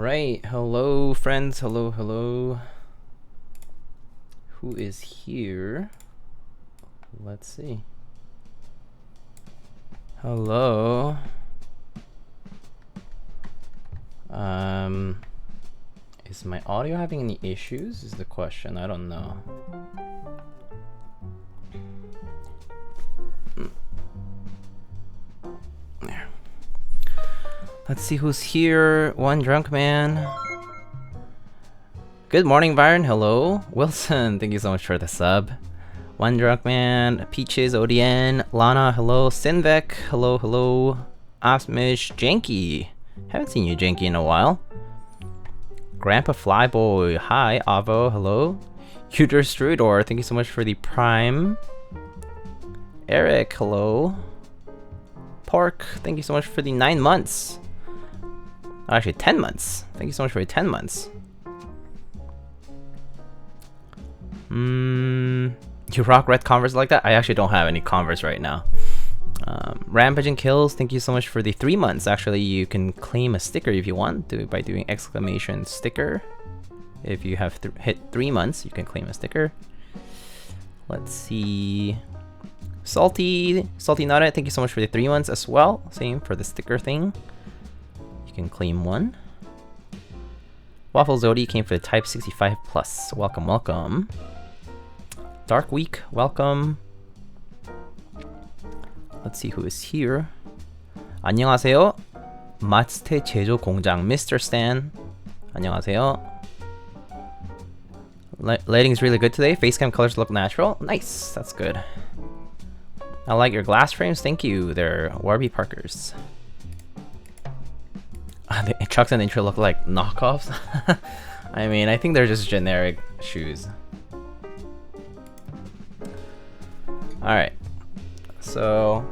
Alright, hello friends, hello. Who is here? Let's see. Hello. Is my audio having any issues? Is the question. I don't know. There. Let's see who's here. One drunk man. Good morning, Byron. Hello. Wilson, thank you so much for the sub. One drunk man. Peaches, ODN. Lana, hello. Sinvek, hello. Osmish, Janky. Haven't seen you, Janky, in a while. Grandpa Flyboy, hi. Avo, hello. Uter Strudor, thank you so much for the prime. Eric, hello. Pork, thank you so much for the 9 months. Actually, 10 months. Thank you so much for the 10 months. You rock red Converse like that? I actually don't have any Converse right now. Rampaging Kills, thank you so much for the 3 months. Actually, you can claim a sticker if you want to by doing exclamation sticker. If you have hit 3 months, you can claim a sticker. Let's see. Salty Nutta, thank you so much for the 3 months as well. Same for the sticker thing. You can claim one. Waffle Zodi came for the Typ65 Plus. Welcome. Dark Week, welcome. Let's see who is here. 안녕하세요. 마츠테 제조 공장 Mr. Stan. 안녕하세요. Lighting is really good today. Facecam colors look natural. Nice, that's good. I like your glass frames. Thank you. They're Warby Parkers. The Chucks and Intro look like knockoffs. I mean, I think they're just generic shoes. Alright. So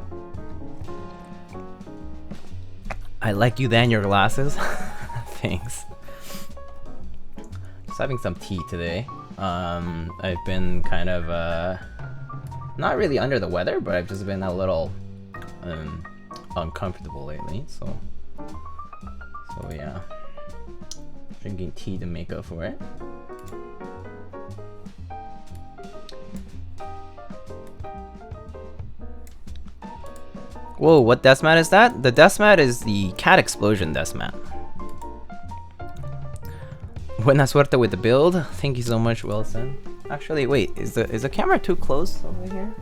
I like you than your glasses. Thanks. Just having some tea today. I've been kind of not really under the weather, but I've just been a little uncomfortable lately, so yeah. Drinking tea to make up for it. Whoa, what death mat is that? The death mat is the Cat Explosion death mat. Buena suerte with the build. Thank you so much, Wilson. Actually, wait, is the camera too close over here?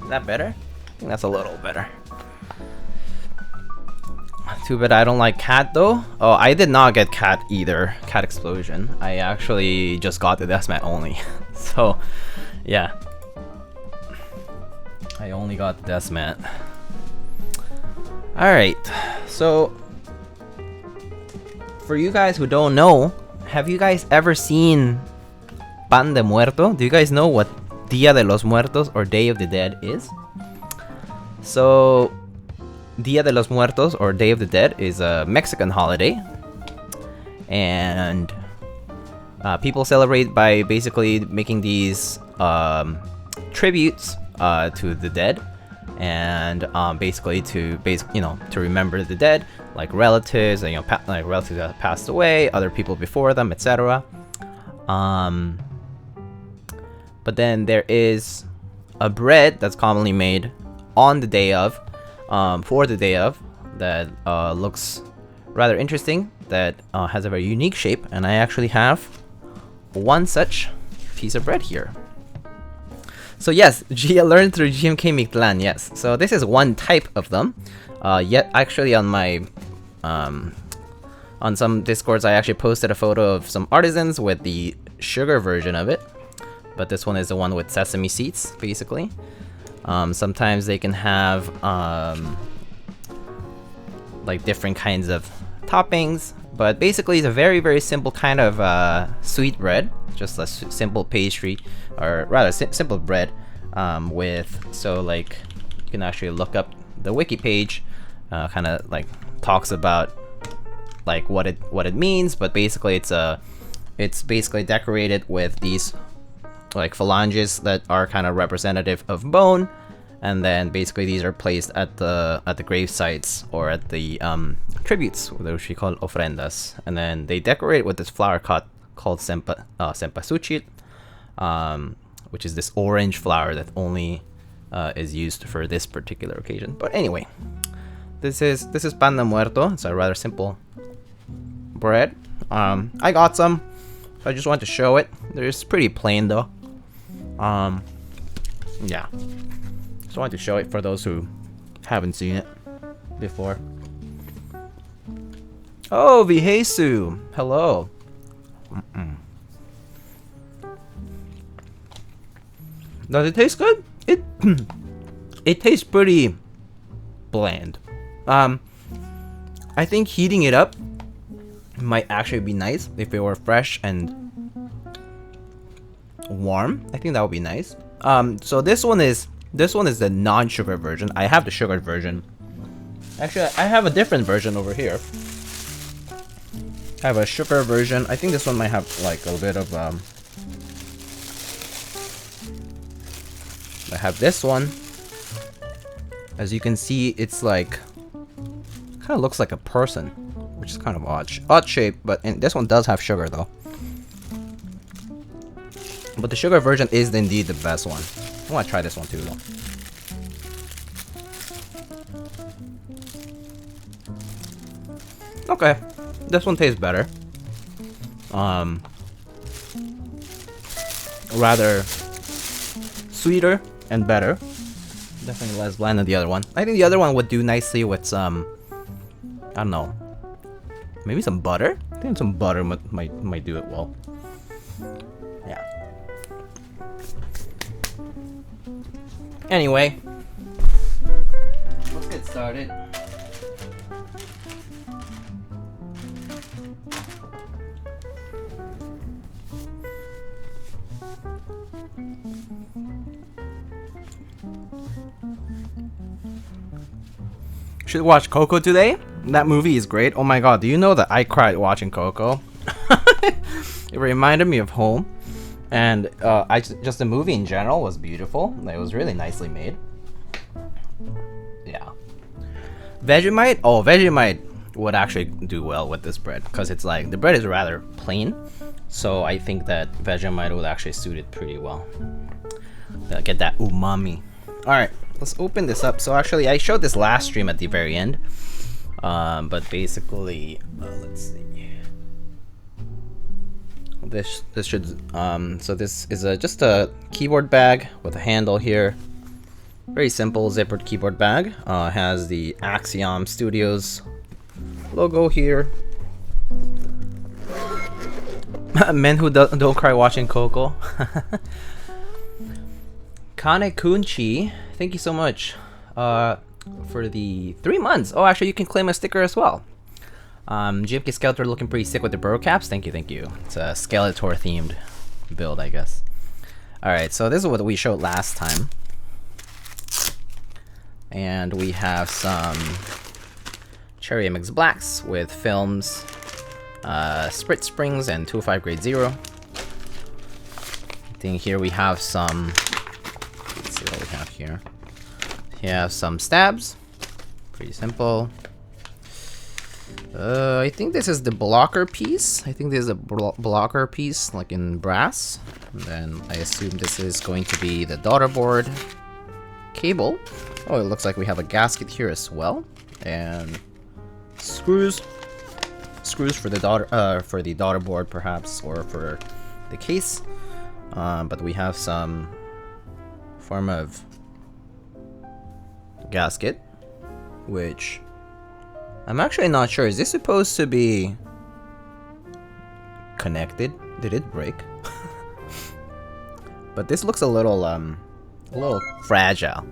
Is that better? I think that's a little better. Too bad I don't like Cat though. Oh, I did not get Cat either. Cat Explosion. I actually just got the death mat only. So, yeah. I only got the death mat. Alright, so for you guys who don't know, have you guys ever seen Pan de Muerto? Do you guys know what Dia de los Muertos or Day of the Dead is? So Dia de los Muertos or Day of the Dead is a Mexican holiday, and people celebrate by basically making these tributes to the dead, and basically to remember the dead, like relatives, and like relatives that passed away, other people before them, etc. But then there is a bread that's commonly made on the day of, for the day of, that looks rather interesting, that has a very unique shape, and I actually have one such piece of bread here. So yes, I learned through GMK Mictlan, yes. So this is one type of them. Yet actually on my on some Discords I actually posted a photo of some artisans with the sugar version of it. But this one is the one with sesame seeds, basically. Sometimes they can have like different kinds of toppings, but basically it's a very, very simple kind of sweet bread, just a simple pastry, or rather simple bread so like you can actually look up the wiki page, kind of like talks about like what it means, but basically it's basically decorated with these like phalanges that are kind of representative of bone, and then basically these are placed at the grave sites or at the tributes, which we call ofrendas, and then they decorate with this flower cut called cempasúchil, which is this orange flower that only is used for this particular occasion. But anyway, this is pan de muerto. It's a rather simple bread. I got some, so I just wanted to show it. It's pretty plain though. Yeah, just wanted to show it for those who haven't seen it before. Oh, Vihesu, hello. Does it taste good? It tastes pretty bland. I think heating it up might actually be nice if it were fresh and warm. I think that would be nice. So this one is the non-sugar version. I have the sugared version. Actually, I have a different version over here. I have a sugar version. I think this one might have like a bit of I have this one. As you can see, it's like kind of looks like a person, which is kind of odd shape, but this one does have sugar though. But the sugar version is indeed the best one. I want to try this one too though. Okay, this one tastes better. Rather sweeter and better. Definitely less bland than the other one. I think the other one would do nicely with some, I don't know, maybe some butter. I think some butter might do it well. Yeah. Anyway, let's get started. Should watch Coco today. That movie is great. Oh my god, do you know that I cried watching Coco? It reminded me of home, and just the movie in general was beautiful. It was really nicely made. Yeah. Vegemite. Oh, Vegemite would actually do well with this bread because it's like the bread is rather plain, so I think that Vegemite would actually suit it pretty well. Get that umami. All right. Let's open this up. So actually, I showed this last stream at the very end, but basically, let's see. This should so this is just a keyboard bag with a handle here. Very simple zippered keyboard bag. Has the Axiom Studios logo here. Men who don't cry watching Coco. Kanekunchi, thank you so much for the 3 months. Oh, actually, you can claim a sticker as well. GMK Skeletor looking pretty sick with the burrow caps. Thank you. It's a Skeletor themed build, I guess. Alright, so this is what we showed last time. And we have some Cherry MX Blacks with films, Sprit Springs, and 205 Grade 0. I think here we have some... Let's see what we have here. We have some stabs. Pretty simple. I think this is the blocker piece. I think this is a blocker piece, like in brass. And then I assume this is going to be the daughterboard cable. Oh, it looks like we have a gasket here as well, and screws for the daughterboard perhaps, or for the case. But we have some form of gasket, which I'm actually not sure. Is this supposed to be connected? Did it break? But this looks a little fragile.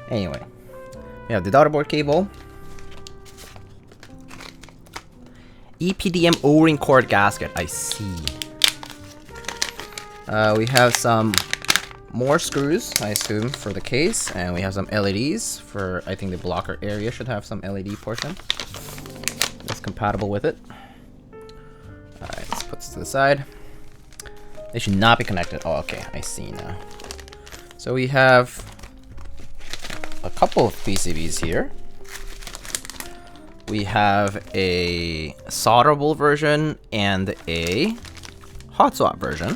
Anyway, we have the daughterboard cable, EPDM O-ring cord gasket. I see. We have some more screws, I assume, for the case, and we have some LEDs for, I think the blocker area should have some LED portion that's compatible with it. Alright, let's put this to the side. They should not be connected. Oh, okay, I see now. So we have a couple of PCBs here. We have a solderable version and a Hotswap version,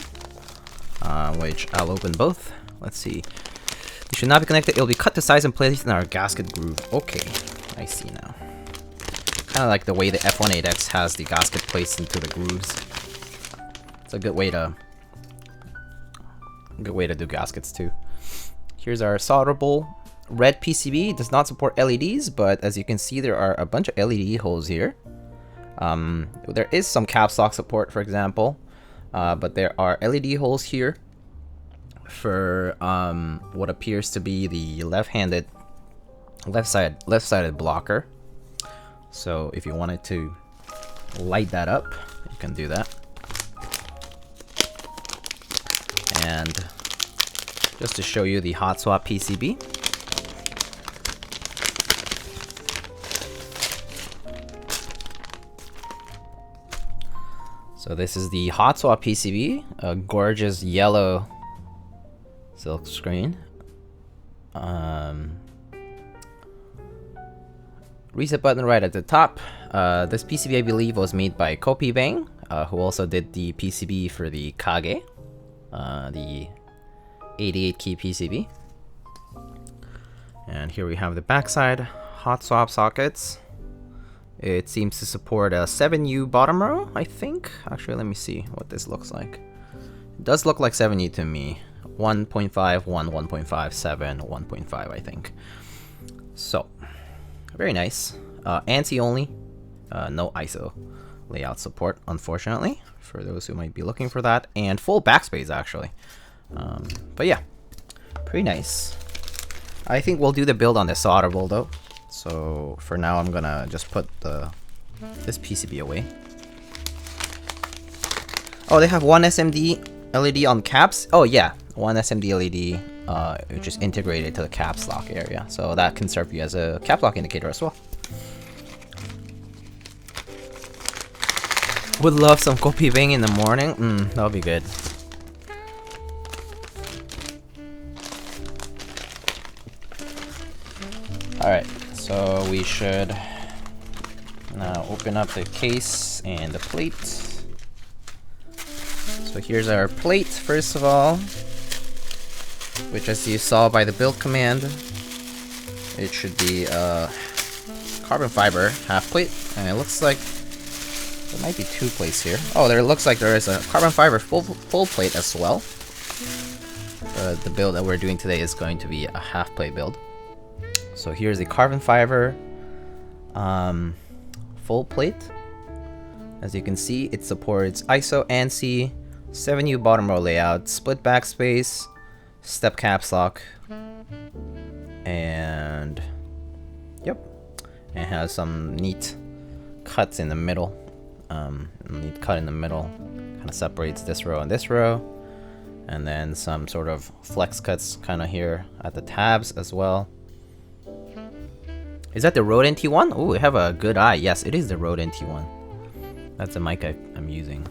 which I'll open both. Let's see. They should not be connected. It'll be cut to size and placed in our gasket groove. Okay, I see now. Kind of like the way the F18X has the gasket placed into the grooves. It's a good way to do gaskets too. Here's our solderable red PCB. It does not support LEDs, but as you can see, there are a bunch of LED holes here. There is some caps lock support, for example, but there are LED holes here for what appears to be the left-sided blocker. So if you wanted to light that up, you can do that. And just to show you the Hotswap PCB. So this is the Hotswap PCB, a gorgeous yellow silk screen. Reset button right at the top. This PCB, I believe, was made by Kopi Bang, who also did the PCB for the Kage, the 88 key PCB. And here we have the backside Hotswap sockets. It seems to support a 7U bottom row, I think. Actually, let me see what this looks like. It does look like 7U to me. 1.5, 1, 1.5, 7, 1.5, I think. So, very nice. ANSI only. No ISO layout support, unfortunately, for those who might be looking for that. And full backspace, actually. But yeah, pretty nice. I think we'll do the build on the solderable, though. So for now, I'm gonna just put this PCB away. Oh, they have one SMD LED on caps. Oh yeah, one SMD LED, which is integrated to the caps lock area. So that can serve you as a cap lock indicator as well. Would love some Kopi Bang in the morning. That would be good. Alright, so we should now open up the case and the plate. So here's our plate, first of all, which, as you saw by the build command, it should be a carbon fiber half plate, and it looks like there might be two plates here. Oh, there looks like there is a carbon fiber full plate as well. The build that we're doing today is going to be a half plate build. So here's the carbon fiber full plate. As you can see, it supports ISO, ANSI, 7U bottom row layout, split backspace, step caps lock, and yep, it has some neat cuts in the middle. Neat cut in the middle, kind of separates this row and this row, and then some sort of flex cuts kind of here at the tabs as well. Is that the Rode NT1? Oh, we have a good eye. Yes, it is the Rode NT1. That's the mic I'm using.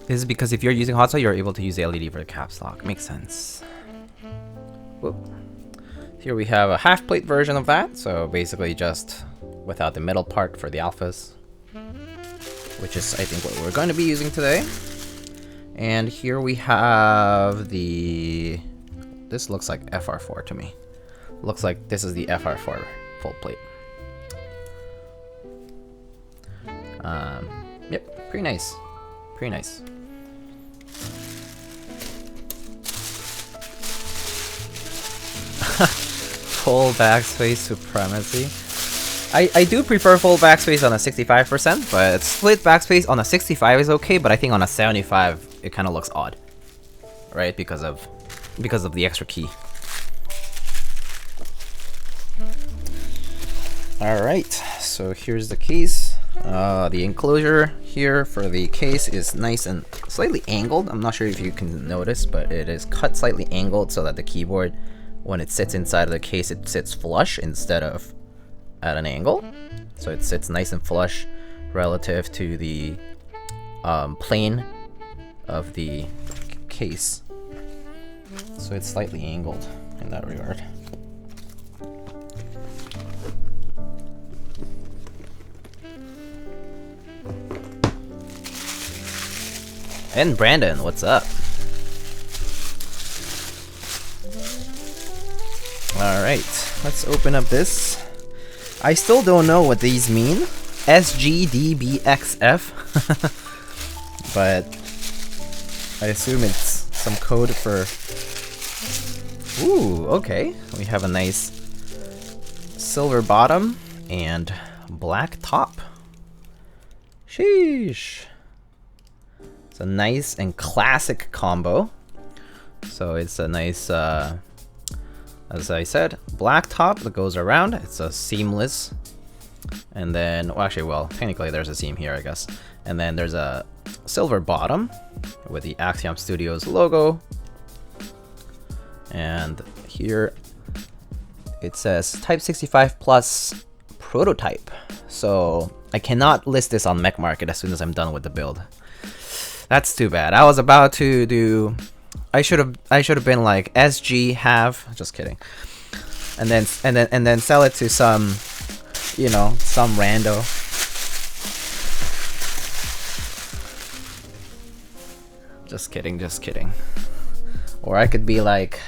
This is because if you're using Hotswap, you're able to use the LED for the caps lock. Makes sense. Whoop. Here we have a half plate version of that. So basically just without the middle part for the alphas, which is, I think, what we're going to be using today. And here we have the... This looks like FR4 to me. Looks like this is the FR4 full plate. Yep, pretty nice. Pretty nice. Full backspace supremacy. I do prefer full backspace on a 65%, but split backspace on a 65 is okay, but I think on a 75 it kind of looks odd, right? Because of the extra key. All right, so here's the case. The enclosure here for the case is nice and slightly angled. I'm not sure if you can notice, but it is cut slightly angled so that the keyboard when it sits inside of the case, it sits flush instead of at an angle. So it sits nice and flush relative to the plane of the case. So it's slightly angled in that regard. And Brandon, what's up? Alright, let's open up this. I still don't know what these mean. SGDBXF. But I assume it's some code for... Ooh, okay. We have a nice silver bottom and black top. Sheesh. It's a nice and classic combo. So it's a nice, as I said, black top that goes around. It's a seamless. And then, well, actually, well, technically there's a seam here, I guess. And then there's a silver bottom with the Axiom Studios logo. And here it says Typ65 Plus prototype. So I cannot list this on Mech Market as soon as I'm done with the build. That's too bad. I was about to do... I should have been like SG have... Just kidding. And then sell it to some, you know, some rando. Just kidding, just kidding. Or I could be like...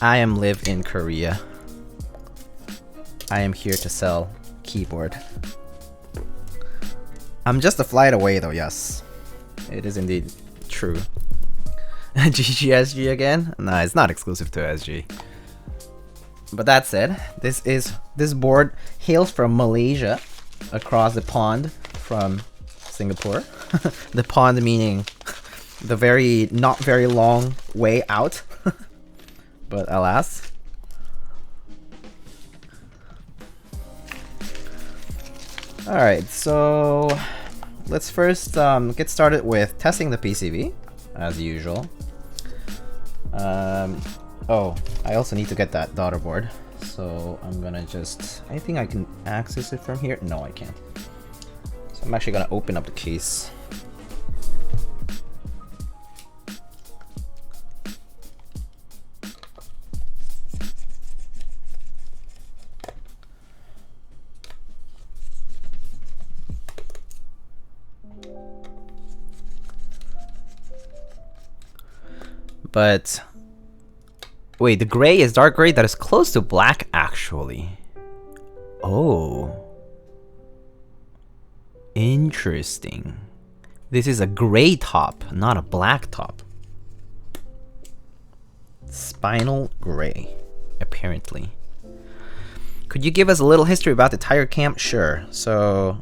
I am live in Korea. I am here to sell keyboard. I'm just a flight away though, yes. It is indeed true. GGSG again? No, it's not exclusive to SG. But that said, this board hails from Malaysia, across the pond from Singapore. The pond meaning the not very long way out. But alas. Alright, so let's first get started with testing the PCB, as usual. Oh, I also need to get that daughterboard, so I'm gonna just... I think I can access it from here. No, I can't. So I'm actually gonna open up the case. But wait, the gray is dark gray that is close to black actually. Oh. Interesting. This is a gray top, not a black top. Spinal gray, apparently. Could you give us a little history about the Tiger Cam? Sure. So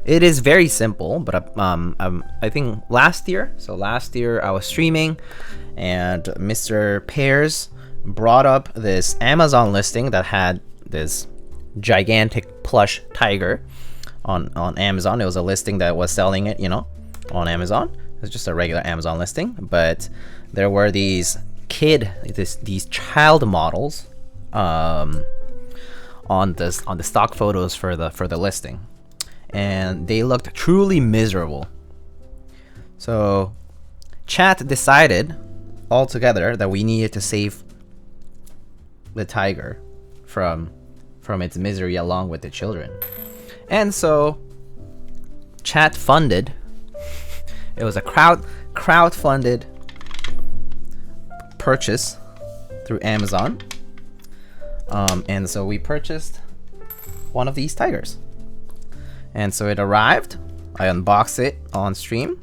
it is very simple, but I think last year I was streaming and Mr. Pears brought up this Amazon listing that had this gigantic plush tiger on Amazon. It was a listing that was selling it, you know, on Amazon. It's just a regular Amazon listing, but there were these child models on the stock photos for the listing. And they looked truly miserable. So chat decided all together that we needed to save the tiger from its misery along with the children. And so chat funded. It was a crowd-funded purchase through Amazon. And so we purchased one of these tigers. And so it arrived, I unboxed it on stream,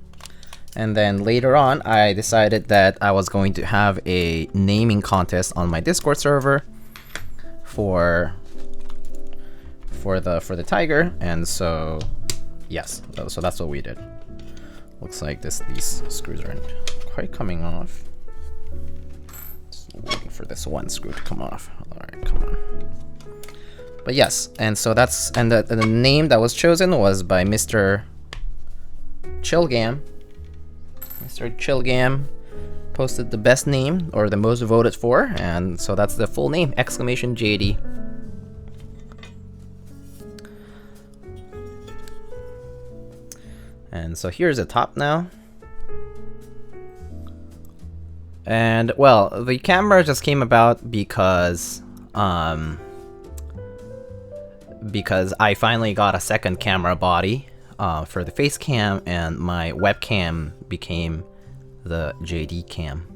and then later on I decided that I was going to have a naming contest on my Discord server for the tiger, and so yes, so that's what we did. Looks like these screws aren't quite coming off. Just waiting for this one screw to come off. Alright, come on. But yes, and so that's, and the name that was chosen was by Mr. Chillgam. Mr. Chillgam posted the best name, or the most voted for, and so that's the full name, exclamation JD. And so here's the top now. And well, the camera just came about because I finally got a second camera body for the face cam, and my webcam became the JD cam.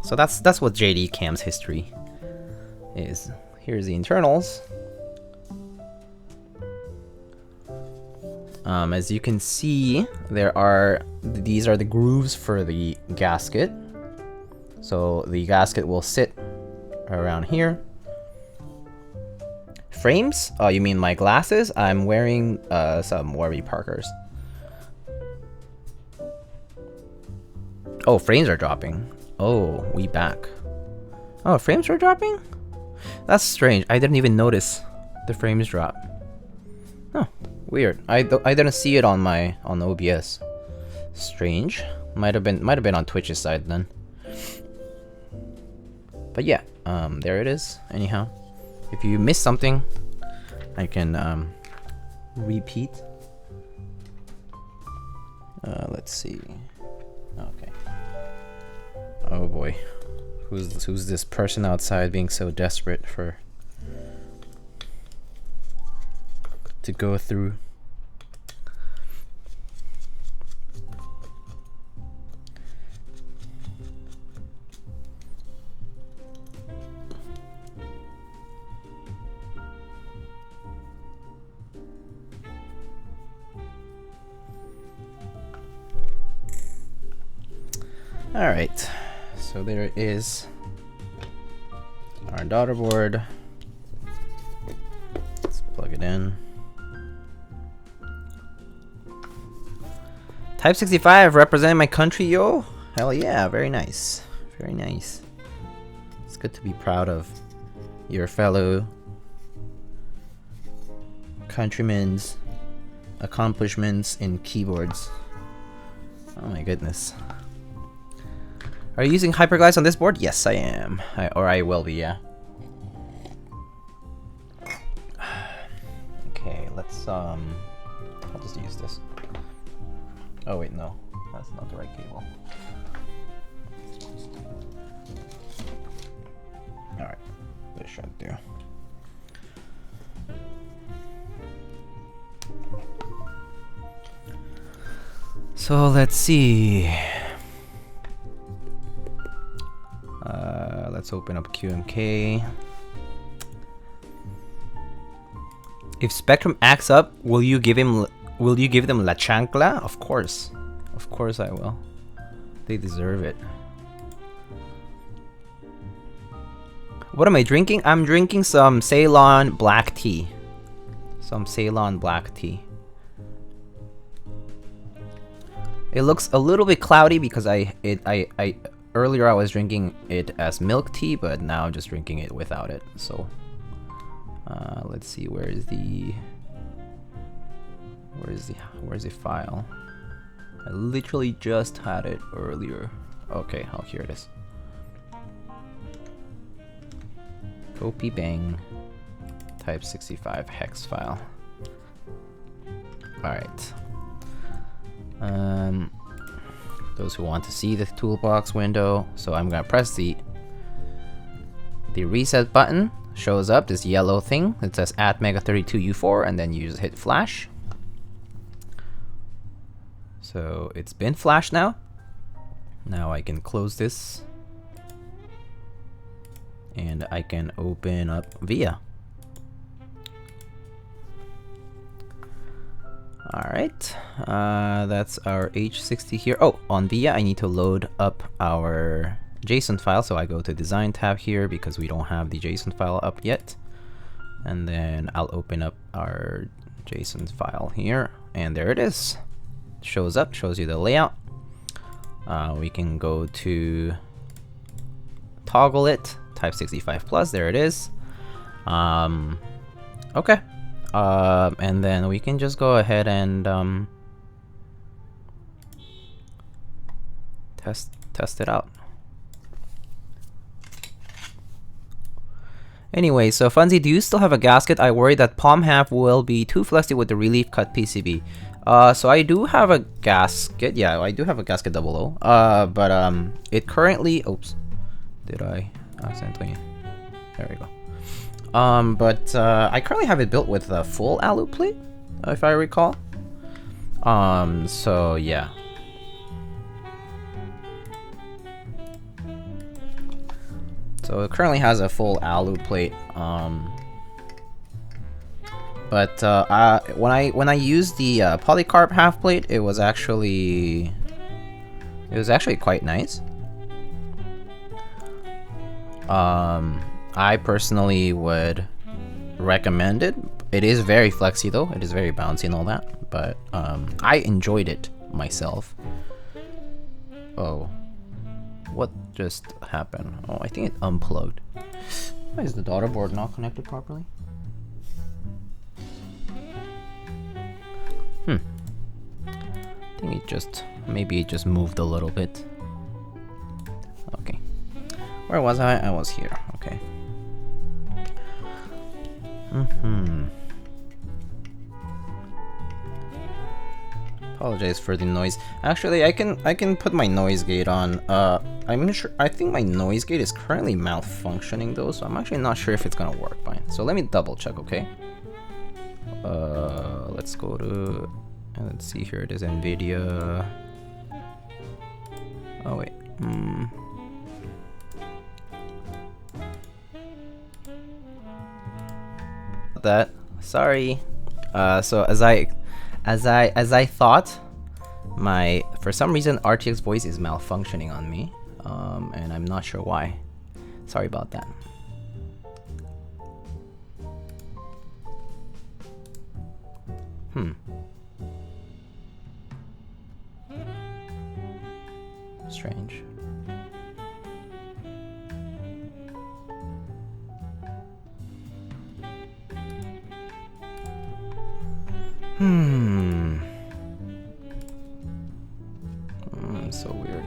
So that's what JD cam's history is. Here's the internals. As you can see, these are the grooves for the gasket. So the gasket will sit around here. Frames? Oh, you mean my glasses? I'm wearing some Warby Parkers. Oh, frames are dropping. Oh, we back. Oh, frames are dropping? That's strange. I didn't even notice the frames drop. Oh, weird. I didn't see it on OBS. Strange. Might have been on Twitch's side then. But yeah, there it is. Anyhow, if you missed something, I can repeat. Let's see. Okay. Oh boy, who's this person outside being so desperate to go through? All right, so there is our daughterboard. Let's plug it in. Typ65 representing my country, yo. Hell yeah, very nice. Very nice. It's good to be proud of your fellow countrymen's accomplishments in keyboards. Oh my goodness. Are you using hyperglides on this board? Yes, I am. I will be, yeah. Okay, let's I'll just use this. Oh wait, no, that's not the right cable. All right, this should do. So let's see. Let's open up QMK. If Spectrum acts up, will you give them La Chancla? Of course I will. They deserve it. What am I drinking? I'm drinking some Ceylon black tea. It looks a little bit cloudy because earlier I was drinking it as milk tea, but now I'm just drinking it without it. So let's see, where's the file? I literally just had it earlier. Okay, oh, here it is. Copy bang. Typ65 hex file. Alright. Those who want to see the toolbox window, so I'm gonna press the reset button. Shows up this yellow thing. It says add Mega32U4, and then you just hit flash. So it's been flashed now. Now I can close this, and I can open up VIA. Alright, that's our H60 here. Oh, on VIA I need to load up our JSON file, so I go to Design tab here because we don't have the JSON file up yet. And then I'll open up our JSON file here, and there it is. Shows up, shows you the layout. We can go to toggle it, Typ65 plus, there it is. Okay. And then we can just go ahead and test it out. Anyway, so Funzy, do you still have a gasket? I worry that palm half will be too flexy with the relief cut PCB. So I do have a gasket. Yeah, I do have a gasket 00. But it currently, oops, did I accidentally? There we go. But I currently have it built with a full alu plate, if I recall. So yeah. So it currently has a full alu plate. But when I used the polycarb half plate, it was actually quite nice. I personally would recommend it. It is very flexy though. It is very bouncy and all that. But I enjoyed it myself. Oh. What just happened? Oh, I think it unplugged. Why is the daughterboard not connected properly? I think maybe it just moved a little bit. Okay. Where was I? I was here. Okay. Apologize for the noise. Actually, I can put my noise gate on. I think my noise gate is currently malfunctioning though, so I'm actually not sure if it's gonna work fine. So let me double check, okay? Let's go to, let's see here. It is NVIDIA. Oh wait. That. Sorry. So as I thought, for some reason RTX voice is malfunctioning on me, and I'm not sure why. Sorry about that. Strange. So weird.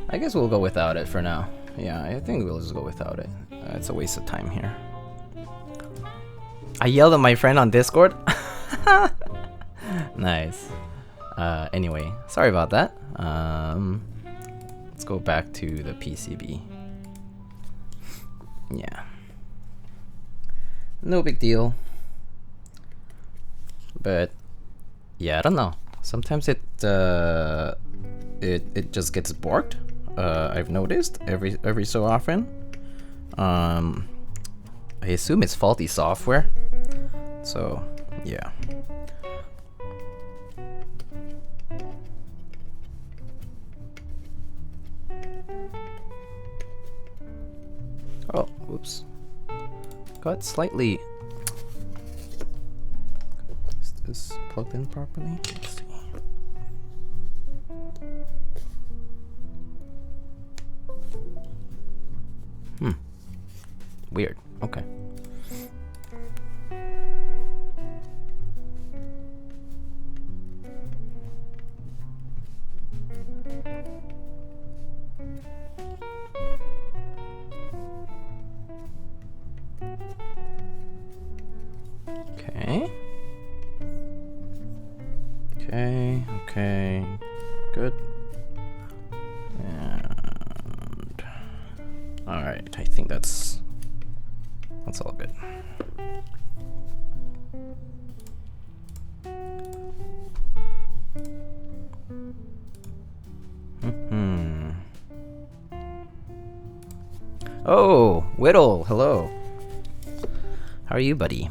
I guess we'll go without it for now. Yeah, I think we'll just go without it. It's a waste of time here. I yelled at my friend on Discord. Nice. Anyway, sorry about that. Let's go back to the PCB. Yeah. No big deal. But yeah, I don't know. Sometimes it just gets borked. I've noticed every so often. I assume it's faulty software. So yeah. Oh, oops. Got slightly. Is this plugged in properly? Let's see. Weird. Okay. Okay, good. And all right, I think that's all good. Oh, Whittle, hello. How are you, buddy?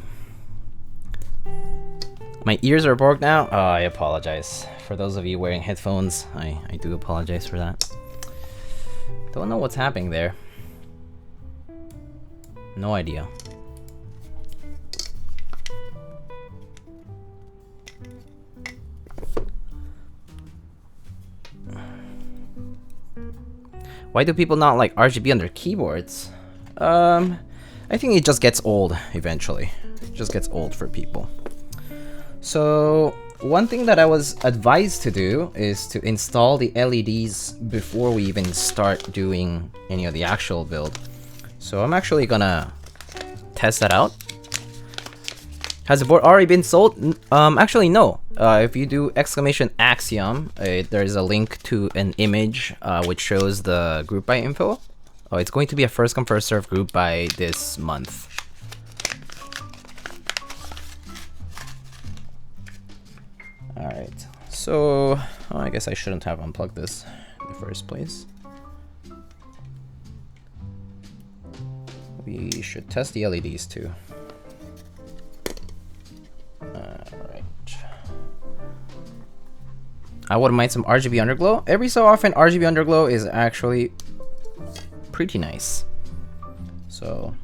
My ears are borked now. Oh, I apologize. For those of you wearing headphones, I do apologize for that. Don't know what's happening there. No idea. Why do people not like RGB on their keyboards? I think it just gets old eventually. It just gets old for people. So one thing that I was advised to do is to install the LEDs before we even start doing any of the actual build. So I'm actually gonna test that out. Has the board already been sold? Actually, no. If you do !Axiom, there's a link to an image which shows the group buy info. It's going to be a first come first serve group buy this month. Alright, so I guess I shouldn't have unplugged this in the first place. We should test the LEDs too. Alright. I wouldn't mind some RGB underglow. Every so often, RGB underglow is actually pretty nice. So,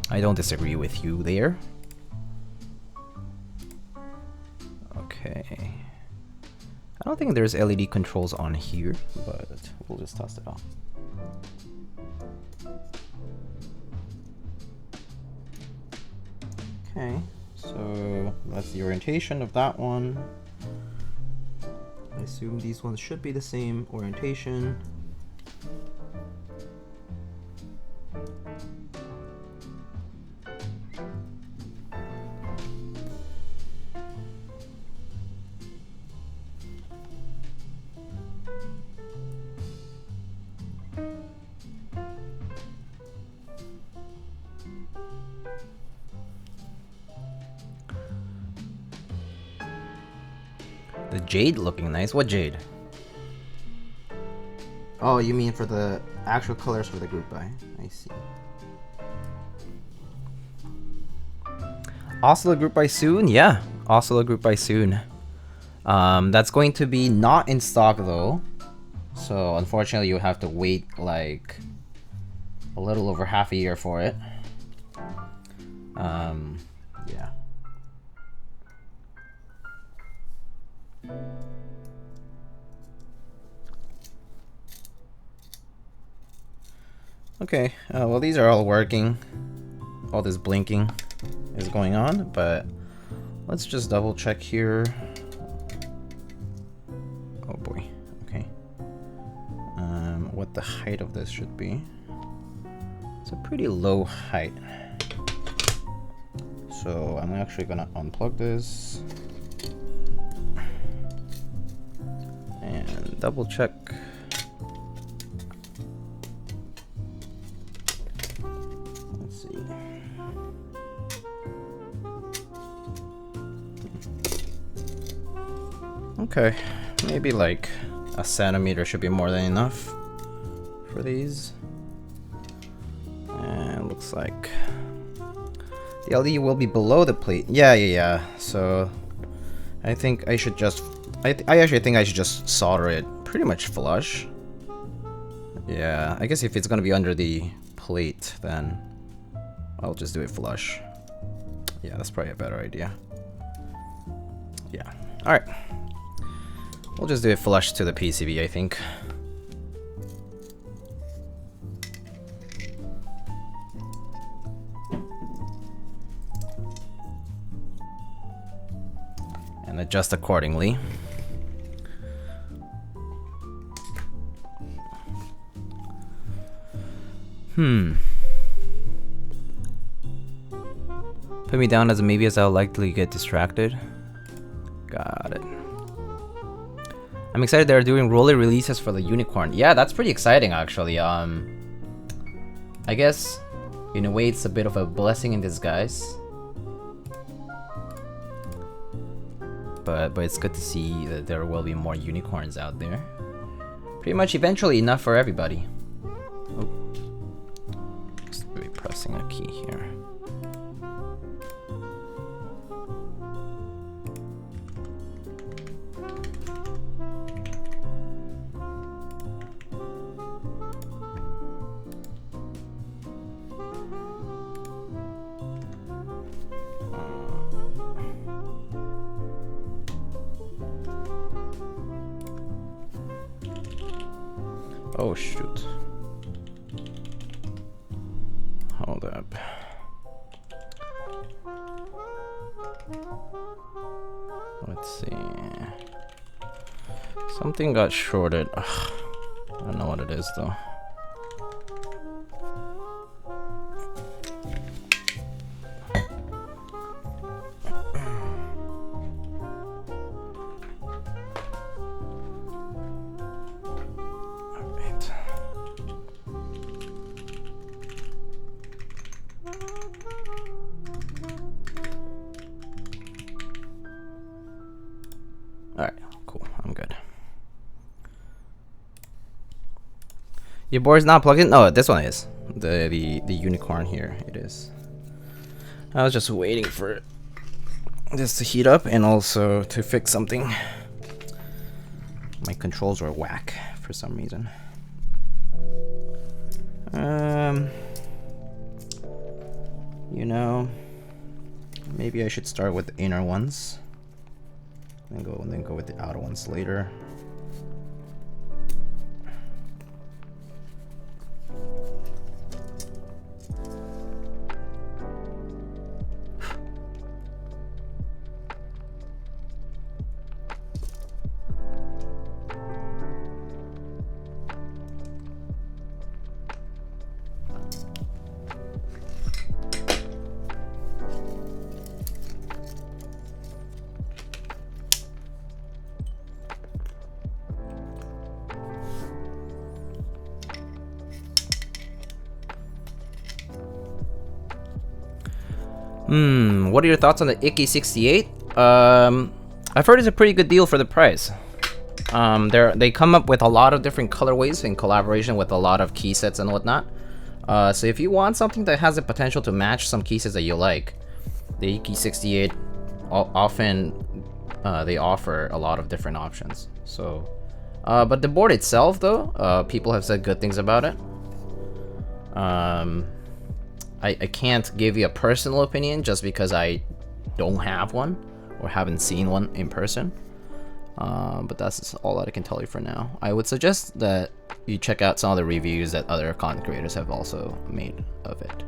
I don't disagree with you there. Okay. I don't think there's LED controls on here, but we'll just test it out. Okay, so that's the orientation of that one. I assume these ones should be the same orientation. The jade looking nice. What jade? Oh, you mean for the actual colors for the group buy. I see. Also a group buy soon? Yeah, also a group buy soon. That's going to be not in stock though. So unfortunately you have to wait like a little over half a year for it. Yeah. Okay, well these are all working. All this blinking is going on, but let's just double check here. Oh boy, okay. What the height of this should be. It's a pretty low height. So I'm actually gonna unplug this and double check. Let's see. Okay, maybe like a centimeter should be more than enough for these. And looks like the LED will be below the plate. Yeah. So I think I should just, I actually think I should just solder it pretty much flush. Yeah, I guess if it's gonna be under the plate, then I'll just do it flush. Yeah, that's probably a better idea. Yeah, all right. We'll just do it flush to the PCB, I think. And adjust accordingly. Put me down as a maybe as I'll likely get distracted. Got it. I'm excited they're doing roller releases for the unicorn. Yeah, that's pretty exciting actually. I guess in a way it's a bit of a blessing in disguise. But it's good to see that there will be more unicorns out there. Pretty much eventually enough for everybody. Oh. Just really pressing a key here. Oh shoot. Hold up. Let's see. Something got shorted. Ugh. I don't know what it is though. Alright, cool. I'm good. Your board's not plugged in? No, this one is. The unicorn here. It is. I was just waiting for this to heat up and also to fix something. My controls were whack for some reason. You know, maybe I should start with the inner ones. And then go with the outer ones later. What are your thoughts on the Typ65? I've heard it's a pretty good deal for the price. They come up with a lot of different colorways in collaboration with a lot of key sets and whatnot. So if you want something that has the potential to match some key sets that you like, the Typ65 often they offer a lot of different options. So, but the board itself, though, people have said good things about it. I can't give you a personal opinion just because I don't have one or haven't seen one in person. But that's all that I can tell you for now. I would suggest that you check out some of the reviews that other content creators have also made of it.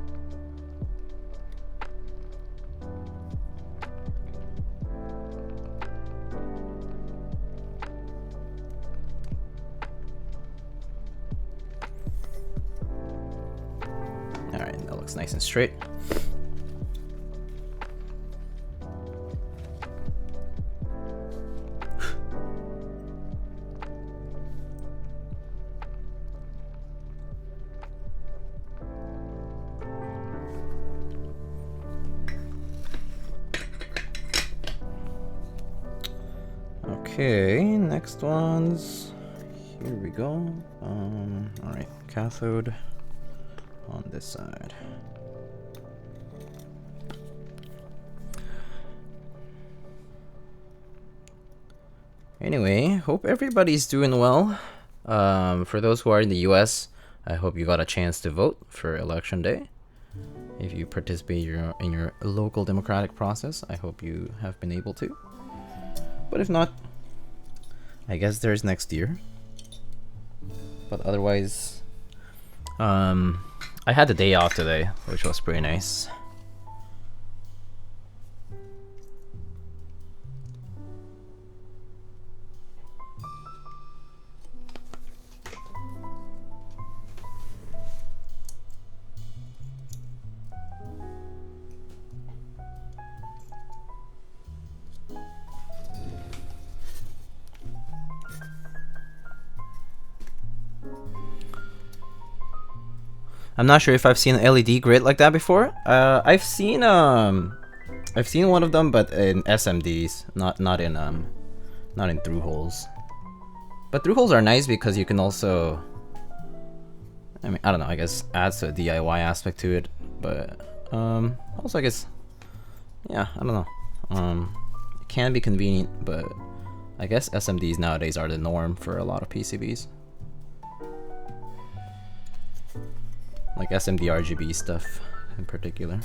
Alright, that looks nice and straight. Okay, next ones. Here we go. Alright, cathode on this side. Anyway, hope everybody's doing well. For those who are in the US, I hope you got a chance to vote for election day. If you participate in your local democratic process, I hope you have been able to. But if not, I guess there's next year. But otherwise, I had the day off today, which was pretty nice. I'm not sure if I've seen an LED grid like that before. I've seen one of them, but in SMDs, not in through holes. But through holes are nice because you can also, I mean, I don't know, I guess adds to the DIY aspect to it. But also I guess, yeah, I don't know. It can be convenient, but I guess SMDs nowadays are the norm for a lot of PCBs. Like SMD RGB stuff in particular.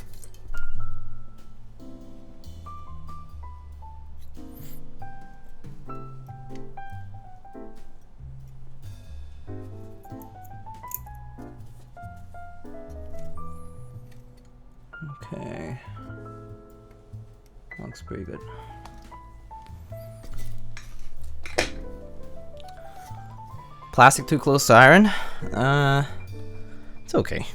Okay. Looks pretty good. Plastic too close to iron? It's okay.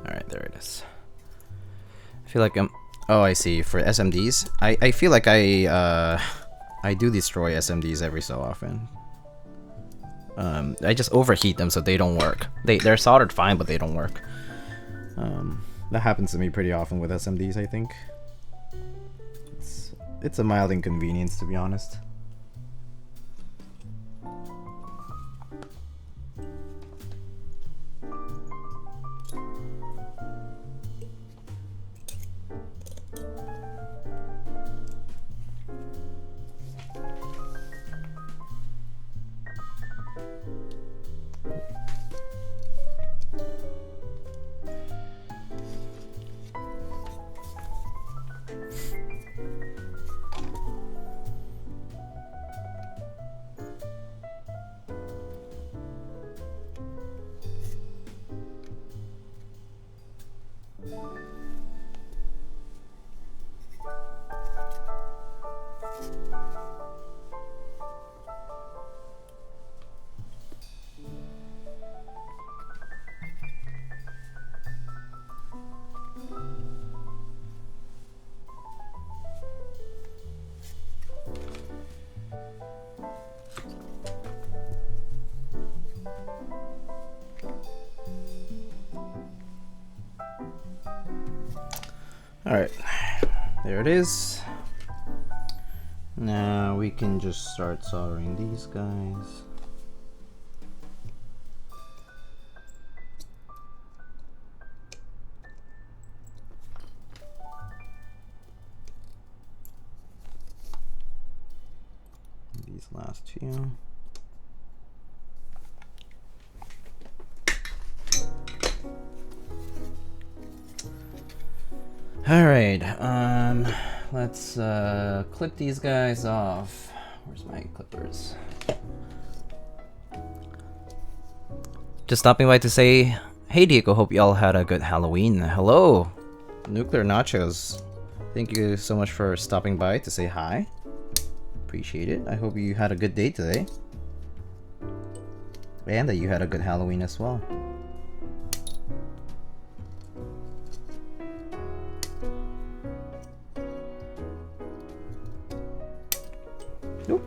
Alright, there it is. I feel like I'm... Oh, I see. For SMDs, I feel like I do destroy SMDs every so often. I just overheat them so they don't work. They're soldered fine, but they don't work. That happens to me pretty often with SMDs, I think. It's a mild inconvenience, to be honest. Alright, there it is. Now we can just start soldering these guys. These last two. Alright, let's clip these guys off. Where's my clippers? Just stopping by to say, hey Diego, hope y'all had a good Halloween. Hello, Nuclear Nachos. Thank you so much for stopping by to say hi. Appreciate it. I hope you had a good day today. And that you had a good Halloween as well. Nope.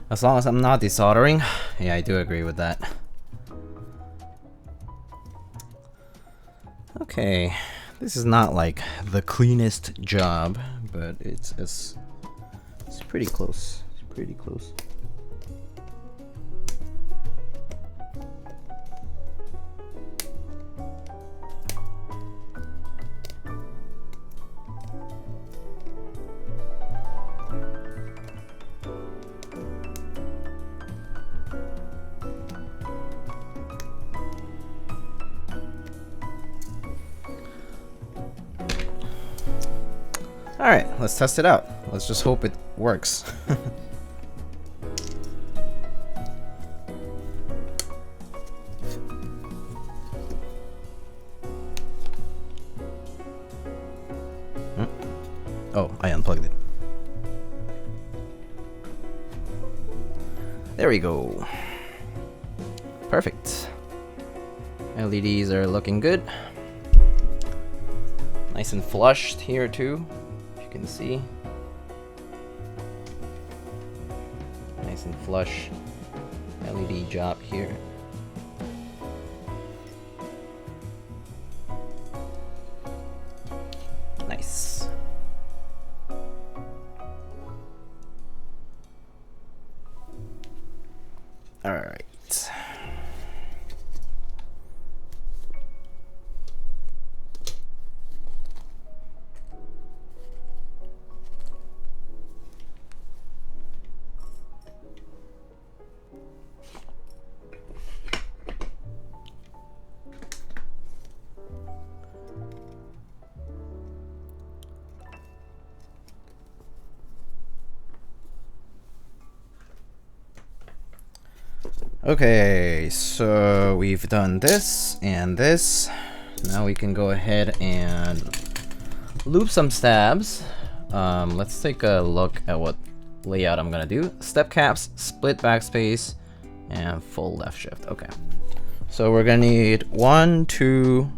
As long as I'm not desoldering, yeah, I do agree with that. Okay, this is not like the cleanest job, but it's pretty close. It's pretty close. Alright, let's test it out. Let's just hope it works. Oh, I unplugged it. There we go. Perfect. LEDs are looking good. Nice and flushed here too. You can see Nice and flush LED job here. Nice. All right. Okay, so we've done this and this. Now we can go ahead and loop some stabs. Let's take a look at what layout I'm gonna do. Step caps, split backspace, and full left shift. Okay. So we're gonna need 1, 2,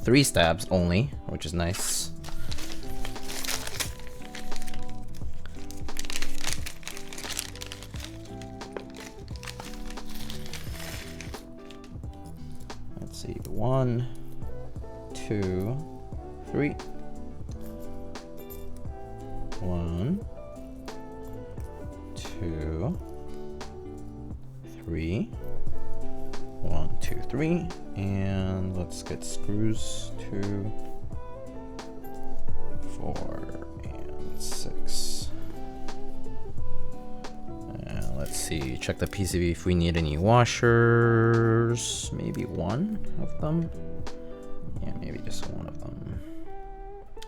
3 stabs only, which is nice. Let's see, 1, 2, 3. 1, 2, 3. 1, 2, 3. And let's get screws 2, 4, and 6. And let's see, check the PCB if we need any washers. Maybe one of them. Yeah, maybe just one of them.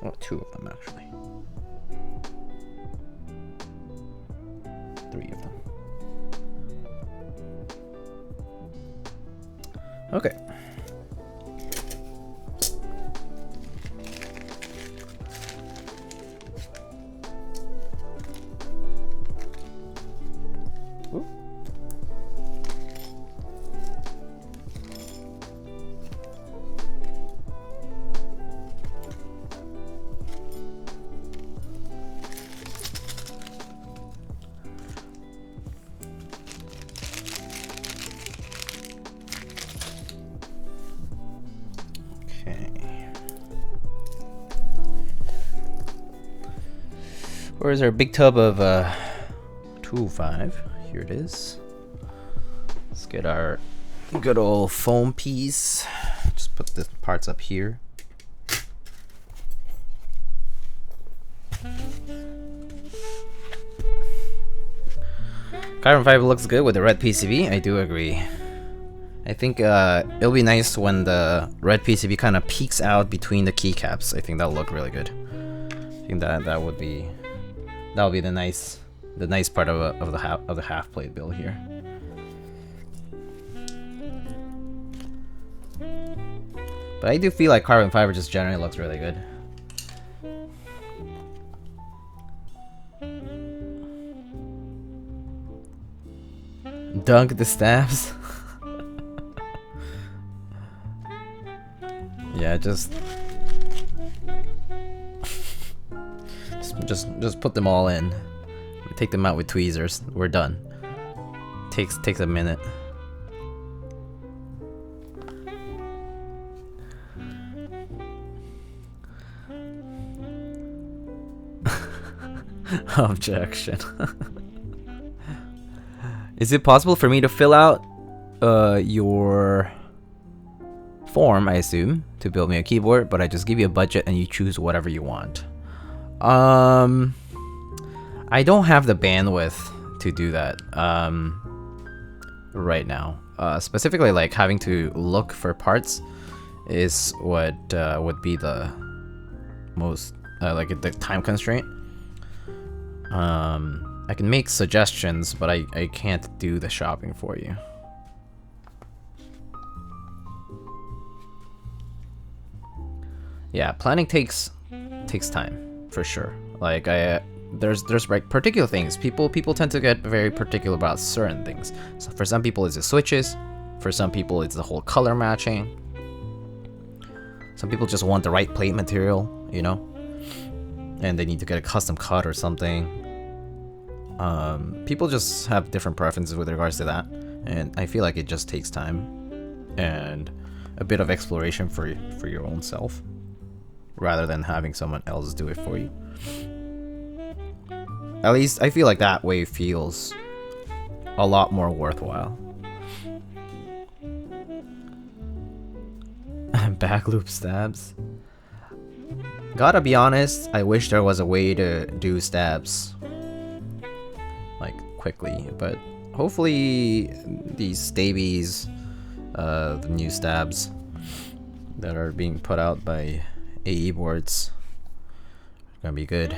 Oh, 2 of them actually. 3 of them. Okay. Ooh. Where's our big tub of 205? Here it is. Let's get our good old foam piece. Just put the parts up here. Carbon fiber looks good with the red PCB. I do agree. I think it'll be nice when the red PCB kind of peeks out between the keycaps. I think that'll look really good. I think that would be the nice part of the half plate build here. But I do feel like carbon fiber just generally looks really good. Dunk the stabs. Yeah, just put them all in. Take them out with tweezers. We're done. Takes a minute. Objection. Is it possible for me to fill out your form, I assume, to build me a keyboard, but I just give you a budget and you choose whatever you want? I don't have the bandwidth to do that right now. Specifically, like having to look for parts is what would be the most like the time constraint. I can make suggestions, but I can't do the shopping for you. Yeah, planning takes time for sure. Like there's like particular things. People tend to get very particular about certain things. So for some people it's the switches, for some people it's the whole color matching. Some people just want the right plate material, you know, and they need to get a custom cut or something. People just have different preferences with regards to that, and I feel like it just takes time and a bit of exploration for your own self, rather than having someone else do it for you. At least I feel like that way feels a lot more worthwhile. Back loop stabs. Gotta be honest, I wish there was a way to do stabs like quickly, but hopefully these stabies, the new stabs that are being put out by AE boards, are gonna be good.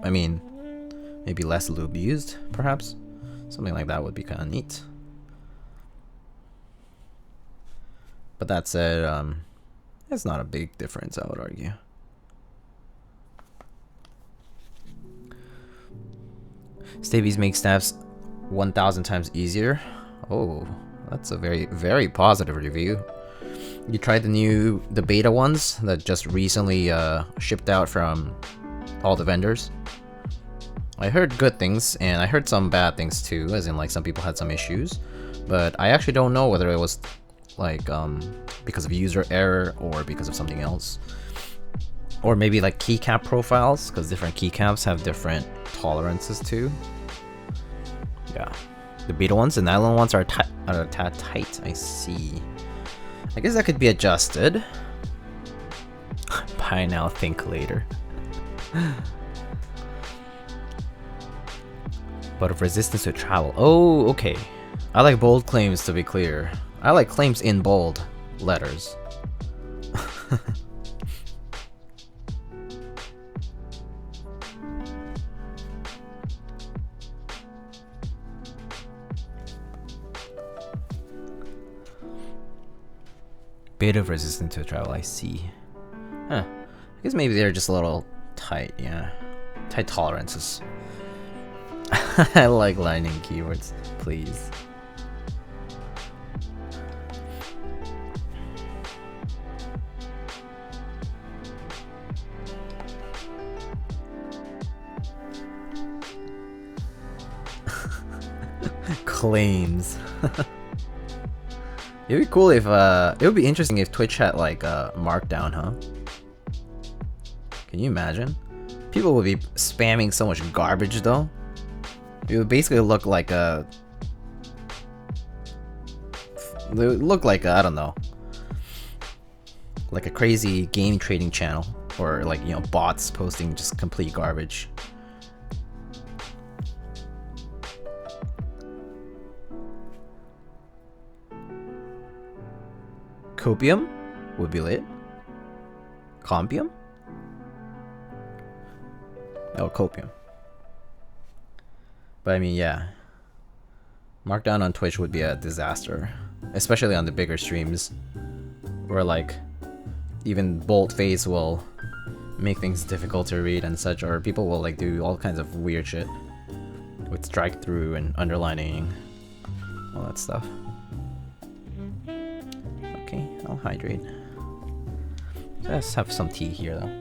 I mean, maybe less lube used, perhaps. Something like that would be kind of neat. But that said, it's not a big difference, I would argue. Stabies make stabs 1,000 times easier. Oh, that's a very, very positive review. You tried the beta ones that just recently shipped out from all the vendors? I heard good things, and I heard some bad things too, as in like some people had some issues. But I actually don't know whether it was like because of user error or because of something else, or maybe like keycap profiles, because different keycaps have different tolerances too. Yeah, the beta ones, the nylon ones are a tad tight. I see. I guess that could be adjusted. Buy now, think later. But of resistance to travel. Oh, okay. I like bold claims, to be clear. I like claims in bold letters. Bit of resistance to travel, I see. Huh. I guess maybe they're just a little tight, yeah. Tight tolerances. I like lining keywords, please. Claims. It'd be cool if it would be interesting if Twitch had like a markdown, huh? Can you imagine? People would be spamming so much garbage though. It would basically look like a I don't know, like a crazy game trading channel, or like, you know, bots posting just complete garbage. Copium would be lit. Compium? Oh, copium. But I mean, yeah. Markdown on Twitch would be a disaster. Especially on the bigger streams, where like even boldface will make things difficult to read and such, or people will like do all kinds of weird shit with strike through and underlining, all that stuff. Okay, I'll hydrate. Let's have some tea here though.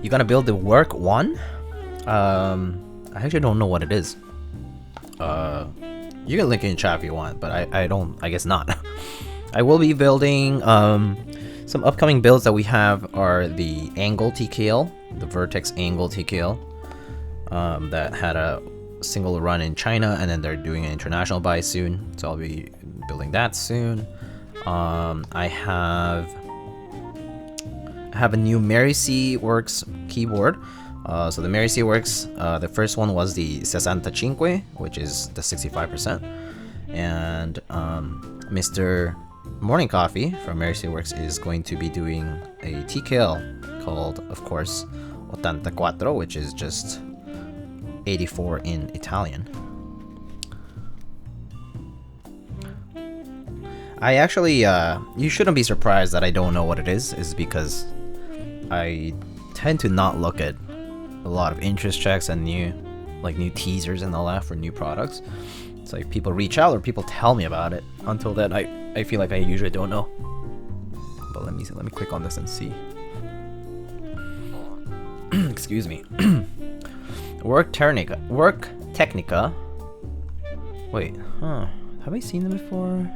You gonna build the work one? I actually don't know what it is. You can link it in chat if you want, but I guess not. I will be building, some upcoming builds that we have are the angle TKL, the vertex angle TKL, that had a single run in China, and then they're doing an international buy soon, so I'll be building that soon. I have a new Mary C Works keyboard. So the Mary C Works, the first one was the 65, which is the 65%, and Mr. Morning Coffee from Mary C Works is going to be doing a TKL called, of course, 84, which is just 84 in Italian. I actually, you shouldn't be surprised that I don't know what it is because I tend to not look at a lot of interest checks and new teasers and all that for new products. It's like people reach out or people tell me about it. Until then, I feel like I usually don't know. But let me click on this and see. Excuse me. Work Technica. Wait, have I seen them before?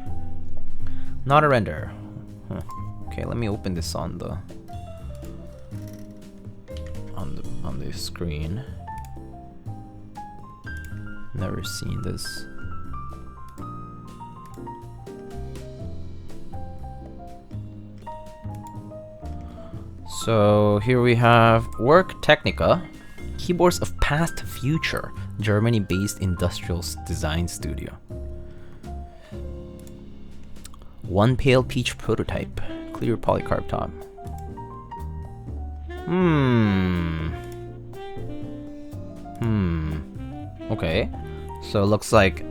Not a render. Huh. Okay, let me open this on the screen. Never seen this. So here we have Work Technica, keyboards of past future, Germany-based industrial design studio. One pale peach prototype, clear polycarb top. Okay, so it looks like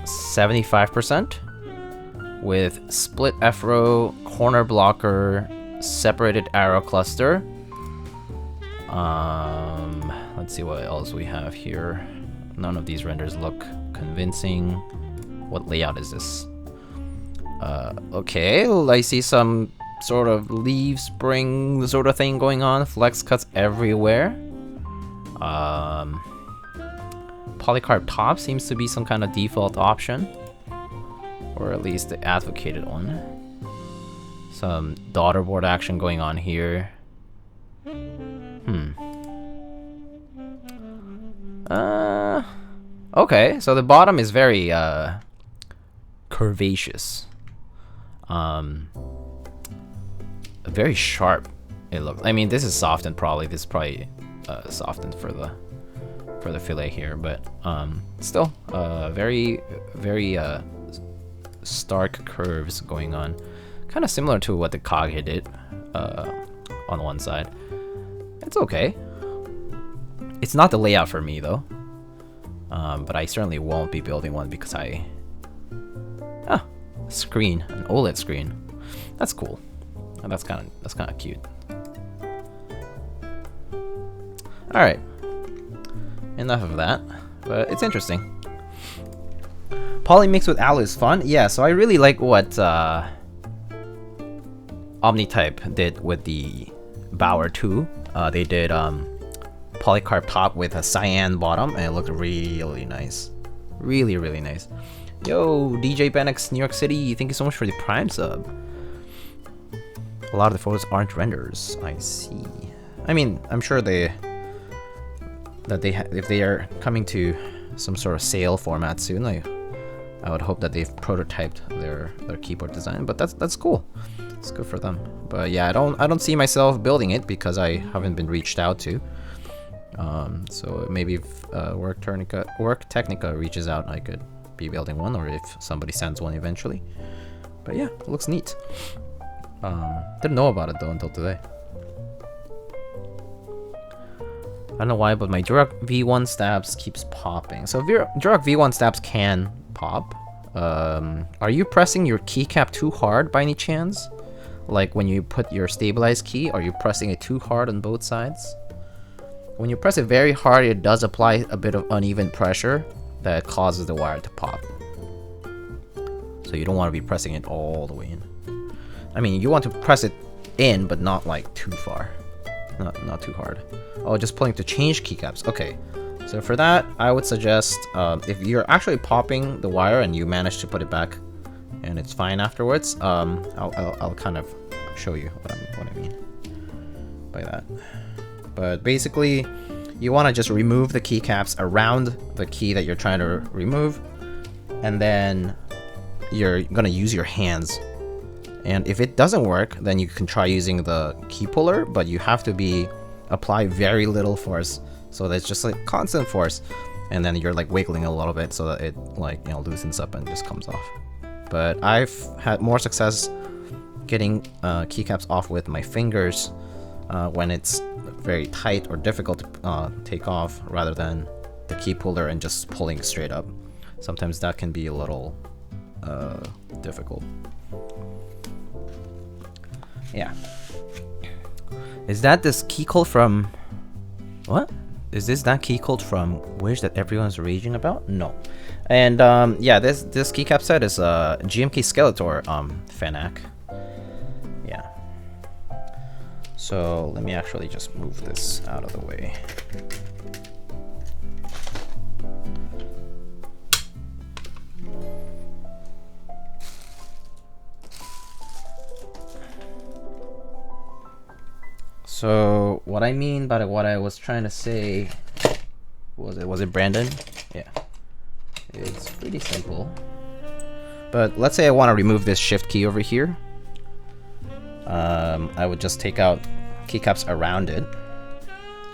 75% with split F-row, corner blocker, separated arrow cluster. Let's see what else we have here. None of these renders look convincing. What layout is this? Okay, I see some sort of leaf spring sort of thing going on. Flex cuts everywhere. Polycarb top seems to be some kind of default option, or at least the advocated one. Some daughterboard action going on here. Okay, so the bottom is very curvaceous. Very sharp. It looks. I mean, this is softened probably. This is probably softened for the fillet here, but still very stark curves going on. Kind of similar to what the Kage did on one side. It's okay. It's not the layout for me though, but I certainly won't be building one because screen, an OLED screen. That's cool. And that's kind of cute. All right. Enough of that, but it's interesting. Poly mixed with alu is fun. Yeah, so I really like what Omnitype did with the Bauer 2. They did polycarb top with a cyan bottom, and it looked really nice. Really nice. Yo, DJ Benex, New York City, thank you so much for the Prime sub. A lot of the photos aren't renders. I see. I mean, I'm sure if they are coming to some sort of sale format soon, I would hope that they've prototyped their keyboard design. But that's cool. It's good for them. But yeah, I don't see myself building it because I haven't been reached out to. So maybe if Work Technica reaches out, I could be building one, or if somebody sends one eventually. But yeah, it looks neat. Didn't know about it though until today. I don't know why, but my Durock V1 stabs keeps popping. So Durock V1 stabs can pop. Are you pressing your keycap too hard by any chance? Like when you put your stabilized key, are you pressing it too hard on both sides? When you press it very hard, it does apply a bit of uneven pressure that causes the wire to pop. So you don't want to be pressing it all the way in. I mean, you want to press it in, but not like too far. Not too hard. Oh, just pulling to change keycaps. Okay. So for that, I would suggest if you're actually popping the wire and you manage to put it back and it's fine afterwards, I'll kind of show you what I mean by that. But basically, you want to just remove the keycaps around the key that you're trying to remove, and then you're gonna use your hands. And if it doesn't work, then you can try using the key puller, but you have to apply very little force, so that it's just like constant force, and then you're like wiggling a little bit so that it loosens up and just comes off. But I've had more success getting keycaps off with my fingers when it's very tight or difficult to take off, rather than the key puller and just pulling straight up. Sometimes that can be a little difficult. Yeah. Is that this key code from... What? Is this that key code from Wish that everyone's raging about? No. And yeah, this keycap set is GMK Skeletor Fanac. Yeah. So let me actually just move this out of the way. So what I mean by what I was trying to say, was it Brandon? Yeah. It's pretty simple. But let's say I want to remove this shift key over here. I would just take out keycaps around it.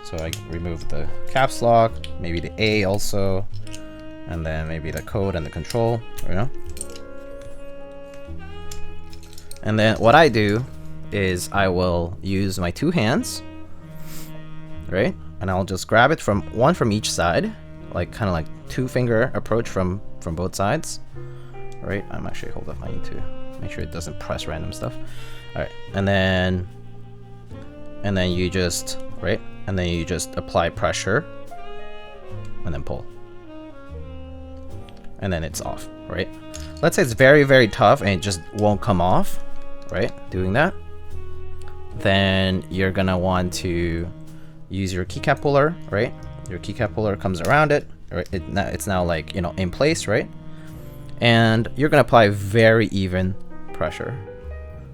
So I remove the caps lock, maybe the A also, and then maybe the code and the control, you know? And then what I do is I will use my two hands, right? And I'll just grab it from one from each side, like kind of like two finger approach from both sides, right? I'm actually, hold up, I need to make sure it doesn't press random stuff. All right, and then you just, right? And then you just apply pressure and then pull. And then it's off, right? Let's say it's very, very tough and it just won't come off, right? Doing that. Then you're gonna want to use your keycap puller, right? Your keycap puller comes around it, right? It's now like, you know, in place, right? And you're gonna apply very even pressure.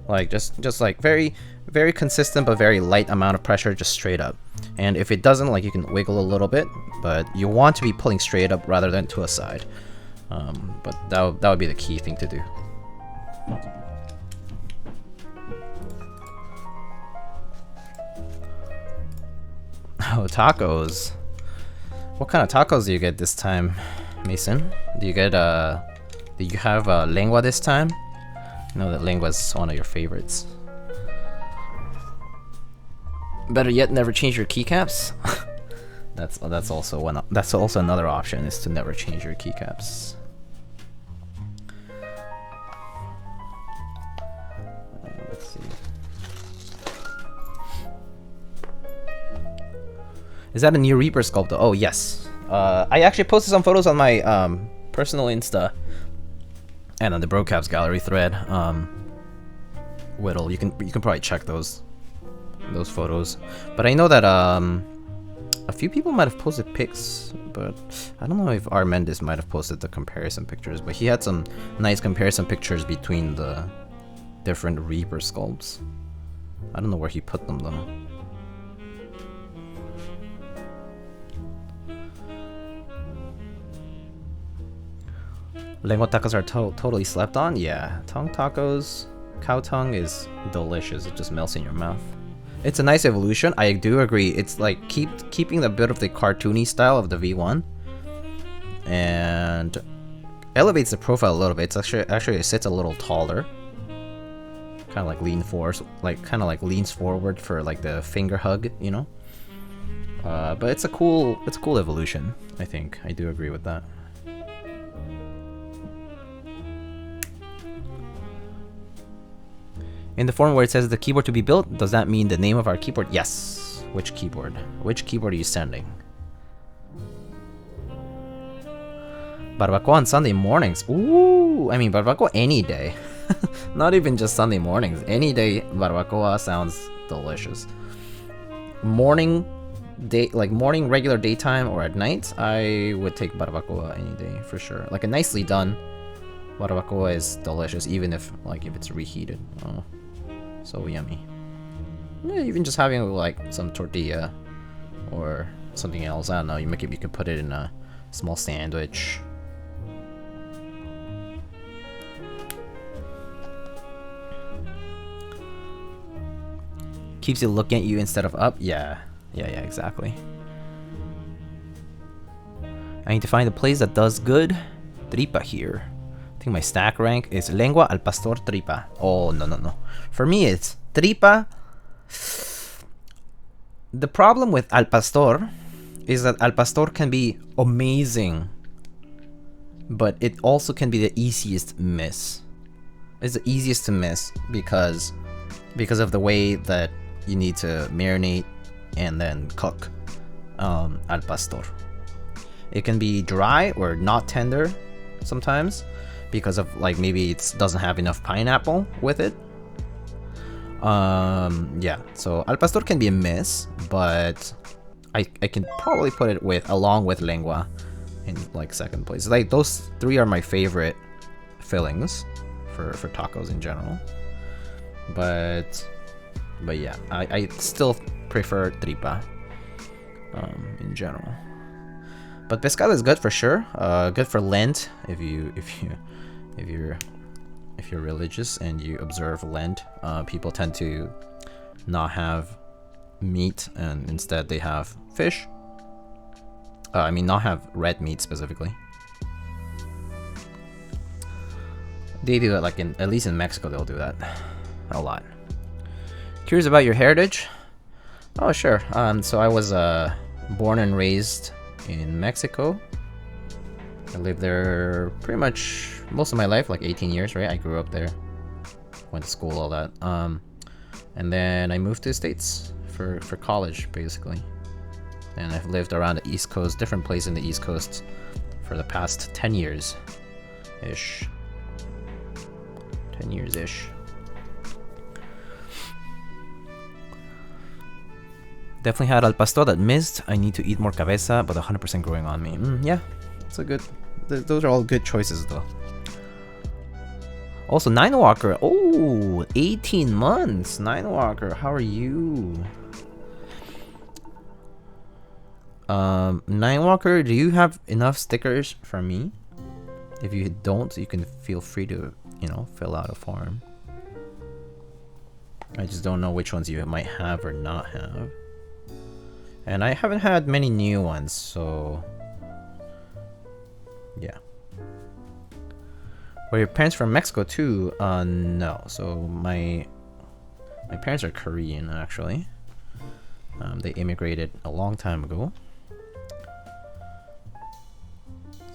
Like just like very, very consistent but very light amount of pressure, just straight up. And if it doesn't, like, you can wiggle a little bit, but you want to be pulling straight up rather than to a side. But that would be the key thing to do. Oh, tacos. What kind of tacos do you get this time, Mason? Do you get do you have lengua this time? I know that lengua is one of your favorites. Better yet, never change your keycaps. that's also another option, is to never change your keycaps. Let's see. Is that a new Reaper sculpt? Oh yes. I actually posted some photos on my personal Insta and on the Brocaps gallery thread. Whittle, you can probably check those photos. But I know that a few people might have posted pics, but I don't know if Armendis might have posted the comparison pictures. But he had some nice comparison pictures between the different Reaper sculpts. I don't know where he put them though. Lengua tacos are totally slept on? Yeah, tongue tacos, cow tongue is delicious. It just melts in your mouth. It's a nice evolution. I do agree. It's like keeping a bit of the cartoony style of the V1 and elevates the profile a little bit. It's actually it sits a little taller. Kind of like leans forward for like the finger hug, you know? But it's a cool evolution, I think. I do agree with that. In the form where it says the keyboard to be built, does that mean the name of our keyboard? Yes. Which keyboard? Which keyboard are you sending? Barbacoa on Sunday mornings. Ooh, I mean barbacoa any day. Not even just Sunday mornings. Any day barbacoa sounds delicious. Morning regular daytime or at night, I would take barbacoa any day for sure. Like a nicely done barbacoa is delicious, even if it's reheated. Oh. So yummy. Yeah, even just having like some tortilla or something else. I don't know. You could put it in a small sandwich. Keeps it looking at you instead of up. Yeah, exactly. I need to find a place that does good tripa here. I think my stack rank is Lengua al Pastor Tripa. Oh, no. For me, it's Tripa. The problem with Al Pastor is that Al Pastor can be amazing, but it also can be the easiest miss. It's the easiest to miss because of the way that you need to marinate and then cook Al Pastor. It can be dry or not tender sometimes, because of maybe it doesn't have enough pineapple with it, Yeah, so al pastor can be a miss, but I can probably put it along with lengua in like second place. Like those three are my favorite fillings for tacos in general. But yeah, I still prefer tripa in general. But pescado is good for sure. Good for Lent if you're religious and you observe Lent. People tend to not have meat and instead they have fish. I mean, not have red meat specifically. They do it like at least in Mexico, they'll do that a lot. Curious about your heritage? Oh, sure. So I was born and raised in Mexico. I lived there pretty much most of my life, like 18 years, right? I grew up there, went to school, all that. And then I moved to the States for college, basically. And I've lived around the East Coast, different places in the East Coast for the past 10 years-ish. 10 years-ish. Definitely had al pastor that missed. I need to eat more cabeza, but 100% growing on me. Yeah, it's a good... Those are all good choices, though. Also, Nine Walker. Oh, 18 months. Nine Walker, how are you? Nine Walker, do you have enough stickers for me? If you don't, you can feel free to, fill out a form. I just don't know which ones you might have or not have. And I haven't had many new ones, so... yeah. Were your parents from Mexico too? No. So my parents are Korean, actually. They immigrated a long time ago.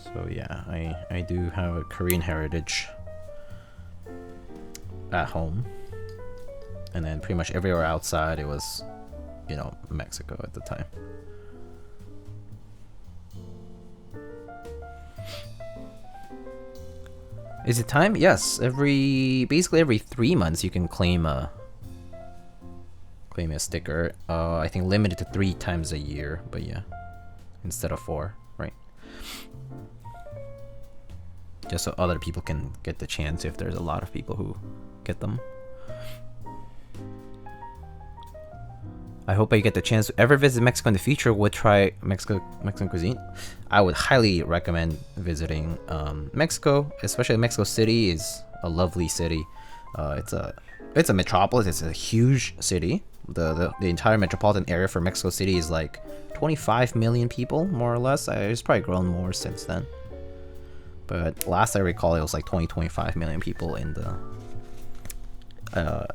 So yeah, I do have a Korean heritage at home. And then pretty much everywhere outside it was, Mexico at the time. Is it time? Yes. Basically every 3 months you can claim a sticker. I think limited to 3 times a year, but yeah, instead of 4, right? Just so other people can get the chance if there's a lot of people who get them. I hope I get the chance to ever visit Mexico in the future. Would try Mexican cuisine. I would highly recommend visiting Mexico, especially Mexico City is a lovely city. It's a metropolis. It's a huge city. The entire metropolitan area for Mexico City is like 25 million people, more or less. It's probably grown more since then. But last I recall, it was like 25 million people in the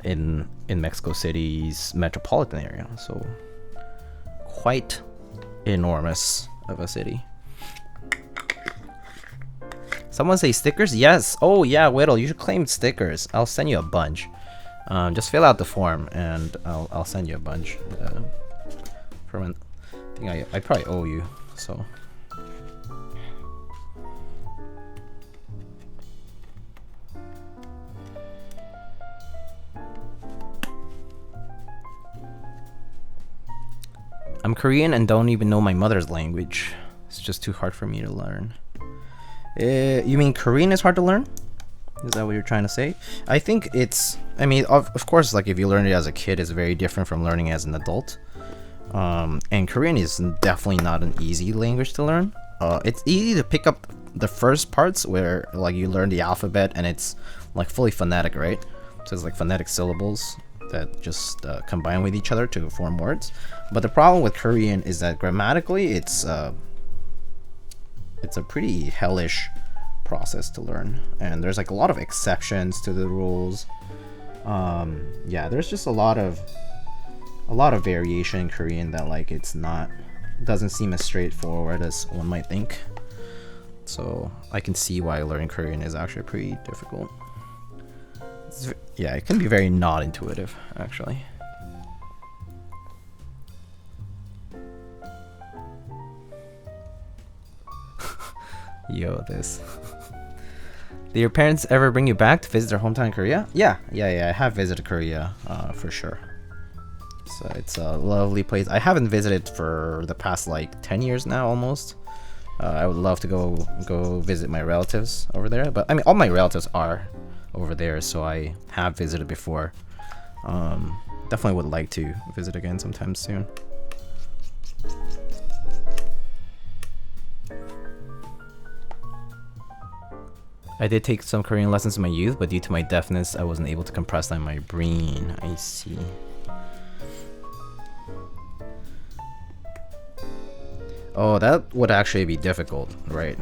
in Mexico City's metropolitan area, so quite enormous of a city. Someone say stickers? Yes. Oh yeah, Whittle, you should claim stickers. I'll send you a bunch. Just fill out the form and I'll send you a bunch. I think I probably owe you, so. I'm Korean and don't even know my mother's language. It's just too hard for me to learn. You mean Korean is hard to learn? Is that what you're trying to say? I think it's... I mean, of course, like if you learn it as a kid, it's very different from learning as an adult. And Korean is definitely not an easy language to learn. It's easy to pick up the first parts where like you learn the alphabet and it's like fully phonetic, right? So it's like phonetic syllables that just combine with each other to form words. But the problem with Korean is that grammatically it's a pretty hellish process to learn, and there's like a lot of exceptions to the rules. Yeah, there's just a lot of variation in Korean that like doesn't seem as straightforward as one might think. So I can see why learning Korean is actually pretty difficult. Yeah, it can be very not intuitive, actually. Yo, this. Did your parents ever bring you back to visit their hometown in Korea? Yeah. I have visited Korea, for sure. So it's a lovely place. I haven't visited for the past like 10 years now, almost. I would love to go visit my relatives over there, but I mean, all my relatives are over there, so I have visited before. Definitely would like to visit again sometime soon. I did take some Korean lessons in my youth, but due to my deafness, I wasn't able to compress that in my brain. I see. Oh, that would actually be difficult, right?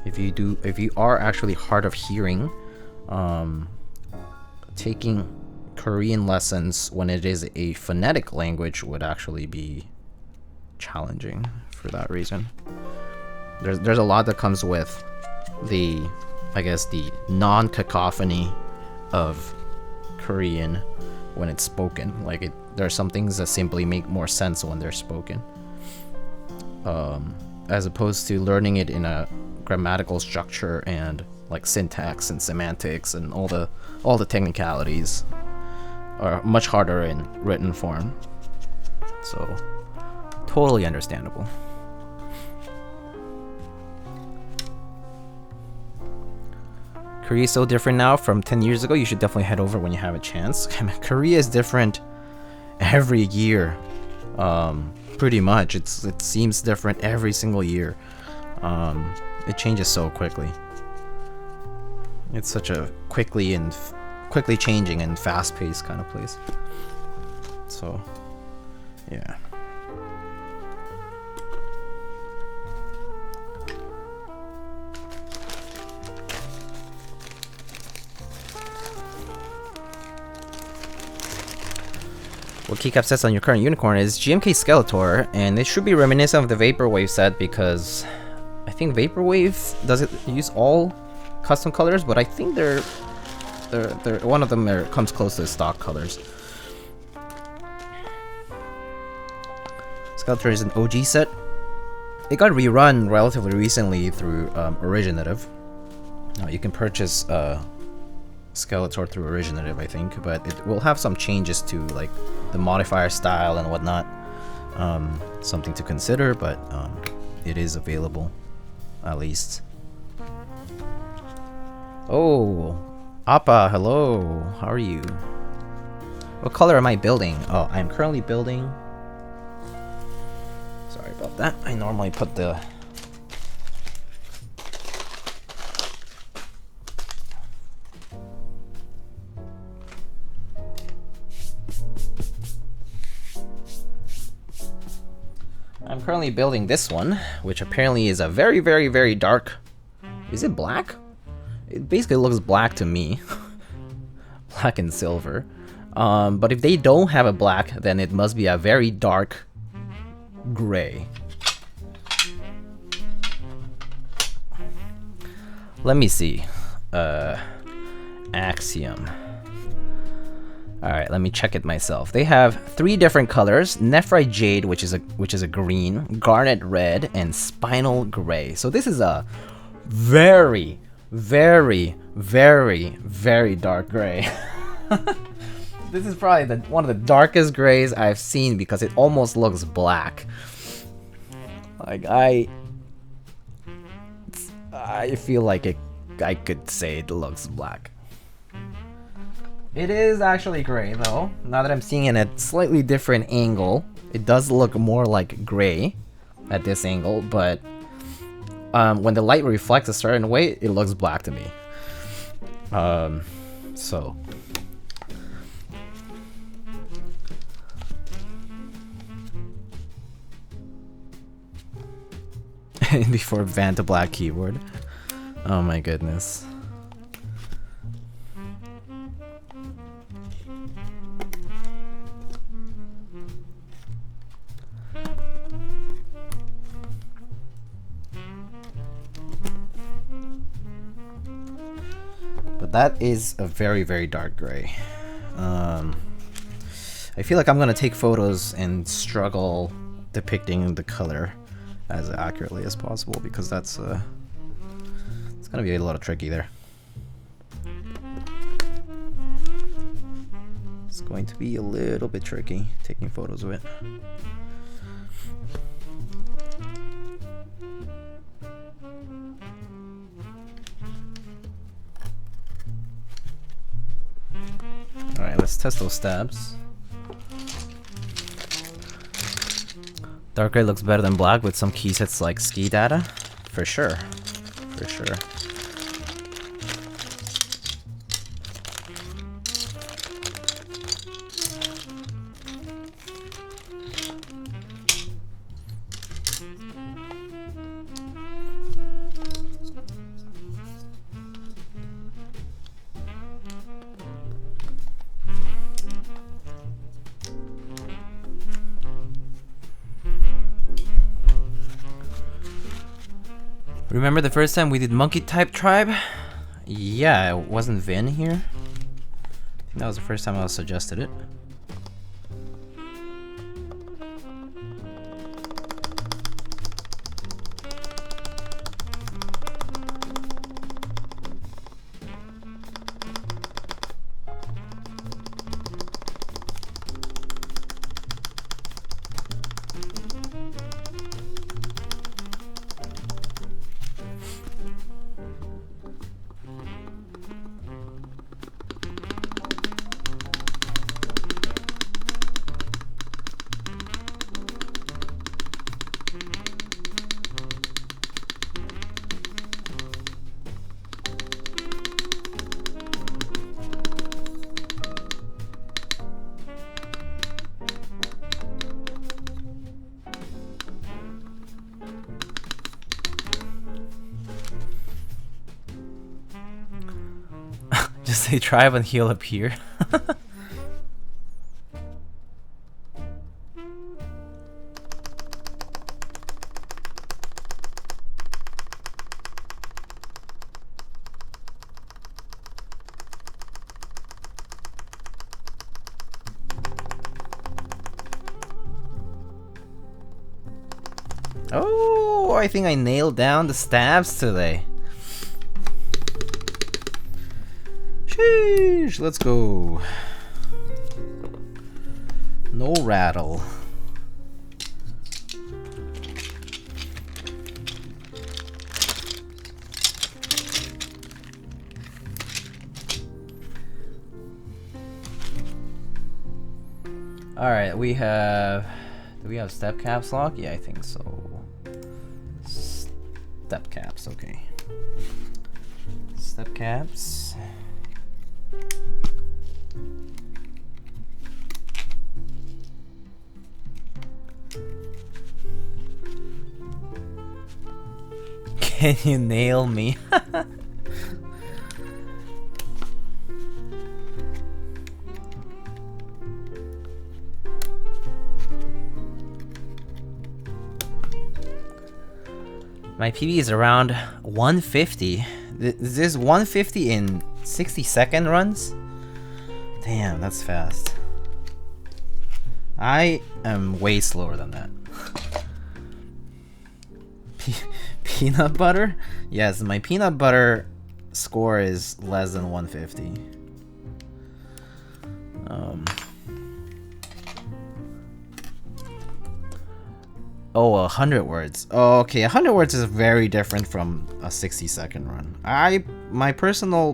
If you are actually hard of hearing, taking Korean lessons when it is a phonetic language would actually be challenging for that reason. There's a lot that comes with the, I guess, the non-cacophony of Korean when it's spoken. Like, there are some things that simply make more sense when they're spoken, as opposed to learning it in a grammatical structure and like syntax and semantics and all the technicalities are much harder in written form. So totally understandable. Korea is so different now from 10 years ago. You should definitely head over when you have a chance. I mean, Korea is different every year. Pretty much. It seems different every single year. It changes so quickly. It's such a quickly changing and fast-paced kind of place. So, yeah. What Keycap sets on your current unicorn is GMK Skeletor, and it should be reminiscent of the Vaporwave set because I think Vaporwave does it use all custom colors, but I think they're one of them comes close to the stock colors. Skeletor is an OG set. It got rerun relatively recently through Originative. You can purchase Skeletor through Originative, I think, but it will have some changes to like the modifier style and whatnot. Something to consider, but it is available, at least. Oh, Appa, hello. How are you? What color am I building? Oh, I'm currently building. Sorry about that. I normally put the I'm currently building this one, which apparently is a very, very, very dark. Is it black? It basically looks black to me. Black and silver. But if they don't have a black, then it must be a very dark gray. Let me see. Axiom. Alright, let me check it myself. They have 3 different colors: Nephrite Jade, which is a green, Garnet Red, and Spinal Gray. So this is a very, very, very, very dark gray. This is probably one of the darkest grays I've seen because it almost looks black. Like I feel like I could say it looks black. It is actually gray though. Now that I'm seeing it at a slightly different angle, it does look more like gray at this angle, but when the light reflects a certain way, it looks black to me. So before Van to black keyboard. Oh my goodness. But that is a very, very dark gray. I feel like I'm gonna take photos and struggle depicting the color as accurately as possible because it's gonna be a little tricky there. It's going to be a little bit tricky taking photos of it. Alright, let's test those stabs. Dark gray looks better than black with some key sets like ski data. For sure. For sure. Remember the first time we did monkey type tribe? Yeah, it wasn't Vin here. I think that was the first time I suggested it. Just say tribe and he'll appear. Oh, I think I nailed down the stabs today. Sheesh, let's go. No rattle. Alright, we have... Do we have step caps lock? Yeah, I think so. Step caps, okay. Step caps. Can you nail me? My PB is around 150. Is this 150 in 60-second runs? Damn, that's fast. I am way slower than that. Peanut butter? Yes, my peanut butter score is less than 150. Oh, 100 words. Oh, okay, 100 words is very different from a 60-second run. My personal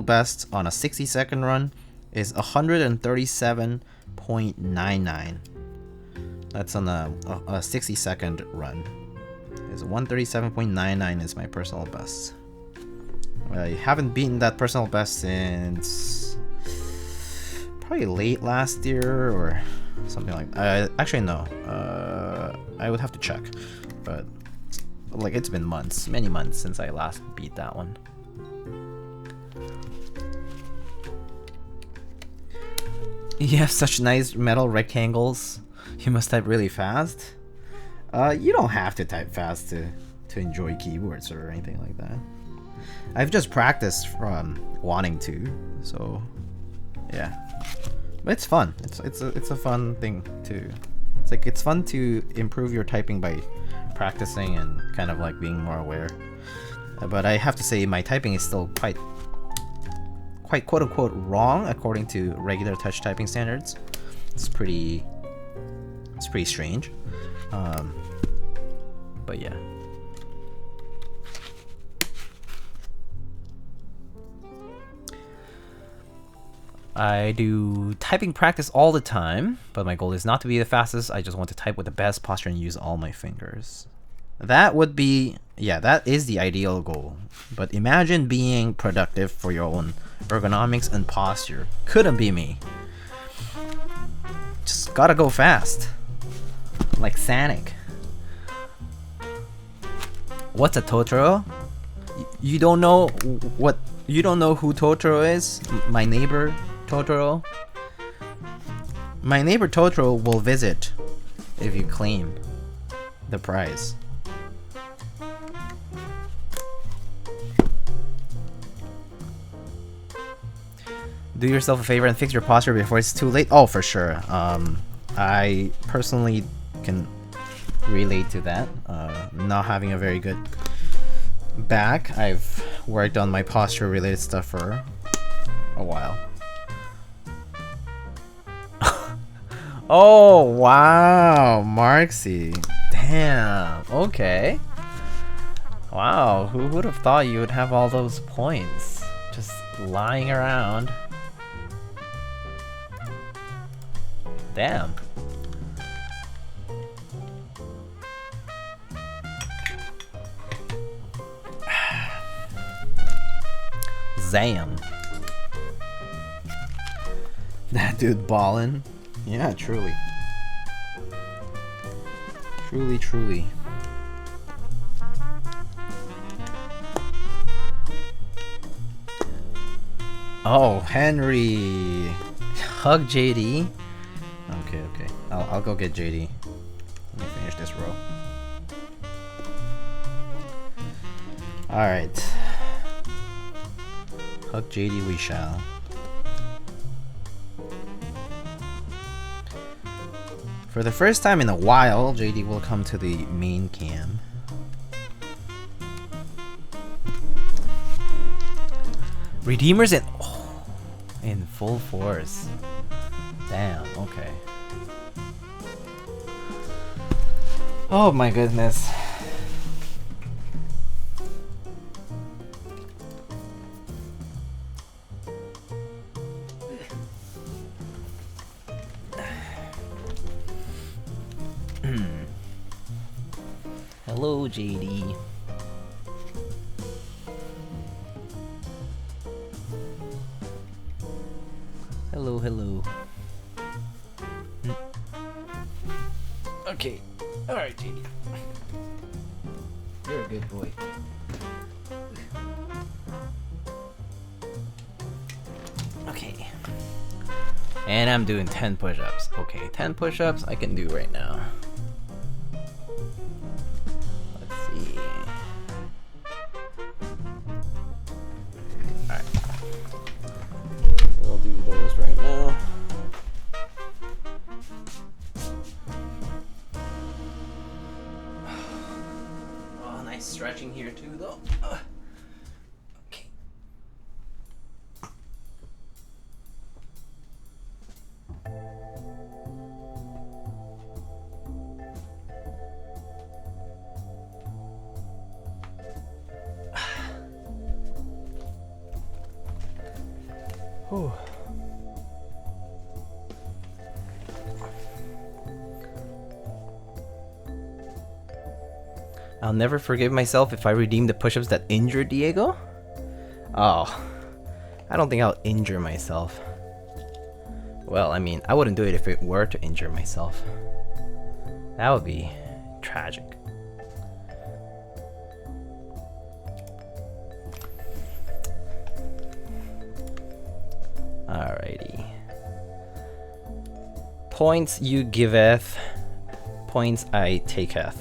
best on a 60-second run is 137.99. That's on a 60-second run. Is 137.99 is my personal best. I haven't beaten that personal best since probably late last year or something like actually no, I would have to check, but like it's been months, many months since I last beat that one. You have such nice metal rectangles. You must type really fast. You don't have to type fast to enjoy keyboards or anything like that. I've just practiced from wanting to, so yeah. But it's fun. It's a fun thing too. It's fun to improve your typing by practicing and kind of like being more aware. but I have to say my typing is still quite quote-unquote wrong according to regular touch typing standards. It's pretty strange. But yeah. I do typing practice all the time, but my goal is not to be the fastest. I just want to type with the best posture and use all my fingers. That would be, yeah, that is the ideal goal. But imagine being productive for your own ergonomics and posture. Couldn't be me. Just gotta go fast. Like Sonic. What's a Totoro? You don't know what? You don't know who Totoro is? My neighbor Totoro? My neighbor Totoro will visit if you claim the prize. Do yourself a favor and fix your posture before it's too late. Oh, for sure. I personally can relate to that. Not having a very good back. I've worked on my posture related stuff for a while. Oh, wow. Marksy. Damn. Okay. Wow. Who would have thought you would have all those points just lying around? Damn. Zam. That dude ballin'. Yeah, truly. Truly. Oh, Henry. Hug JD. Okay. I'll go get JD. Let me finish this row. Alright. Hug JD we shall. For the first time in a while, JD will come to the main cam. Redeemers in full force. Damn, okay. Oh my goodness. Hello, JD. Hello. Okay. Alright, JD. You're a good boy. Okay. And I'm doing 10 push-ups. Okay, 10 push-ups I can do right now. Let's see. Alright. We'll do those right now. Oh, nice stretching here too, though. Okay. Whew. I'll never forgive myself if I redeem the push-ups that injured Diego? Oh, I don't think I'll injure myself. Well, I mean, I wouldn't do it if it were to injure myself. That would be tragic. Alrighty. Points you giveth, points I taketh.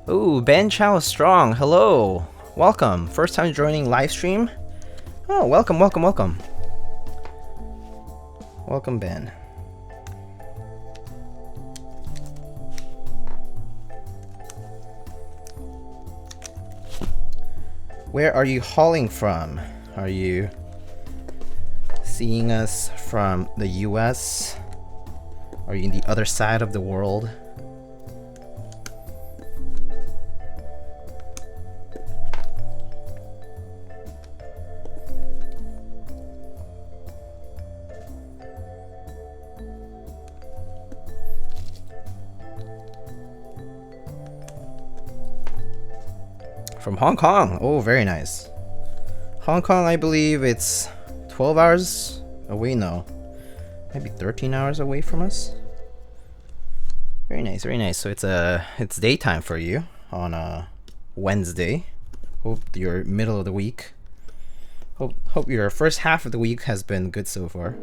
Ooh, Ben Chow Strong, hello. Welcome. First time joining live stream? Oh, welcome. Welcome, Ben. Where are you hauling from? Are you seeing us from the US? Are you in the other side of the world? From Hong Kong. Oh, very nice. Hong Kong, I believe it's 12 hours away now. Maybe 13 hours away from us. Very nice, very nice. So it's daytime for you on a Wednesday. Hope your middle of the week. Hope your first half of the week has been good so far.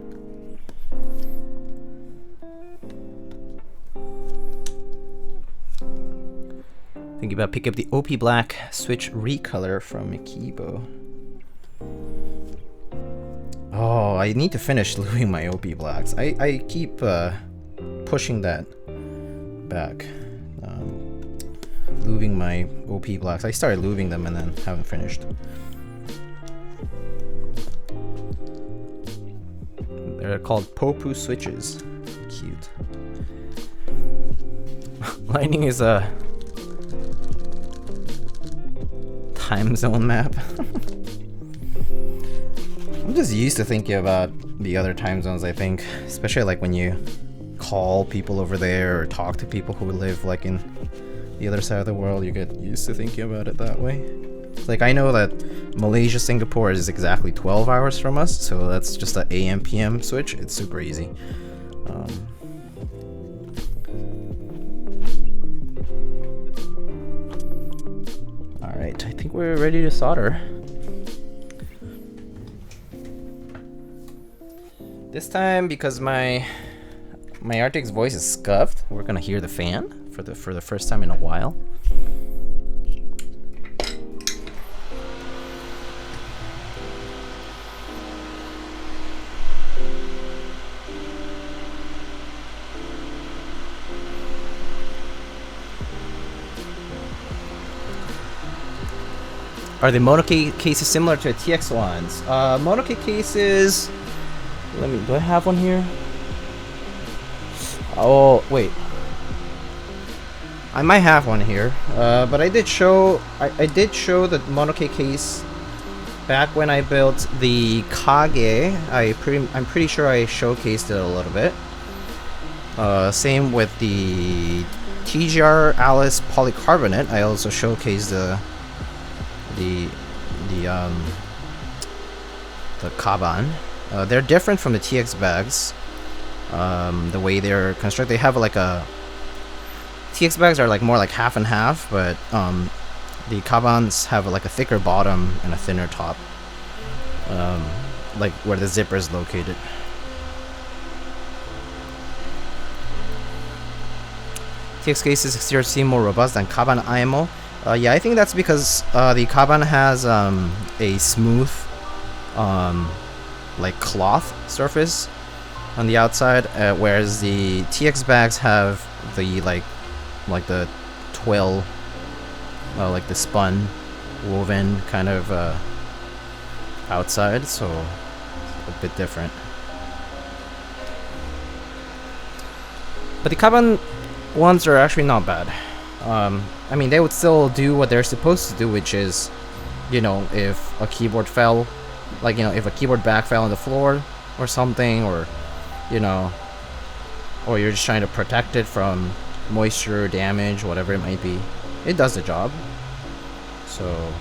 Thinking about picking up the OP Black Switch Recolor from Akibo. Oh, I need to finish lubing my OP Blacks. I keep pushing that back. Lubing my OP Blacks. I started lubing them and then haven't finished. They're called Popu switches. Cute. Lightning is a time zone map. I'm just used to thinking about the other time zones, I think. Especially like when you call people over there or talk to people who live like in the other side of the world, you get used to thinking about it that way. It's like I know that Malaysia, Singapore is exactly 12 hours from us, so that's just an AM PM switch. It's super easy. Alright, I think we're ready to solder. This time, because my Arctic's voice is scuffed, we're gonna hear the fan for the first time in a while. Are the monocape cases similar to the TX ones? Monocape cases. Do I have one here? Oh, wait. I might have one here. But I did show the monocape case back when I built the Kage. I'm pretty sure I showcased it a little bit. Same with the TGR Alice polycarbonate. I also showcased the Kaban. They're different from the TX bags. The way they're constructed, they have like a TX bags are like more like half and half, but the Kabans have like a thicker bottom and a thinner top, like where the zipper is located. TX cases exterior seem more robust than Kaban IMO. Yeah, I think that's because the Kaban has a smooth like cloth surface on the outside, whereas the TX bags have the like the twill, like the spun woven kind of outside, so a bit different. But the Kaban ones are actually not bad. I mean, they would still do what they're supposed to do, which is, you know, if a keyboard fell, like, you know, if a keyboard back fell on the floor or something, or, you know, or you're just trying to protect it from moisture, damage, whatever it might be, it does the job. So,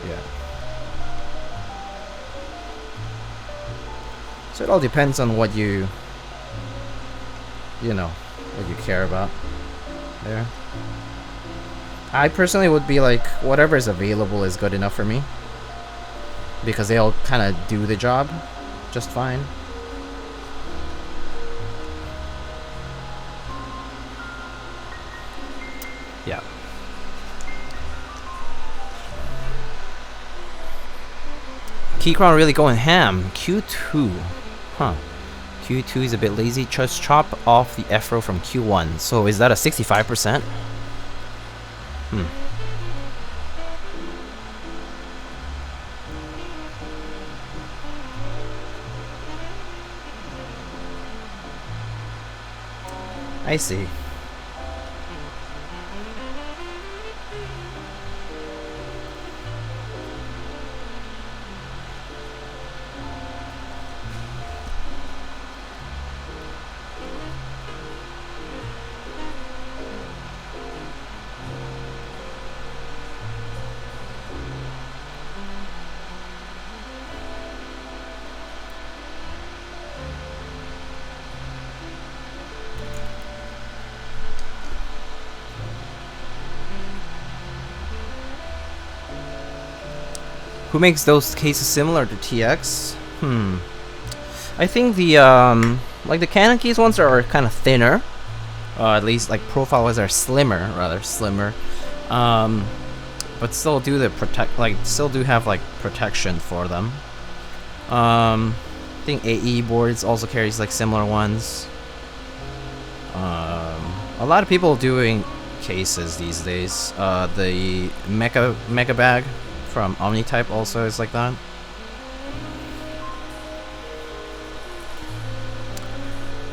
yeah. So it all depends on what you know, what you care about there. I personally would be like, whatever is available is good enough for me, because they all kind of do the job just fine. Yeah. Keychron really going ham. Q2. Huh. Q2 is a bit lazy. Just chop off the F-row from Q1. So is that a 65%? I see. Who makes those cases similar to TX? I think the like the Canon keys ones are kind of thinner. At least like profile-wise are slimmer, rather slimmer. But still do the still do have like protection for them. I think AE boards also carries like similar ones. A lot of people doing cases these days. The Mega Bag from Omnitype also is like that.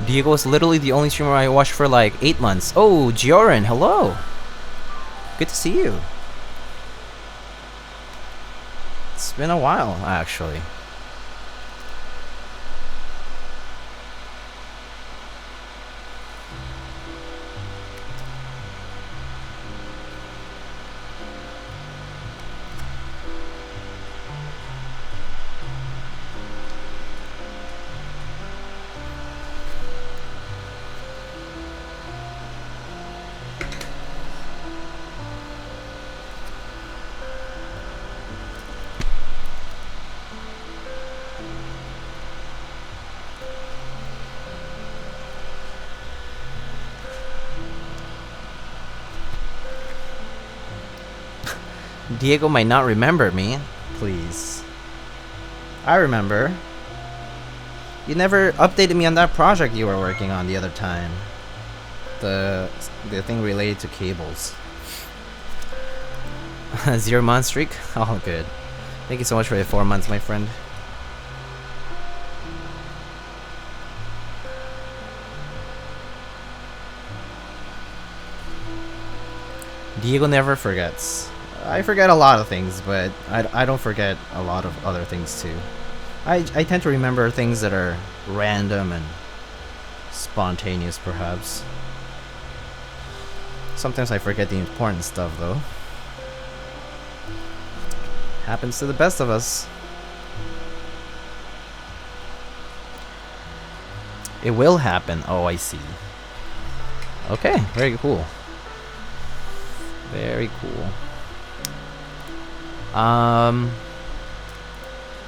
Diego is literally the only streamer I watched for like 8 months. Oh, Gioran, hello. Good to see you. It's been a while, actually. Diego might not remember me. Please. I remember. You never updated me on that project you were working on the other time. The thing related to cables. 0 month streak? Oh, good. Thank you so much for the 4 months, my friend. Diego never forgets. I forget a lot of things, but I don't forget a lot of other things too. I tend to remember things that are random and spontaneous, perhaps. Sometimes I forget the important stuff, though. Happens to the best of us. It will happen. Oh, I see. Okay, very cool. Very cool.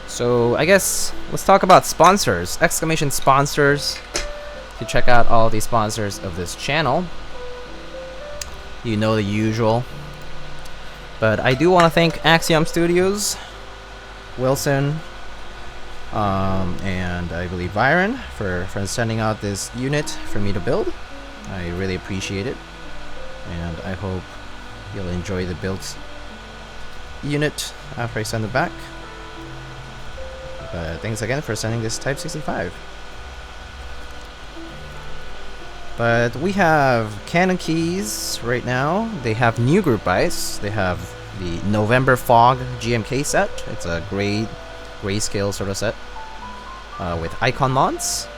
So I guess let's talk about sponsors. Exclamation sponsors. To check out all the sponsors of this channel. You know the usual. But I do want to thank Axiom Studios, Wilson, and I believe Byron for sending out this unit for me to build. I really appreciate it, and I hope you'll enjoy the build unit after I send it back. But thanks again for sending this Typ65. But we have Canon keys right now. They have new group buys. They have the November Fog GMK set. It's a grayscale sort of set with icon mods.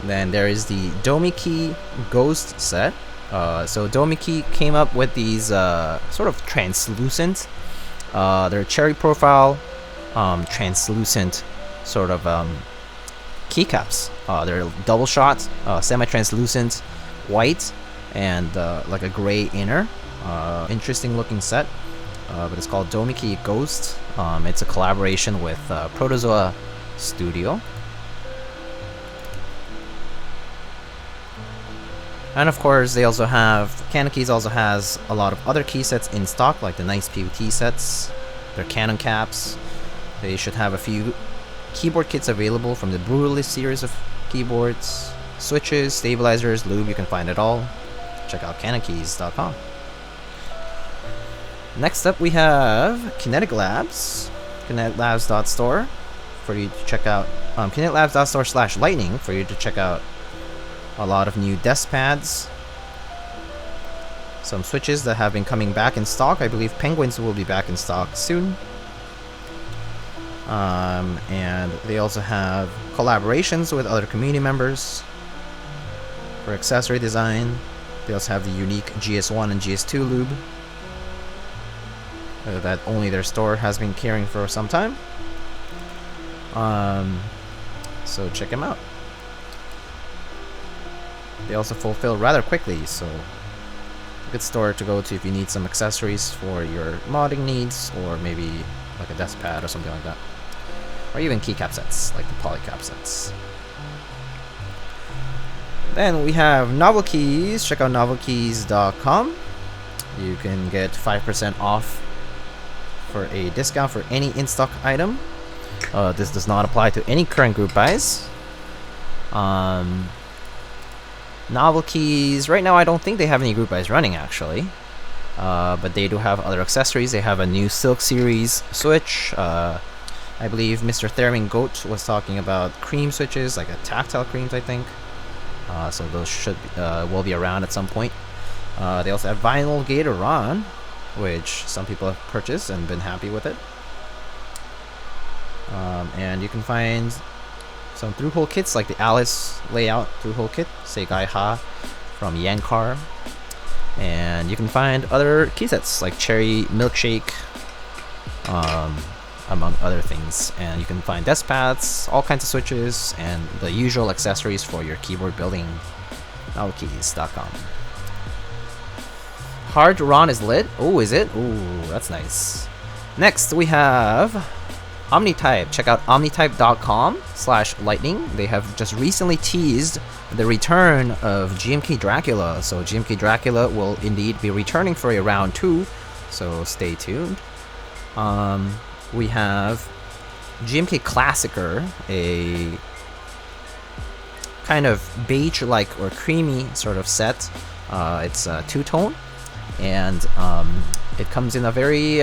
Then there is the Domiki Ghost Set. So Domiki came up with these sort of translucent, they're cherry profile, translucent sort of keycaps. They're double shot, semi-translucent, white, and like a gray inner. Interesting looking set, but it's called Domiki Ghost. It's a collaboration with Protozoa Studio. And of course, they also have Canon Keys also has a lot of other key sets in stock, like the nice PVT sets, their Canon caps. They should have a few keyboard kits available from the Brutalist series of keyboards, switches, stabilizers, lube. You can find it all. Check out canonkeys.com. Next up, we have Kinetic Labs, kineticlabs.store for you to check out. Kineticlabs.store/lightning for you to check out a lot of new desk pads, some switches that have been coming back in stock. I believe Penguins will be back in stock soon. And they also have collaborations with other community members for accessory design. They also have the unique GS1 and GS2 lube that only their store has been carrying for some time. So check them out. They also fulfill rather quickly, so a good store to go to if you need some accessories for your modding needs, or maybe like a desk pad or something like that. Or even keycap sets, like the polycap sets. Then we have Novel Keys. Check out novelkeys.com. You can get 5% off for a discount for any in-stock item. This does not apply to any current group buys. Novel Keys, right now I don't think they have any group buys running actually. But they do have other accessories. They have a new Silk Series switch. I believe Mr. Theremin Goat was talking about cream switches, like a tactile creams, I think. So those should will be around at some point. They also have vinyl Gatoron, which some people have purchased and been happy with it. And you can find some through-hole kits like the Alice layout through-hole kit, Seigai Ha from Yankar. And you can find other key sets like Cherry Milkshake, among other things. And you can find desk pads, all kinds of switches, and the usual accessories for your keyboard building. Novelkeys.com. Hard Ron is lit. Oh, is it? Oh, that's nice. Next, we have Omnitype. Check out omnitype.com/lightning. They have just recently teased the return of GMK Dracula. So GMK Dracula will indeed be returning for a round 2. So stay tuned. We have GMK Classicer, a kind of beige-like or creamy sort of set. It's a two-tone, and it comes in a very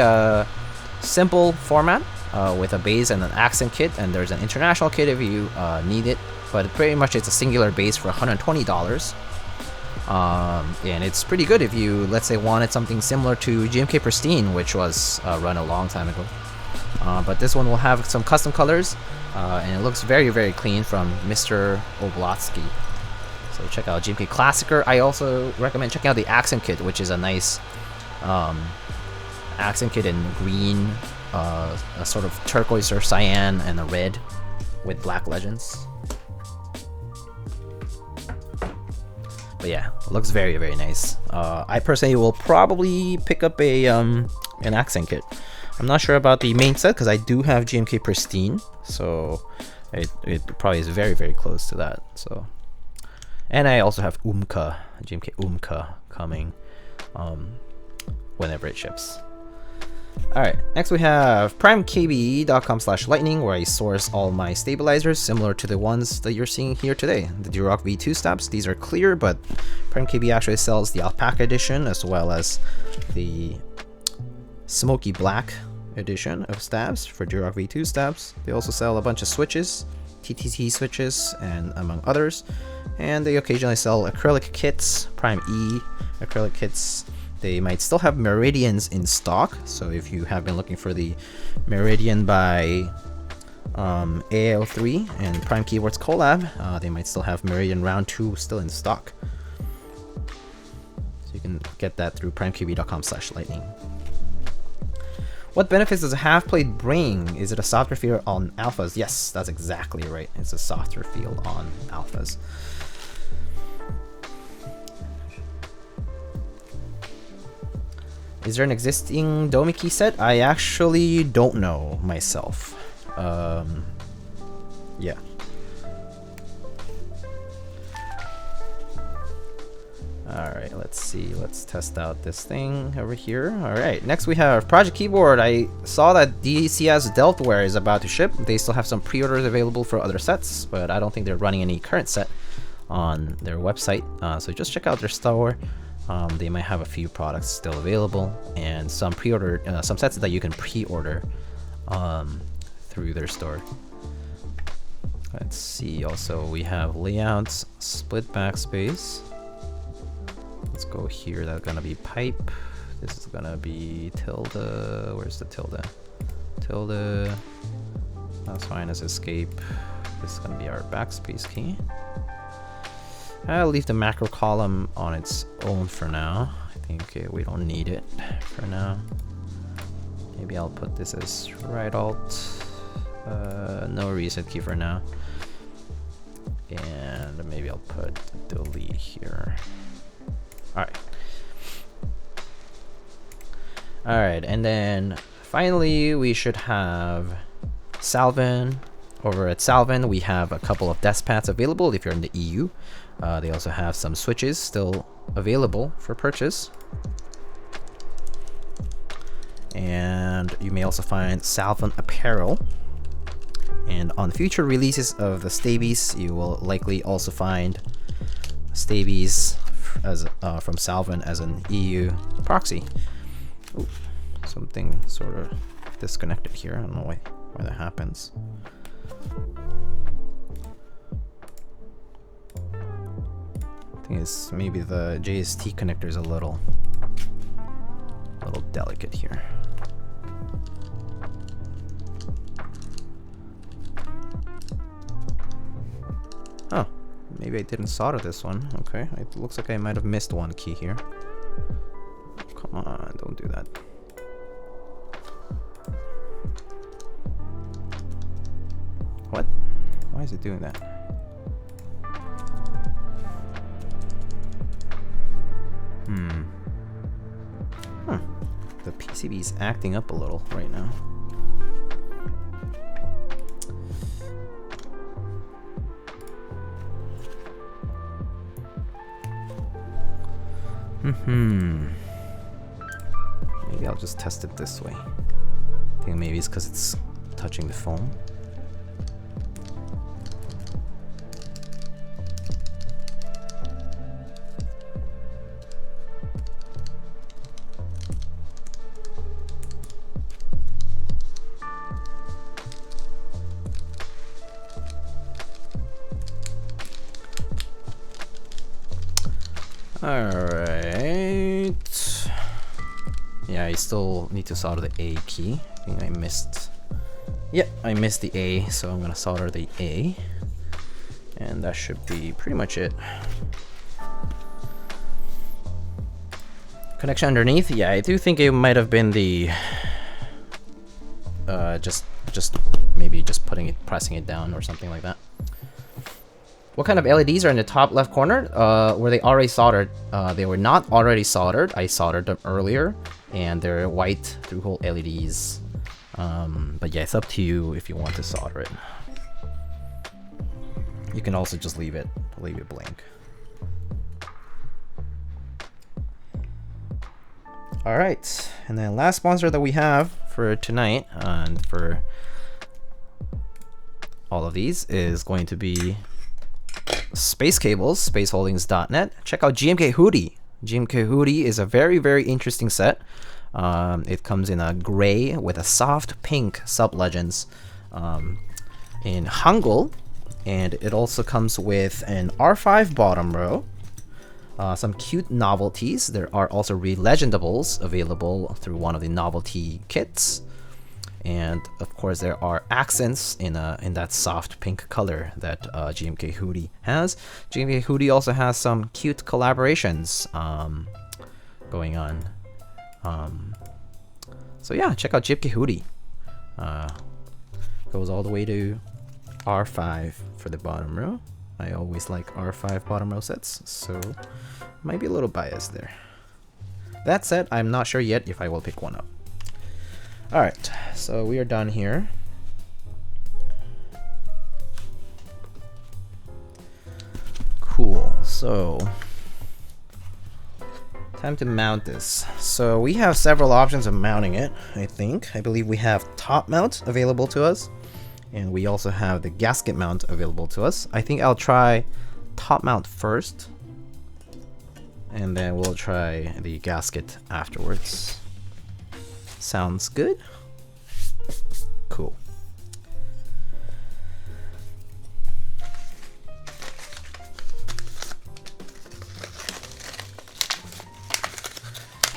simple format with a base and an accent kit, and there's an international kit if you need it, but pretty much it's a singular base for $120. And it's pretty good if you, let's say, wanted something similar to GMK Pristine, which was run a long time ago. But this one will have some custom colors, and it looks very, very clean from Mr. Oblotsky. So check out GMK Classicer. I also recommend checking out the accent kit, which is a nice accent kit in green, a sort of turquoise or cyan, and a red with black legends. But yeah, it looks very, very nice. I personally will probably pick up a an accent kit. I'm not sure about the main set because I do have GMK Pristine, so it probably is very, very close to that. So, and I also have GMK Umka coming whenever it ships. Alright, next we have primekb.com/lightning, where I source all my stabilizers similar to the ones that you're seeing here today. The Durock V2 stabs, these are clear, but primekb actually sells the Alpaca edition as well as the Smoky Black edition of stabs for Durock V2 stabs. They also sell a bunch of switches, TTT switches, and among others. And they occasionally sell acrylic kits, Prime E acrylic kits. They might still have Meridians in stock, so if you have been looking for the Meridian by AL3 and Prime Keywords collab, they might still have Meridian Round 2 still in stock. So you can get that through primekb.com/lightning. What benefits does a half-plate bring? Is it a softer feel on alphas? Yes, that's exactly right. It's a softer feel on alphas. Is there an existing Domiki set? I actually don't know myself. Yeah. Alright, let's see. Let's test out this thing over here. Alright, next we have Project Keyboard. I saw that DCS Delftware is about to ship. They still have some pre-orders available for other sets, but I don't think they're running any current set on their website. So just check out their store. They might have a few products still available, and some pre-order, some sets that you can pre-order through their store. Let's see. Also, we have layouts, split backspace, Let's go here. That's gonna be pipe. This is gonna be tilde. Where's the tilde? Tilde. That's fine as escape. This is gonna be our backspace key. I'll leave the macro column on its own for now. I think we don't need it for now. Maybe I'll put this as right alt. No reset key for now. And maybe I'll put delete here. Alright. Alright, and then finally we should have Salvin. Over at Salvin, we have a couple of desk pads available if you're in the EU. They also have some switches still available for purchase. And you may also find Salvin apparel. And on future releases of the Stabies, you will likely also find Stabies as from Salvin as an EU proxy. Ooh, something sort of disconnected here. I don't know why that happens. I think it's maybe the JST connector is a little delicate here. Oh, maybe I didn't solder this one. Okay, it looks like I might have missed one key here. Come on, don't do that. What? Why is it doing that? The PCB is acting up a little right now. Maybe I'll just test it this way. I think maybe it's because it's touching the foam. Alright. Yeah, I still need to solder the A key. I think I missed. Yep, I missed the A, so I'm gonna solder the A. And that should be pretty much it. Connection underneath, yeah, I do think it might have been the just maybe just pressing it down or something like that. What kind of LEDs are in the top left corner? Were they already soldered? They were not already soldered. I soldered them earlier, and they're white through-hole LEDs. But yeah, it's up to you if you want to solder it. You can also just leave it blank. All right, and then last sponsor that we have for tonight and for all of these is going to be Space Cables, spaceholdings.net. Check out GMK Hoodie. GMK Hoodie is a very, very interesting set. It comes in a gray with a soft pink sub-legends in Hangul, and it also comes with an R5 bottom row, some cute novelties. There are also re-legendables available through one of the novelty kits. And of course, there are accents in that soft pink color that GMK Hoodie has. GMK Hoodie also has some cute collaborations going on. So yeah, check out GMK Hoodie. Goes all the way to R5 for the bottom row. I always like R5 bottom row sets, so might be a little biased there. That said, I'm not sure yet if I will pick one up. Alright, so we are done here. Cool, so time to mount this. So we have several options of mounting it, I believe we have top mount available to us, and we also have the gasket mount available to us. I think I'll try top mount first, and then we'll try the gasket afterwards. Sounds good? Cool.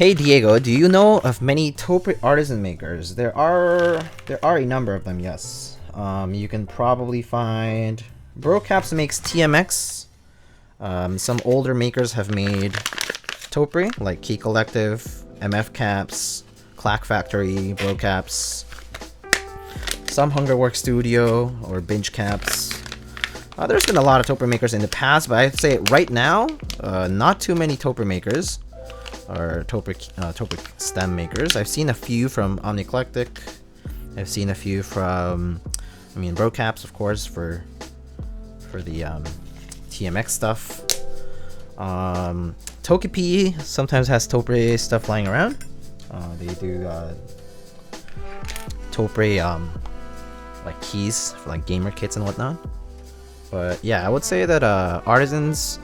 Hey Diego, do you know of many Topre artisan makers? There are a number of them, yes. You can probably find Brocaps makes TMX. Some older makers have made Topre, like Key Collective, MF Caps, Clack Factory, Brocaps. Some Hungerworks Studio or Binge Caps. There's been a lot of Topre makers in the past, but I'd say right now, not too many Topre makers. Or Topre stem makers. I've seen a few from Omnieclectic. I've seen a few from, Brocaps, of course, for the TMX stuff. Togepi sometimes has Topre stuff lying around. They do Topre like keys for like gamer kits and whatnot. But yeah, I would say that artisans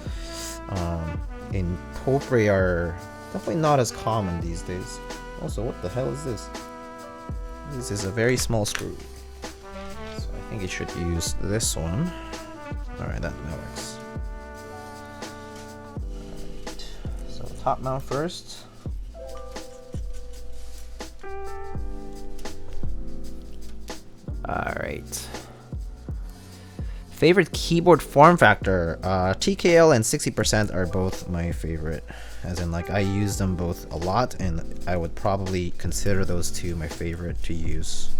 in Topre are definitely not as common these days. Also, what the hell is this? This is a very small screw. So I think it should use this one. Alright, that works. Alright. So top mount first. Alright. Favorite keyboard form factor? TKL and 60% are both my favorite. As in, like, I use them both a lot, and I would probably consider those two my favorite to use.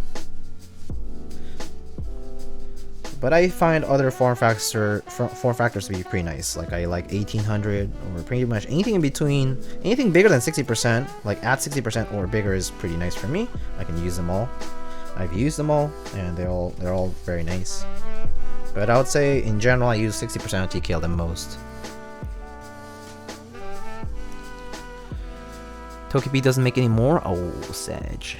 But I find other form factors to be pretty nice. Like, I like 1800 or pretty much anything in between. Anything bigger than 60%, like at 60% or bigger, is pretty nice for me. I can use them all. I've used them all, and they're all very nice. But I would say, in general, I use 60% of TKL the most. Togepi doesn't make any more? Oh, Sag.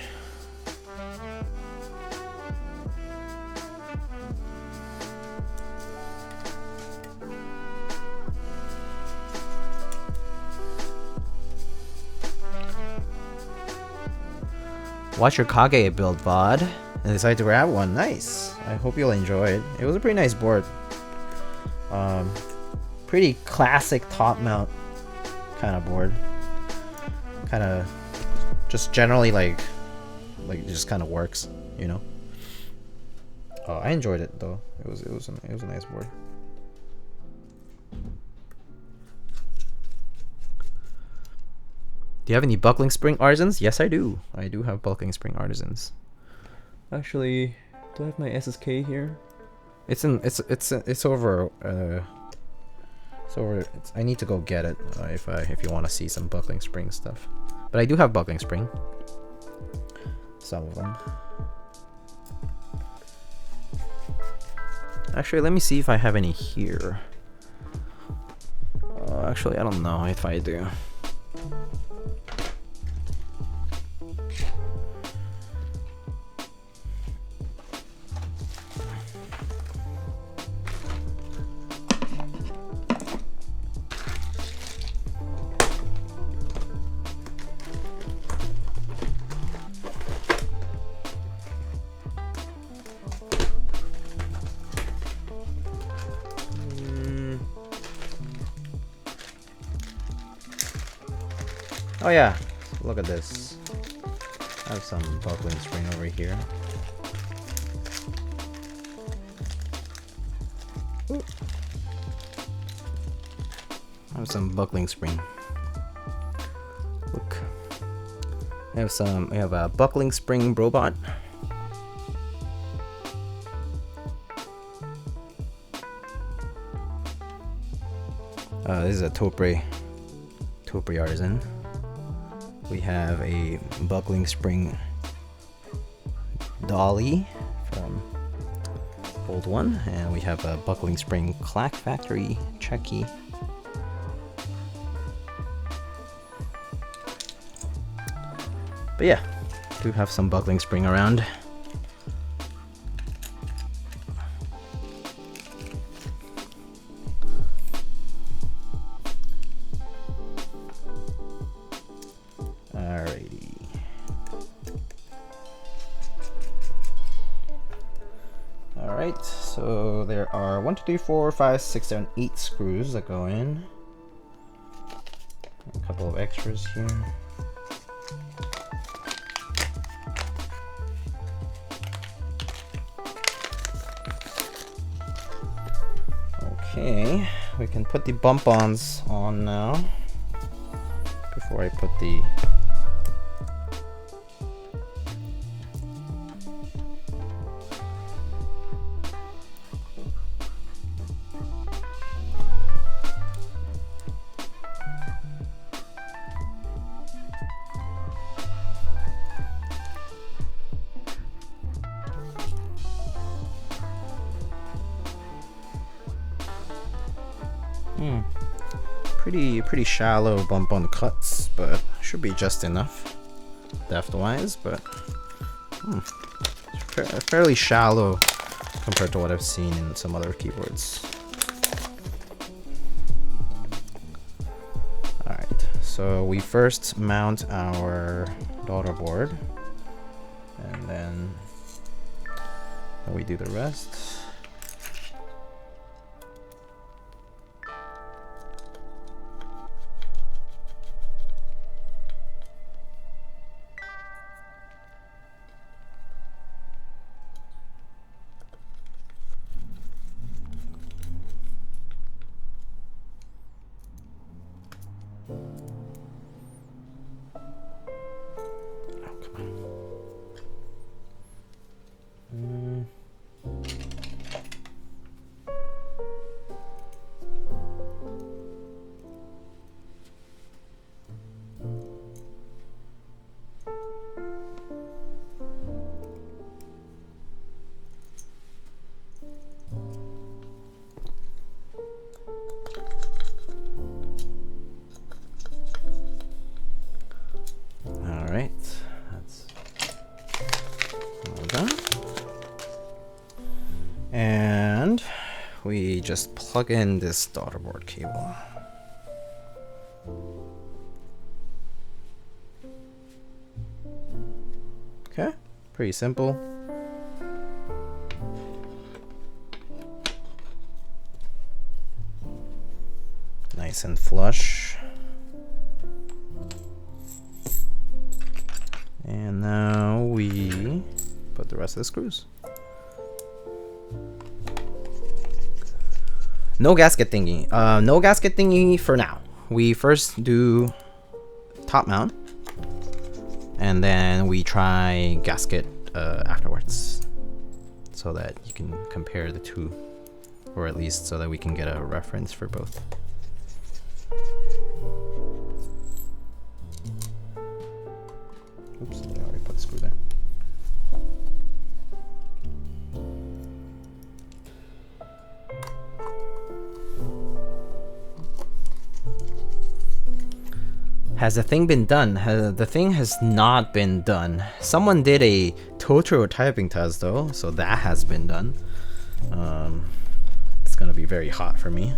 Watch your Kage build VOD and decide to grab one. Nice. I hope you'll enjoy it. It was a pretty nice board. Pretty classic top mount kind of board. Kind of just generally like it just kind of works, you know. Oh, I enjoyed it though. It was a nice board. Do you have any buckling spring artisans? Yes, I do. I do have buckling spring artisans. Actually, do I have my SSK here? It's over. I need to go get it if you want to see some buckling spring stuff. But I do have buckling spring. Some of them. Actually, let me see if I have any here. Actually, I don't know if I do. Oh yeah, look at this. I have some buckling spring over here. Ooh. I have some buckling spring. Look. I have a buckling spring robot. This is a Topre artisan. We have a buckling spring dolly from old one, and we have a buckling spring Clack Factory Chucky. But yeah, do have some buckling spring around. So there are 1, 2, 3, 4, 5, 6, 7, 8 screws that go in. A couple of extras here. Okay, we can put the bump-ons on now before I put the pretty shallow bump on cuts, but should be just enough depth-wise, but fairly shallow compared to what I've seen in some other keyboards. Alright, so we first mount our daughterboard, and then we do the rest. And we just plug in this daughterboard cable. Okay, pretty simple. Nice and flush. And now we put the rest of the screws. No gasket thingy. No gasket thingy for now. We first do top mount, and then we try gasket afterwards, so that you can compare the two, or at least so that we can get a reference for both. Oops, I already put the screw there. Has the thing been done? The thing has not been done. Someone did a Totoro typing test though, so that has been done. It's gonna be very hot for me.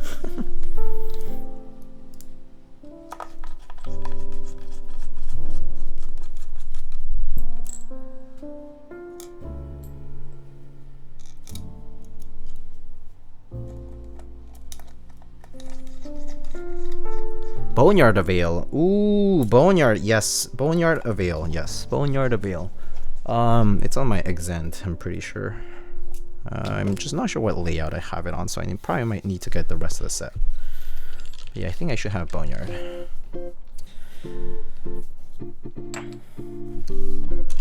Boneyard avail. Ooh, Boneyard. Yes, Boneyard avail. Yes, Boneyard avail. It's on my exent, I'm pretty sure. I'm just not sure what layout I have it on, so I probably might need to get the rest of the set. But yeah, I think I should have Boneyard.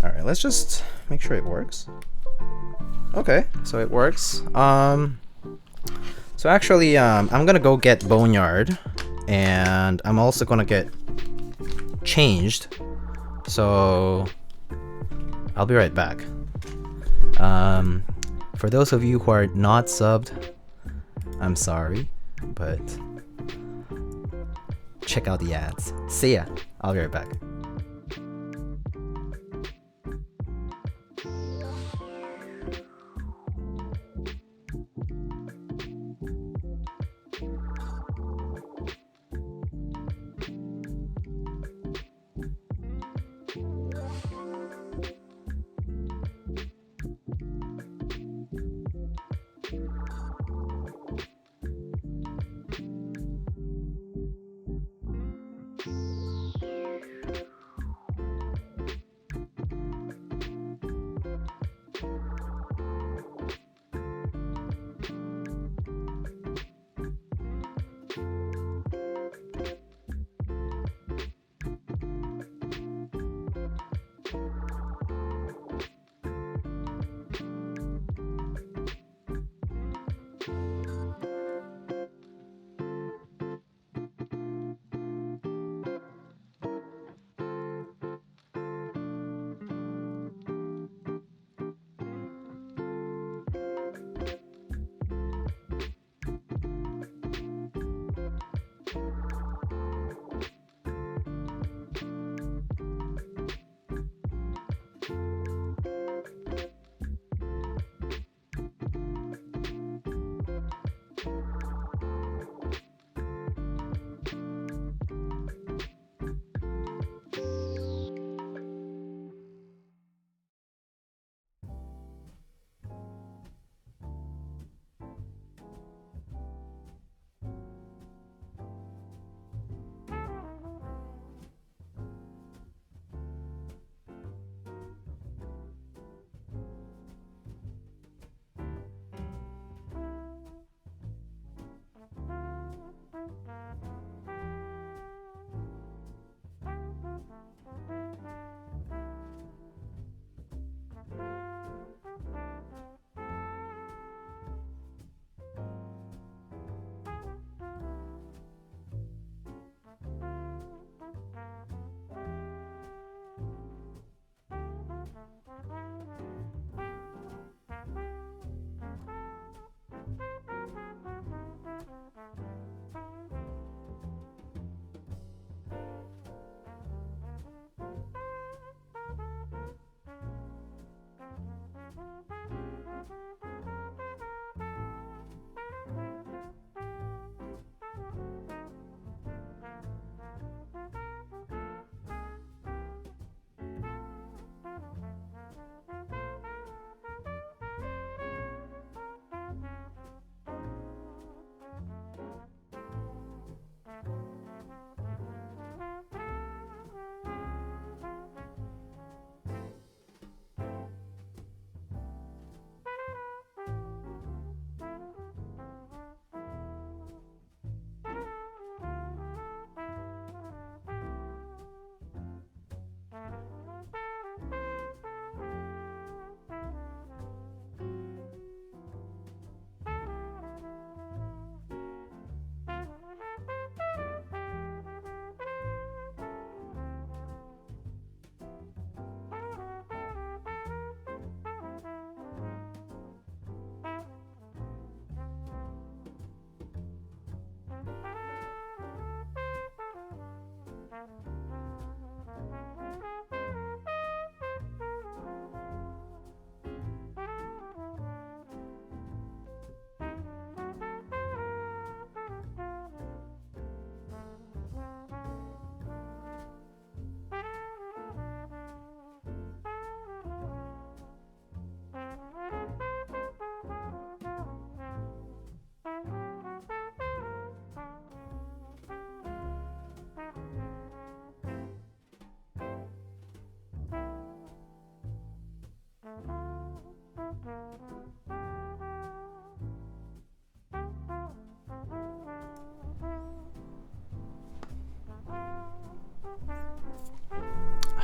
Alright, let's just make sure it works. Okay, so it works. So actually, I'm gonna go get Boneyard. And I'm also gonna get changed, so I'll be right back. For those of you who are not subbed, I'm sorry, but check out the ads. See ya. I'll be right back.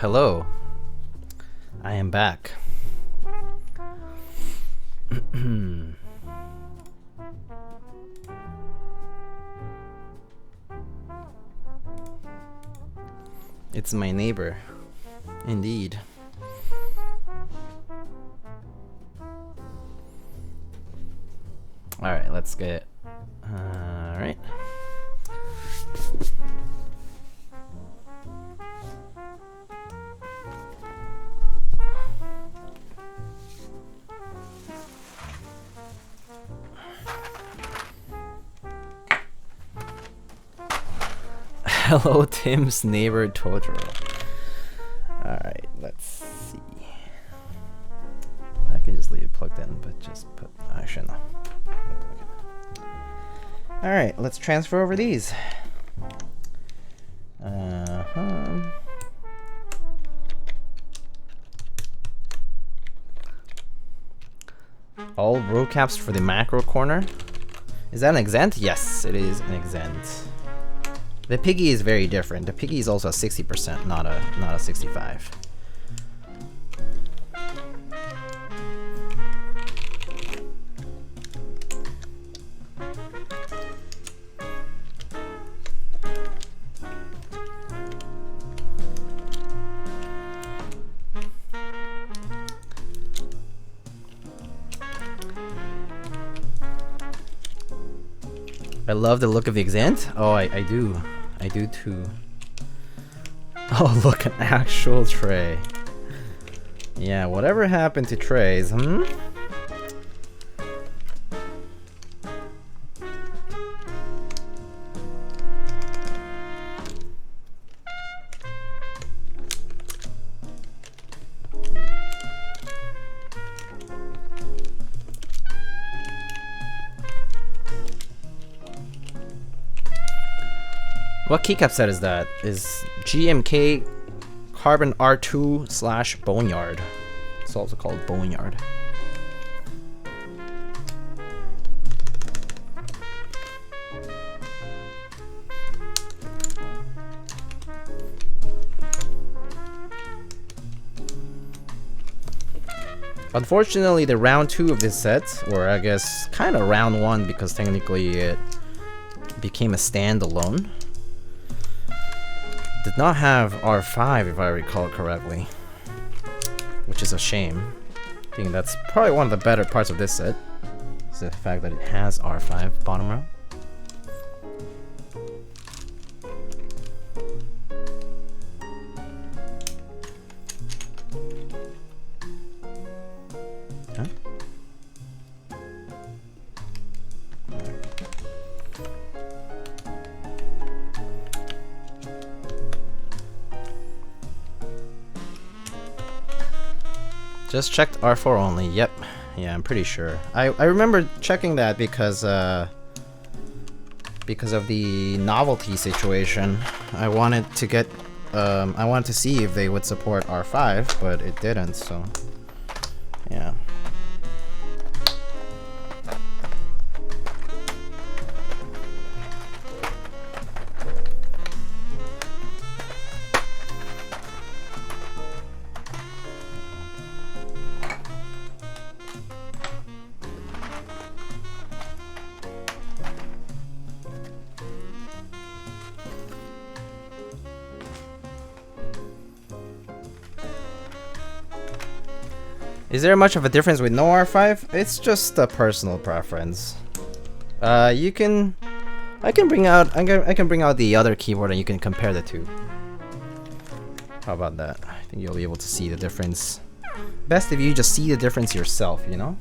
hello. I am back. It's my neighbor. Indeed. Alright, let's get... Alright. Hello, Tim's neighbor Totoro. Alright, let's see. I can just leave it plugged in, but just put... Actually, no. Alright, let's transfer over these. All row caps for the macro corner. Is that an exempt? Yes, it is an exempt. The piggy is very different. The piggy is also a 60%, not a 65. I love the look of the exempt. Oh, I do. I do too. Oh, look, an actual tray. Yeah, whatever happened to trays, hmm? What keycap set is that? Is GMK Carbon R2 / Boneyard. It's also called Boneyard. Unfortunately, the round 2 of this set, or I guess kind of round 1 because technically it became a standalone, did not have R5 if I recall correctly, which is a shame. I think that's probably one of the better parts of this set, is the fact that it has R5 bottom row. Huh? Just checked R4 only. Yep. Yeah, I'm pretty sure. I remember checking that because of the novelty situation. I wanted to get I wanted to see if they would support R5, but it didn't, so yeah. Is there much of a difference with no R5? It's just a personal preference. I can bring out the other keyboard and you can compare the two. How about that? I think you'll be able to see the difference. Best if you just see the difference yourself, you know?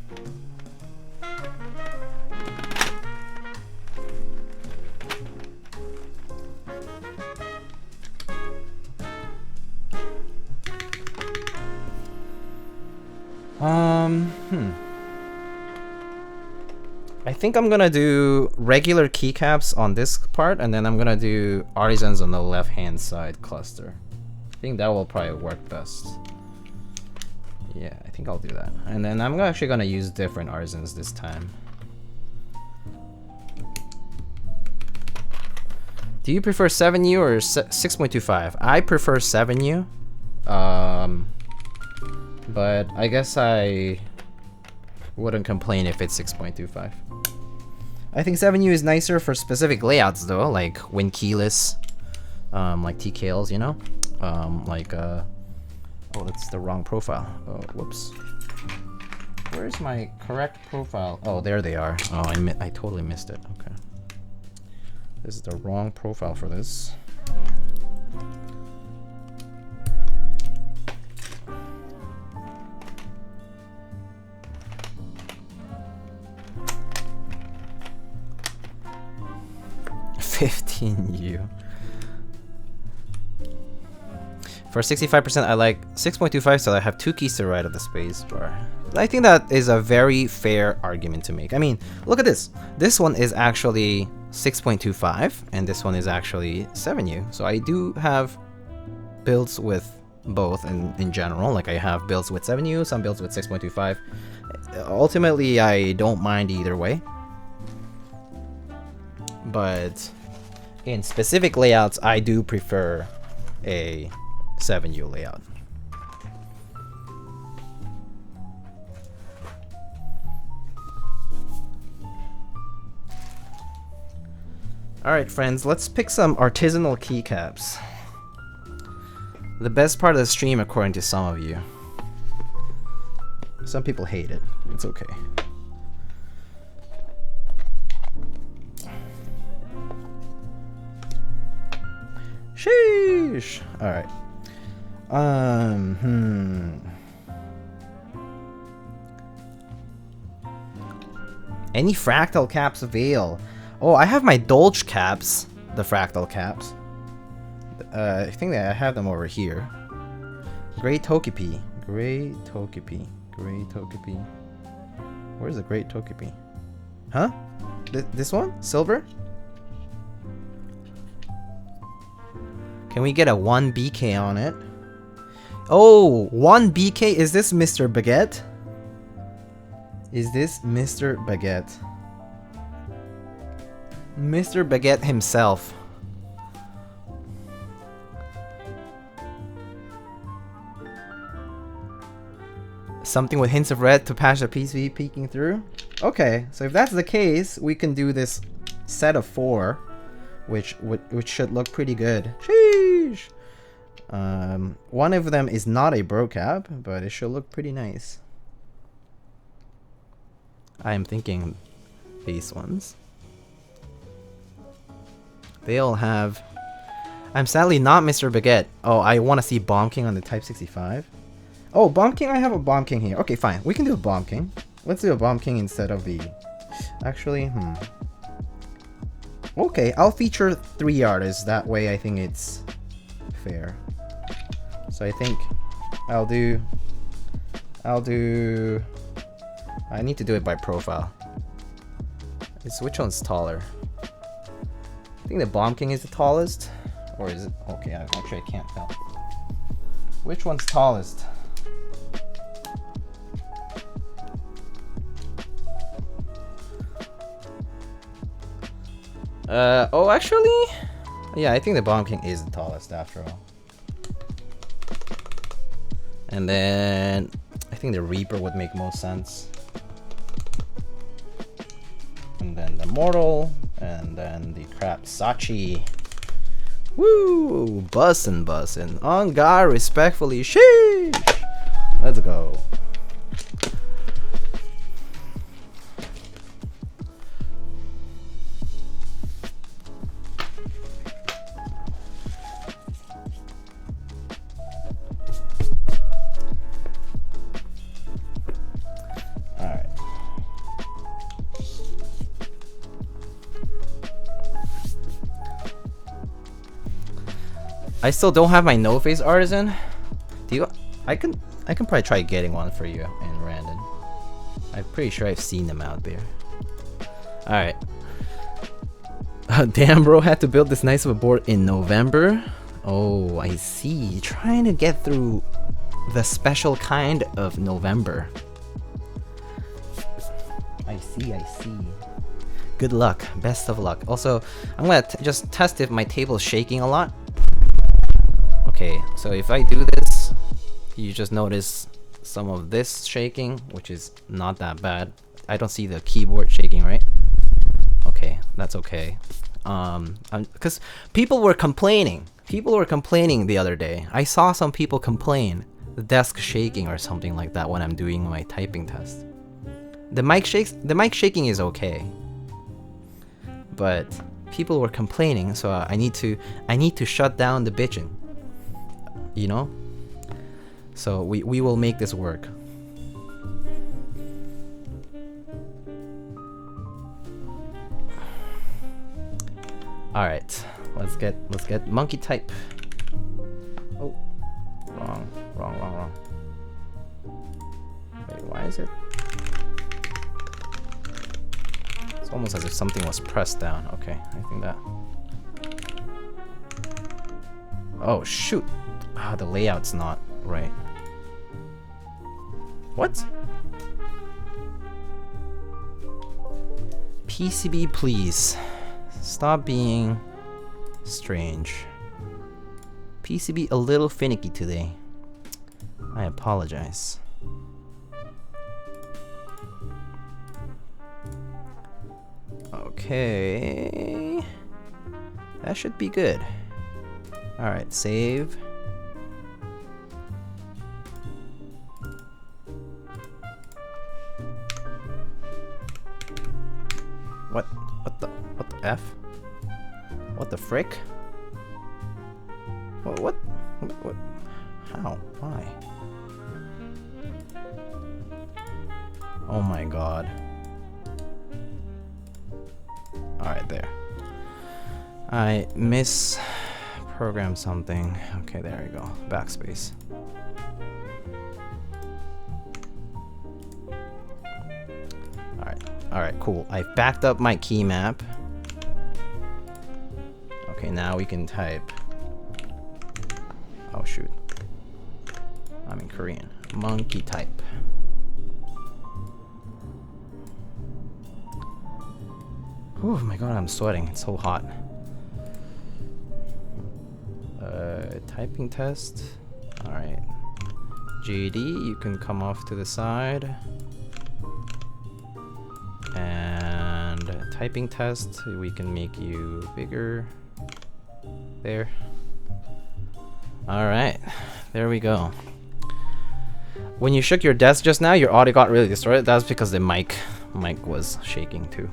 I think I'm gonna do regular keycaps on this part, and then I'm gonna do artisans on the left-hand side cluster. I think that will probably work best. Yeah, I think I'll do that. And then I'm actually gonna use different artisans this time. Do you prefer 7U or 6.25? I prefer 7U. But I guess I wouldn't complain if it's 6.25. I think 7U is nicer for specific layouts though, like when keyless, like TKLs, you know? Oh, that's the wrong profile. Oh, whoops. Where's my correct profile? Oh, there they are. Oh, I totally missed it. Okay. This is the wrong profile for this. $15U. For 65%, I like 6.25, so I have 2 keys to the right of the space bar. I think that is a very fair argument to make. I mean, look at this. This one is actually 6.25, and this one is actually 7U. So I do have builds with both in general. Like I have builds with 7U, some builds with 6.25. Ultimately, I don't mind either way. But in specific layouts, I do prefer a 7U layout. Alright friends, let's pick some artisanal keycaps. The best part of the stream according to some of you. Some people hate it. It's okay. Sheesh! Alright. Any fractal caps avail? Oh, I have my Dolge caps, the fractal caps. I think that I have them over here. Great Togepi. Great Togepi. Great Togepi. Where's the Great Togepi? Huh? This one? Silver? Can we get a 1 BK on it? Oh, 1 BK? Is this Mr. Baguette? Is this Mr. Baguette? Mr. Baguette himself. Something with hints of red to patch the PCB peeking through? Okay, so if that's the case, we can do this set of 4, which should look pretty good. Sheesh! One of them is not a bro cap, but it should look pretty nice. I am thinking these ones. They all have... I'm sadly not Mr. Baguette. Oh, I want to see Bomb King on the Typ65. Oh, Bomb King? I have a Bomb King here. Okay, fine. We can do a Bomb King. Let's do a Bomb King instead of the... Actually, Okay, I'll feature 3 artists. That way I think it's fair. So I think I'll do... I need to do it by profile. Which one's taller? I think the Bomb King is the tallest. Or is it? Okay, actually I can't tell. Which one's tallest? Oh, actually? Yeah, I think the Bomb King is the tallest after all. And then I think the Reaper would make most sense. And then the Mortal, and then the Crap Sachi. Woo! Bussin'. On guard, respectfully. Sheesh! Let's go. I still don't have my no face artisan. Do you? I can probably try getting one for you in random. I'm pretty sure I've seen them out there. All right. Damn, bro, had to build this nice of a board in November. Oh, I see. Trying to get through the special kind of November. I see. Good luck. Best of luck. Also, I'm gonna just test if my table is shaking a lot. Okay, so if I do this, you just notice some of this shaking, which is not that bad. I don't see the keyboard shaking, right? Okay, that's okay. Because people were complaining. People were complaining the other day. I saw some people complain the desk shaking or something like that when I'm doing my typing test. The mic shaking is okay, but people were complaining, so I need to shut down the bitching, you know. So we will make this work. All right, let's get monkey type. Oh, wrong. Wait, why is it? It's almost as if something was pressed down. Okay, I think that. Oh shoot! Ah, the layout's not right. What? PCB, please. Stop being strange. PCB a little finicky today. I apologize. Okay. That should be good. Alright, save. What the F? What the frick? What? How? Why? Oh my god. Alright, there. I misprogrammed something. Okay, there we go. Backspace. Alright, cool. I backed up my key map. Okay, now we can type. Oh shoot. I'm in Korean. Monkey type. Oh my god, I'm sweating. It's so hot. Typing test. Alright. JD, you can come off to the side. And typing test, we can make you bigger. There. Alright, there we go. When you shook your desk just now, your audio got really distorted. That's because the mic was shaking too.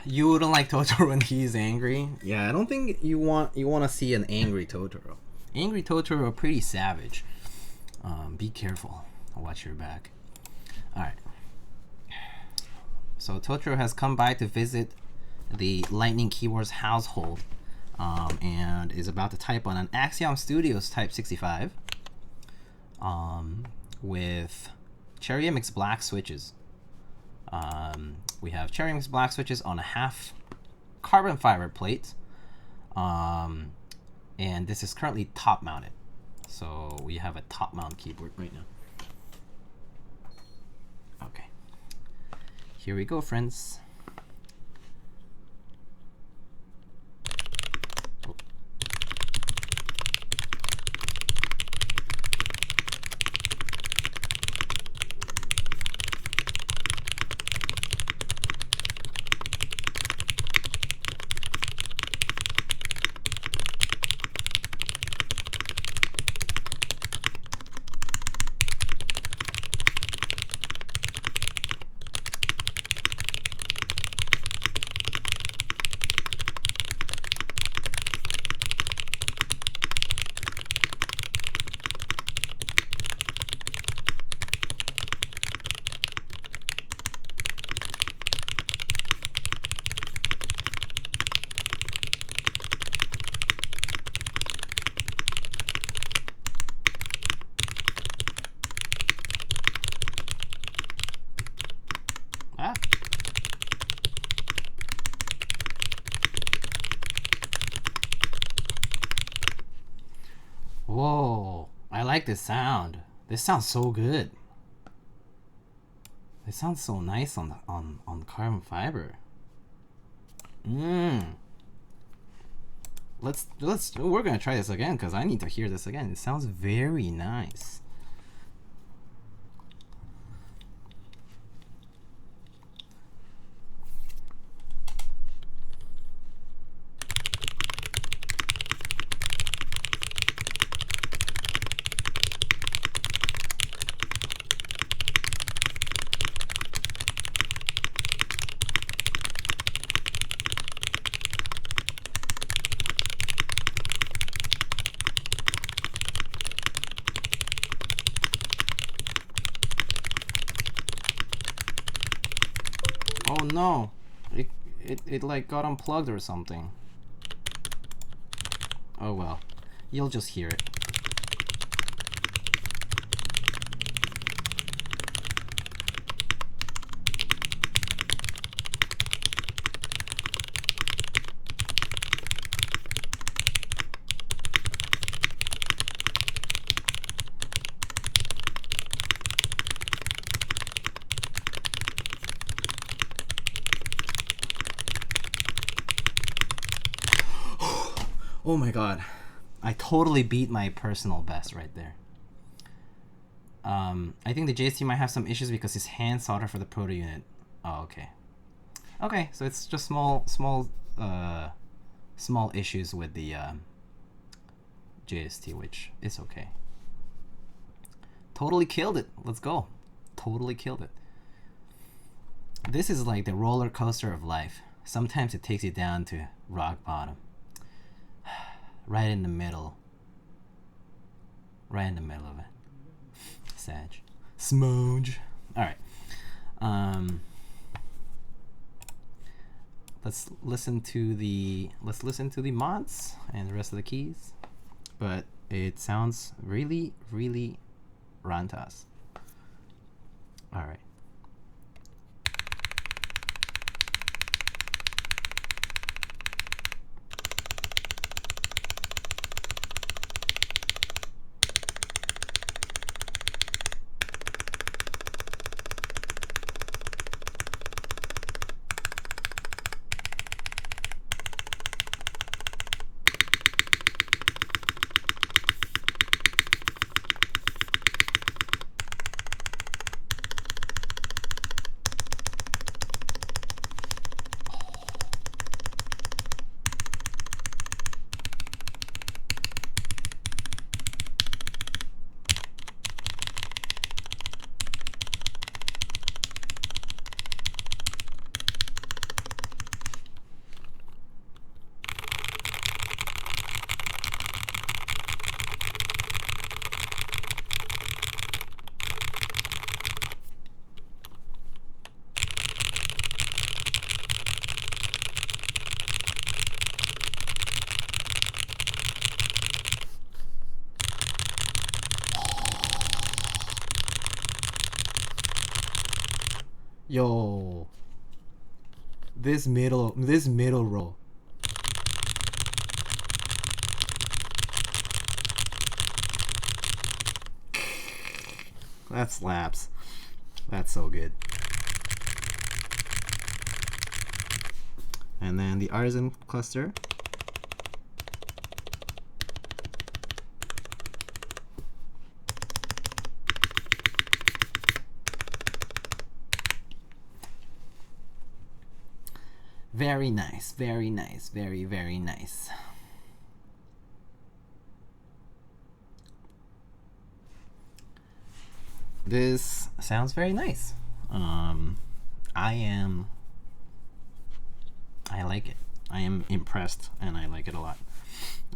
You wouldn't like Totoro when he's angry? Yeah, I don't think you want to see an angry Totoro. Angry Totoro are pretty savage. Be careful. Watch your back. Alright. So Totoro has come by to visit the Lightning Keyboards household and is about to type on an Axiom Studios Typ65 with Cherry MX Black switches. We have Cherry MX Black switches on a half carbon fiber plate, and this is currently top mounted. So we have a top mount keyboard right now. Okay, here we go, friends. Yo, I like this sound. This sounds so good. It sounds so nice on carbon fiber. We're gonna try this again because I need to hear this again. It sounds very nice. Oh no, it like got unplugged or something. Oh well, you'll just hear it. Oh my god, I totally beat my personal best right there. I think the JST might have some issues because it's hand soldered for the proto unit. Oh, okay. Okay, so it's just small issues with the JST, which is okay. Totally killed it. Let's go. Totally killed it. This is like the roller coaster of life. Sometimes it takes you down to rock bottom. Right in the middle. Right in the middle of it. Sag. Smooge. Alright. Let's listen to the mods and the rest of the keys. But it sounds really, really rantas. Alright. Yo, this middle row. That slaps. That's so good. And then the artisan cluster. Very nice, very nice, very, very nice. This sounds very nice. I like it. I am impressed and I like it a lot.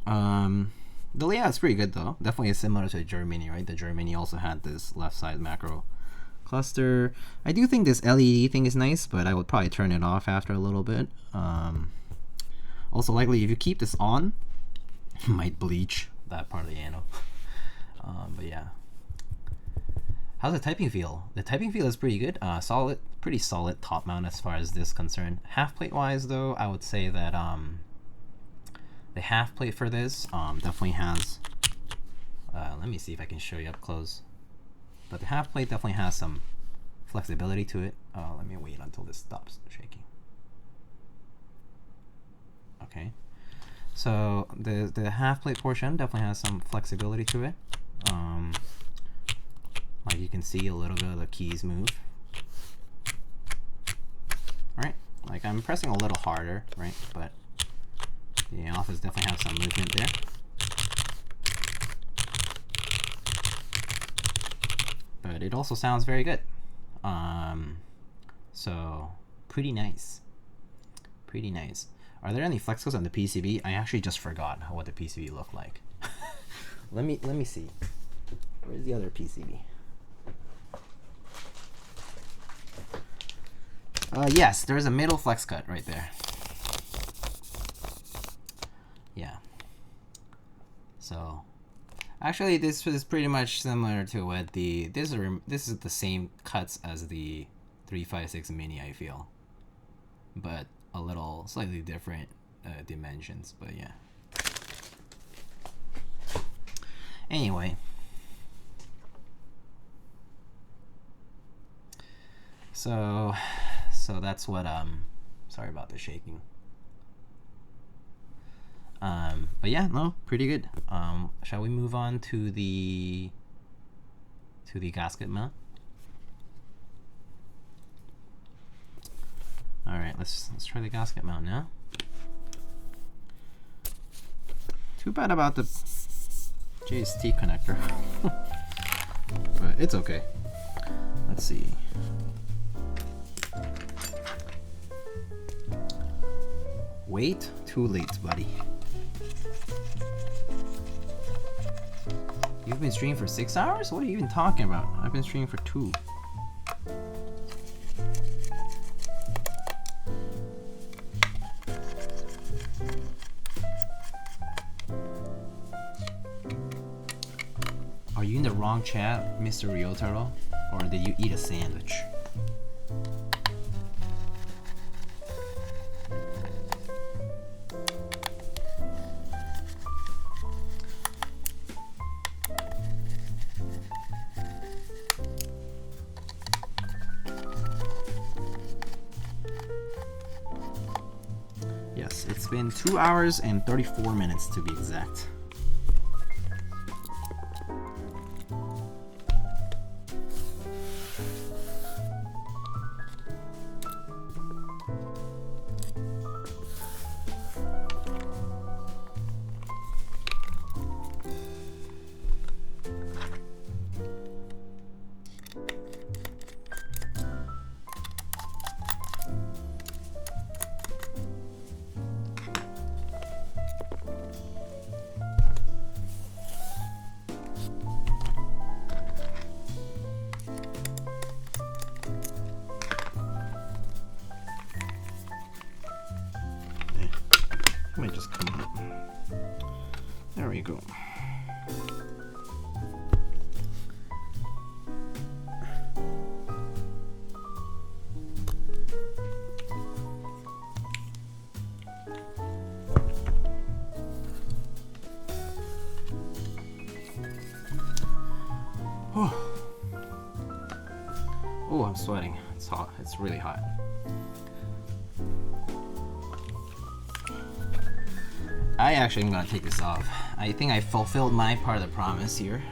The layout's pretty good though. Definitely similar to the Germany, right? The Germany also had this left side macro cluster. I do think this LED thing is nice, but I would probably turn it off after a little bit. Also likely if you keep this on, it might bleach that part of the anode. But yeah. How's the typing feel? The typing feel is pretty good. Solid, pretty solid top mount as far as this is concerned. Half plate wise though, I would say that the half plate for this definitely has let me see if I can show you up close. But the half plate definitely has some flexibility to it. Let me wait until this stops shaking. Okay, so the half plate portion definitely has some flexibility to it. Like you can see a little bit of the keys move. Right, like I'm pressing a little harder, right? But the office definitely has some movement there. But it also sounds very good. So pretty nice. Pretty nice. Are there any flex codes on the PCB? I actually just forgot what the PCB looked like. let me see. Where's the other PCB? Yes, there's a middle flex cut right there. Yeah. So actually this is pretty much similar to what this is the same cuts as the 356 mini, I feel, but a little slightly different dimensions, but yeah. Anyway, so that's what sorry about the shaking. But yeah, no, pretty good. Shall we move on to the gasket mount? All right, let's try the gasket mount now. Too bad about the JST connector, but it's okay. Let's see. Wait, too late, buddy. You've been streaming for 6 hours? What are you even talking about? I've been streaming for 2. Are you in the wrong chat, Mr. Ryotaro? Or did you eat a sandwich? Yes, it's been 2 hours and 34 minutes to be exact. Might just come up. There we go. Oh, I'm sweating. It's hot. It's really hot. I actually am gonna take this off. I think I fulfilled my part of the promise here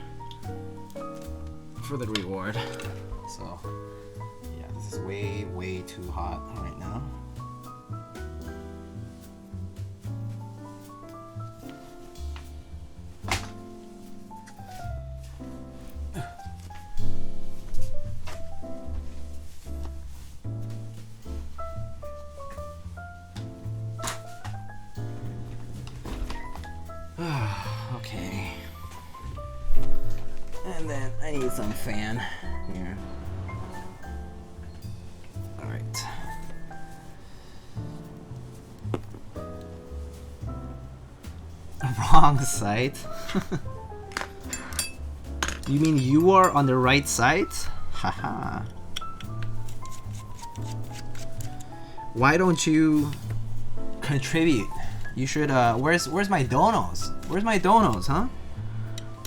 for the reward. So yeah, this is way too hot right now. Okay. And then I need some fan here. Alright. Wrong side? You mean you are on the right side? Haha. Why don't you contribute? You should, where's my donos? Where's my donos, huh?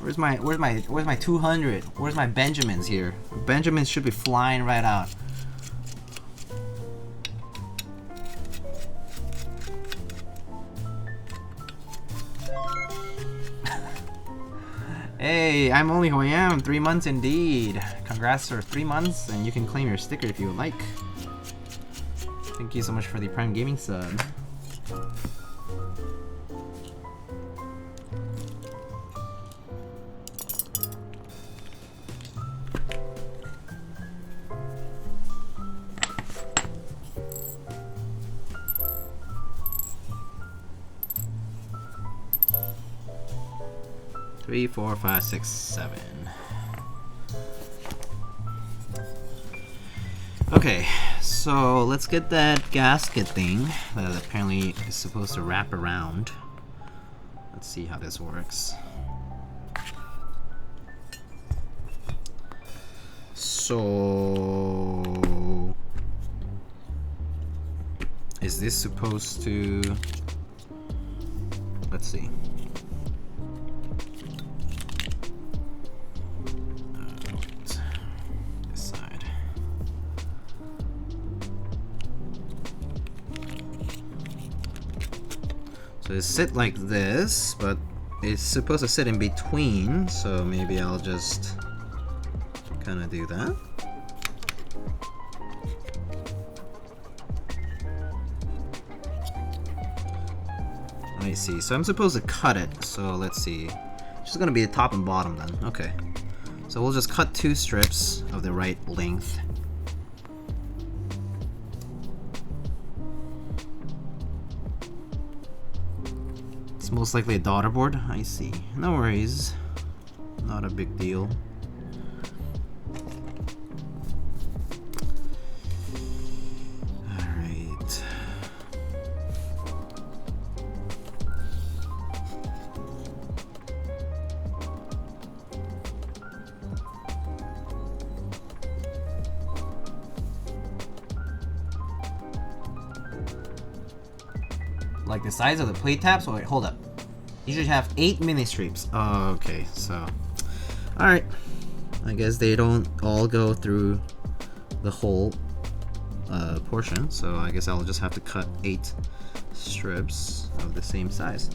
Where's my 200? Where's my Benjamins here? Benjamins should be flying right out. Hey, I'm only who I am. 3 months indeed. Congrats for 3 months, and you can claim your sticker if you would like. Thank you so much for the Prime Gaming sub. Three, 4, 5, 6, 7. Okay, so let's get that gasket thing that apparently is supposed to wrap around. Let's see how this works. So, is this supposed to, let's see. So it's sit like this, but it's supposed to sit in between, so maybe I'll just kind of do that. I see, so I'm supposed to cut it, so let's see. It's just gonna be the top and bottom then, okay. So we'll just cut 2 strips of the right length. It's most likely a daughterboard. I see. No worries. Not a big deal. Alright. Like the size of the plate tabs? Oh, wait, hold up. You should have 8 mini strips. Oh, okay, so. Alright. I guess they don't all go through the whole portion, so I guess I'll just have to cut 8 strips of the same size.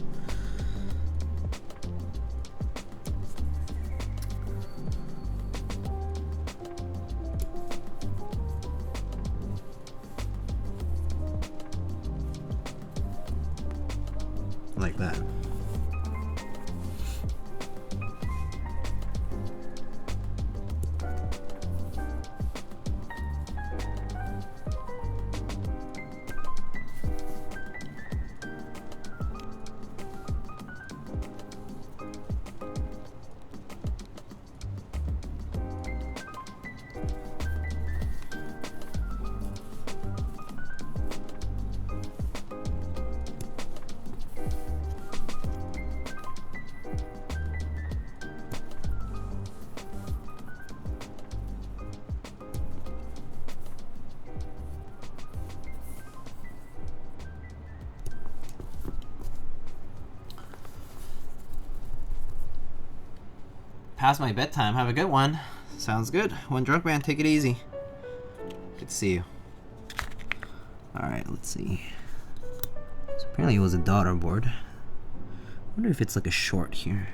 Like that. Past my bedtime. Have a good one. Sounds good. One drunk man, take it easy. Good to see you. Alright, let's see. So apparently it was a daughterboard. I wonder if it's like a short here.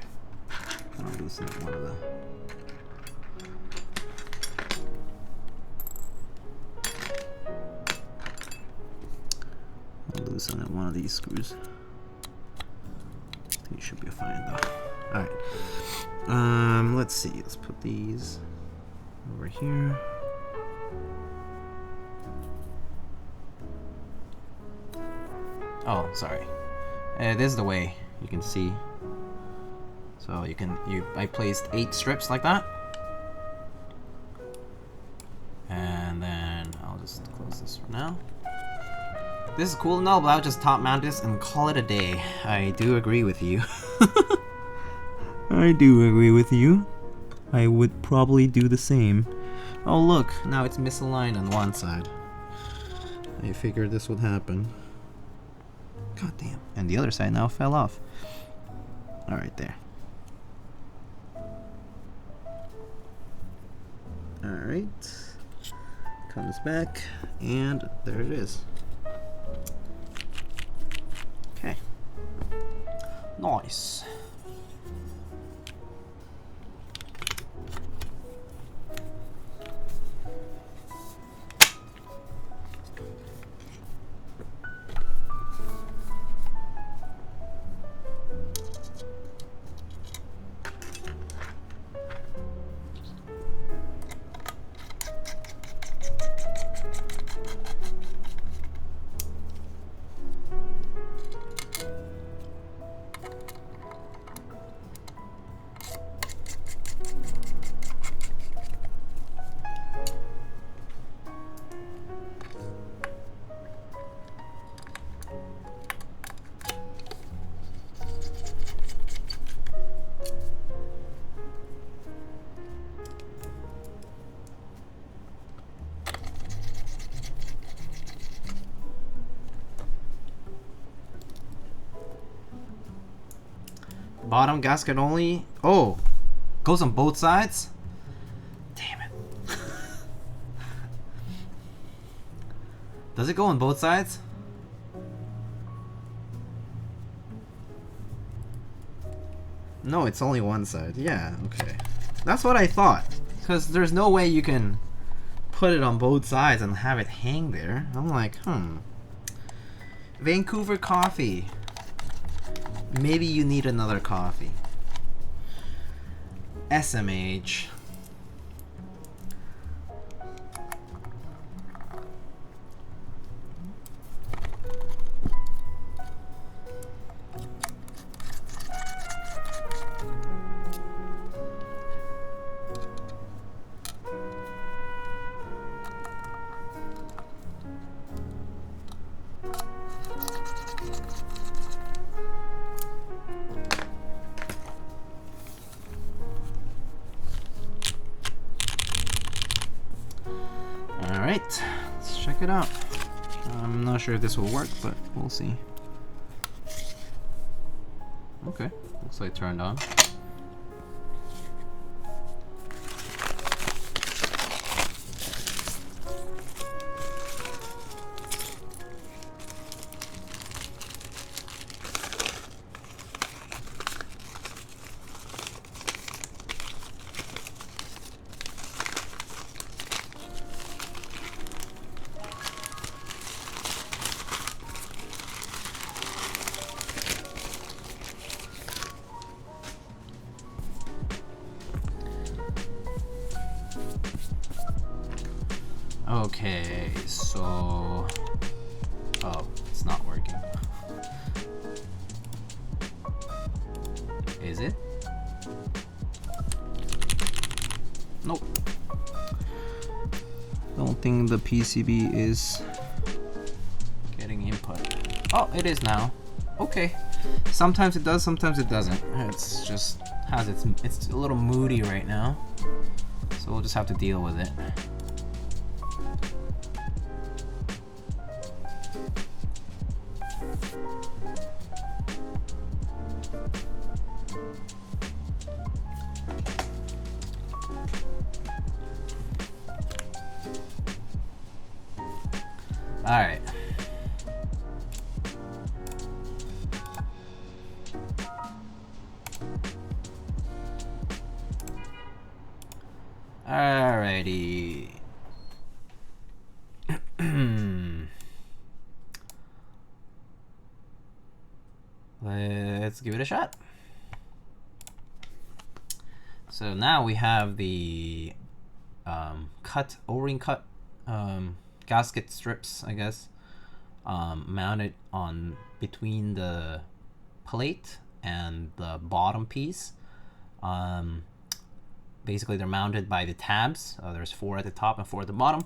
I'll loosen up one of the... I'll loosen up one of these screws. I think it should be fine though. Alright. Let's see. Let's put these over here. Oh, sorry. This is the way you can see. So I placed 8 strips like that. And then I'll just close this for now. This is cool and all, but I'll just top mount this and call it a day. I do agree with you. I do agree with you. I would probably do the same. Oh look, now it's misaligned on one side. I figured this would happen. God damn. And the other side now fell off. Alright, there. Alright. Comes back, and there it is. Okay. Nice. Bottom gasket only. Oh, goes on both sides. Damn it. Does it go on both sides? No, it's only one side. Yeah, okay. That's what I thought. Because there's no way you can put it on both sides and have it hang there. I'm like, Vancouver coffee. Maybe you need another coffee. SMH. Alright, let's check it out. I'm not sure if this will work, but we'll see. Okay, looks like turned on. Okay, so... Oh, it's not working. Is it? Nope. Don't think the PCB is getting input. Oh, it is now. Okay. Sometimes it does, sometimes it doesn't. It's just has it's a little moody right now. So we'll just have to deal with it. Alright. Alrighty. Let's give it a shot. So now we have the O-ring cut gasket strips, I guess, mounted on between the plate and the bottom piece. Basically, they're mounted by the tabs. There's 4 at the top and 4 at the bottom,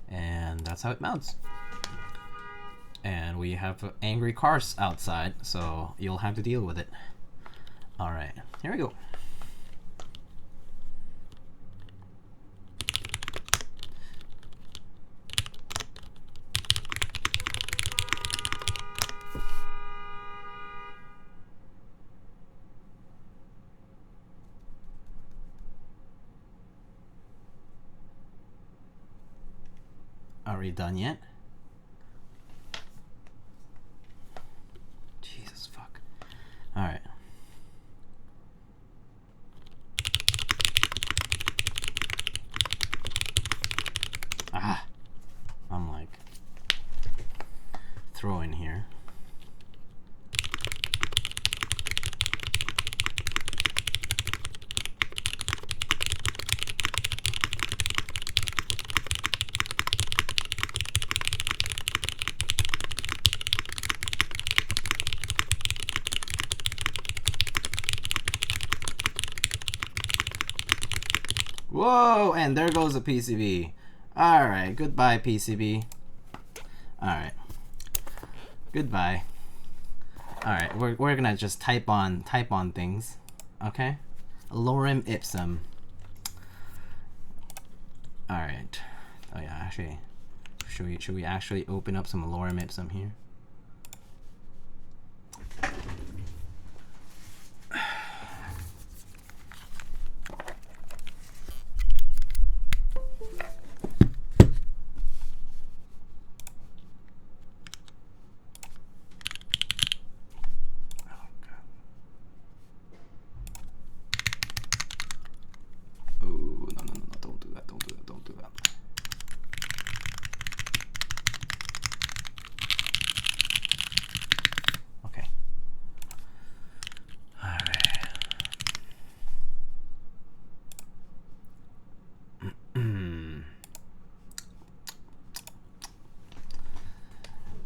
and that's how it mounts. And we have angry cars outside, so you'll have to deal with it. All right, here we go. Are we done yet? Jesus fuck. All right. Ah, I'm like throwing here. Whoa, and there goes the PCB. All right, goodbye PCB. All right, goodbye. All right, we're gonna just type on things, okay? Lorem Ipsum. All right. Oh yeah, actually, should we actually open up some Lorem Ipsum here?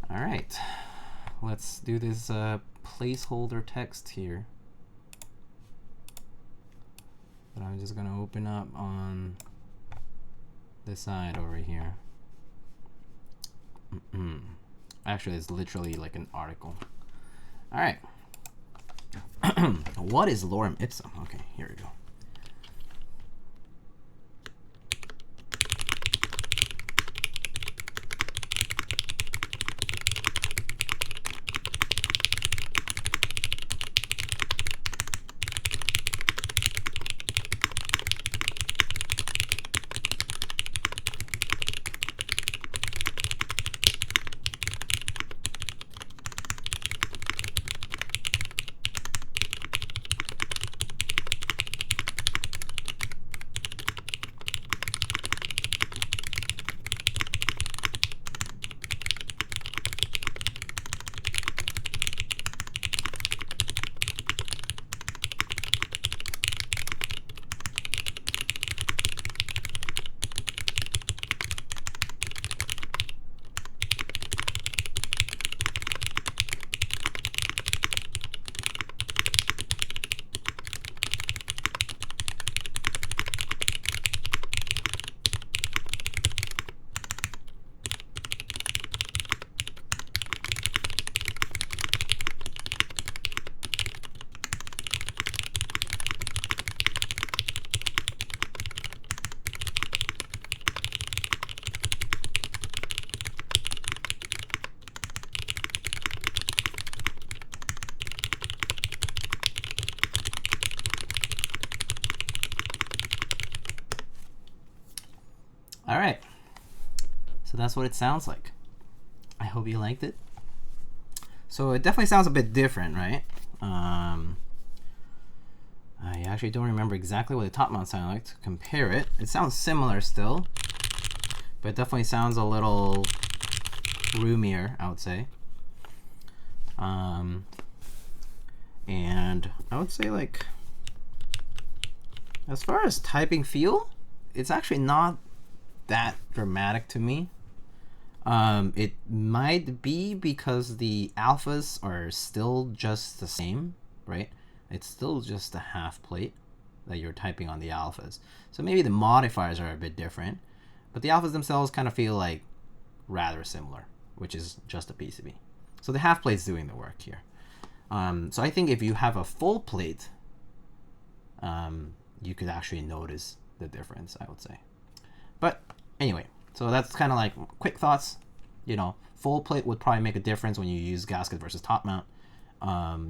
Alright, let's do this placeholder text here that I'm just going to open up on this side over here. Actually, it's literally like an article. Alright. What is Lorem Ipsum? Okay, here we go. All right, so that's what it sounds like. I hope you liked it. So it definitely sounds a bit different, right? I actually don't remember exactly what the top mount sounded like to compare it. It sounds similar still, but it definitely sounds a little roomier, I would say. And I would say, like, as far as typing feel, it's actually not that dramatic to me. It might be because the alphas are still just the same, right? It's still just a half plate that you're typing on the alphas. So maybe the modifiers are a bit different, but the alphas themselves kind of feel like rather similar, which is just a PCB. So the half plate's doing the work here. So I think if you have a full plate, you could actually notice the difference, I would say. But anyway, so that's kind of like quick thoughts. You know, full plate would probably make a difference when you use gasket versus top mount.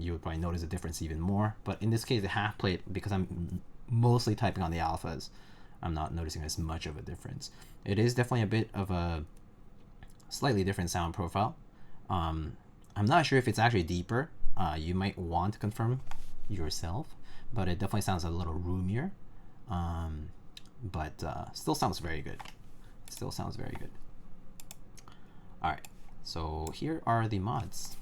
You would probably notice a difference even more. But in this case, the half plate, because I'm mostly typing on the alphas, I'm not noticing as much of a difference. It is definitely a bit of a Slightly different sound profile. I'm not sure if it's actually deeper. You might want to confirm yourself, but it definitely sounds a little roomier. But still sounds very good. Still sounds very good. All right, so here are the mods.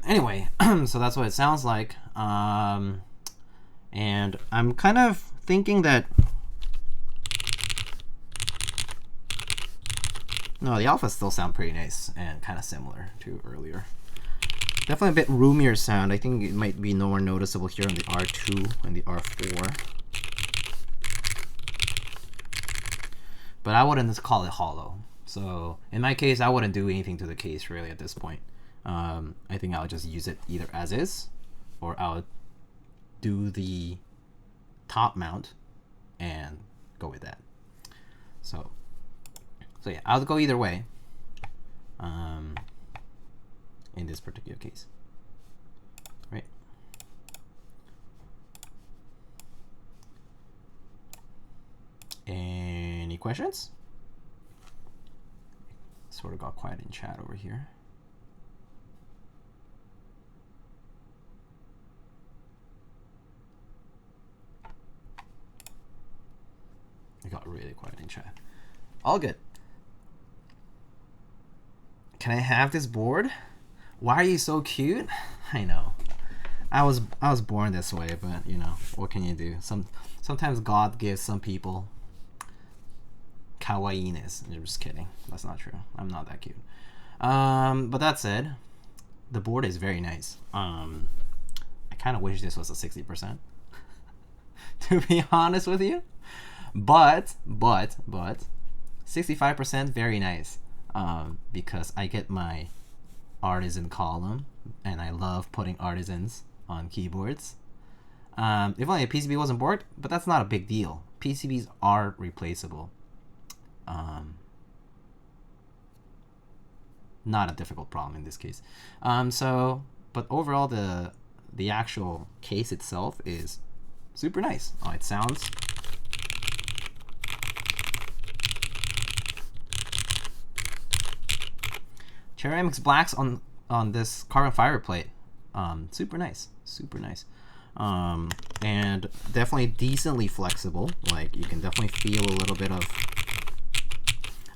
Anyway, so that's what it sounds like. And I'm kind of thinking that no, the alphas still sound pretty nice and kind of similar to earlier. Definitely a bit roomier sound. I think it might be no more noticeable here on the R2 and the R4. But I wouldn't just call it hollow. So in my case, I wouldn't do anything to the case really at this point. I think I would just use it either as is, or I would do the top mount and go with that. So yeah, I'll go either way in this particular case, right? Any questions? Sort of got quiet in chat over here. It got really quiet in chat. All good. Can I have this board? Why are you so cute? I know. I was born this way, but you know, what can you do? Sometimes God gives some people kawaii-ness. I'm just kidding. That's not true. I'm not that cute. But that said, the board is very nice. I kind of wish this was a 60%. To be honest with you. But 65% very nice, because I get my artisan column and I love putting artisans on keyboards. If only a PCB wasn't bored, but that's not a big deal. PCBs are replaceable. Not a difficult problem in this case. But overall the actual case itself is super nice. Oh, it sounds ceramics blacks on this carbon fiber plate. Super nice, super nice. And definitely decently flexible. Like you can definitely feel a little bit of,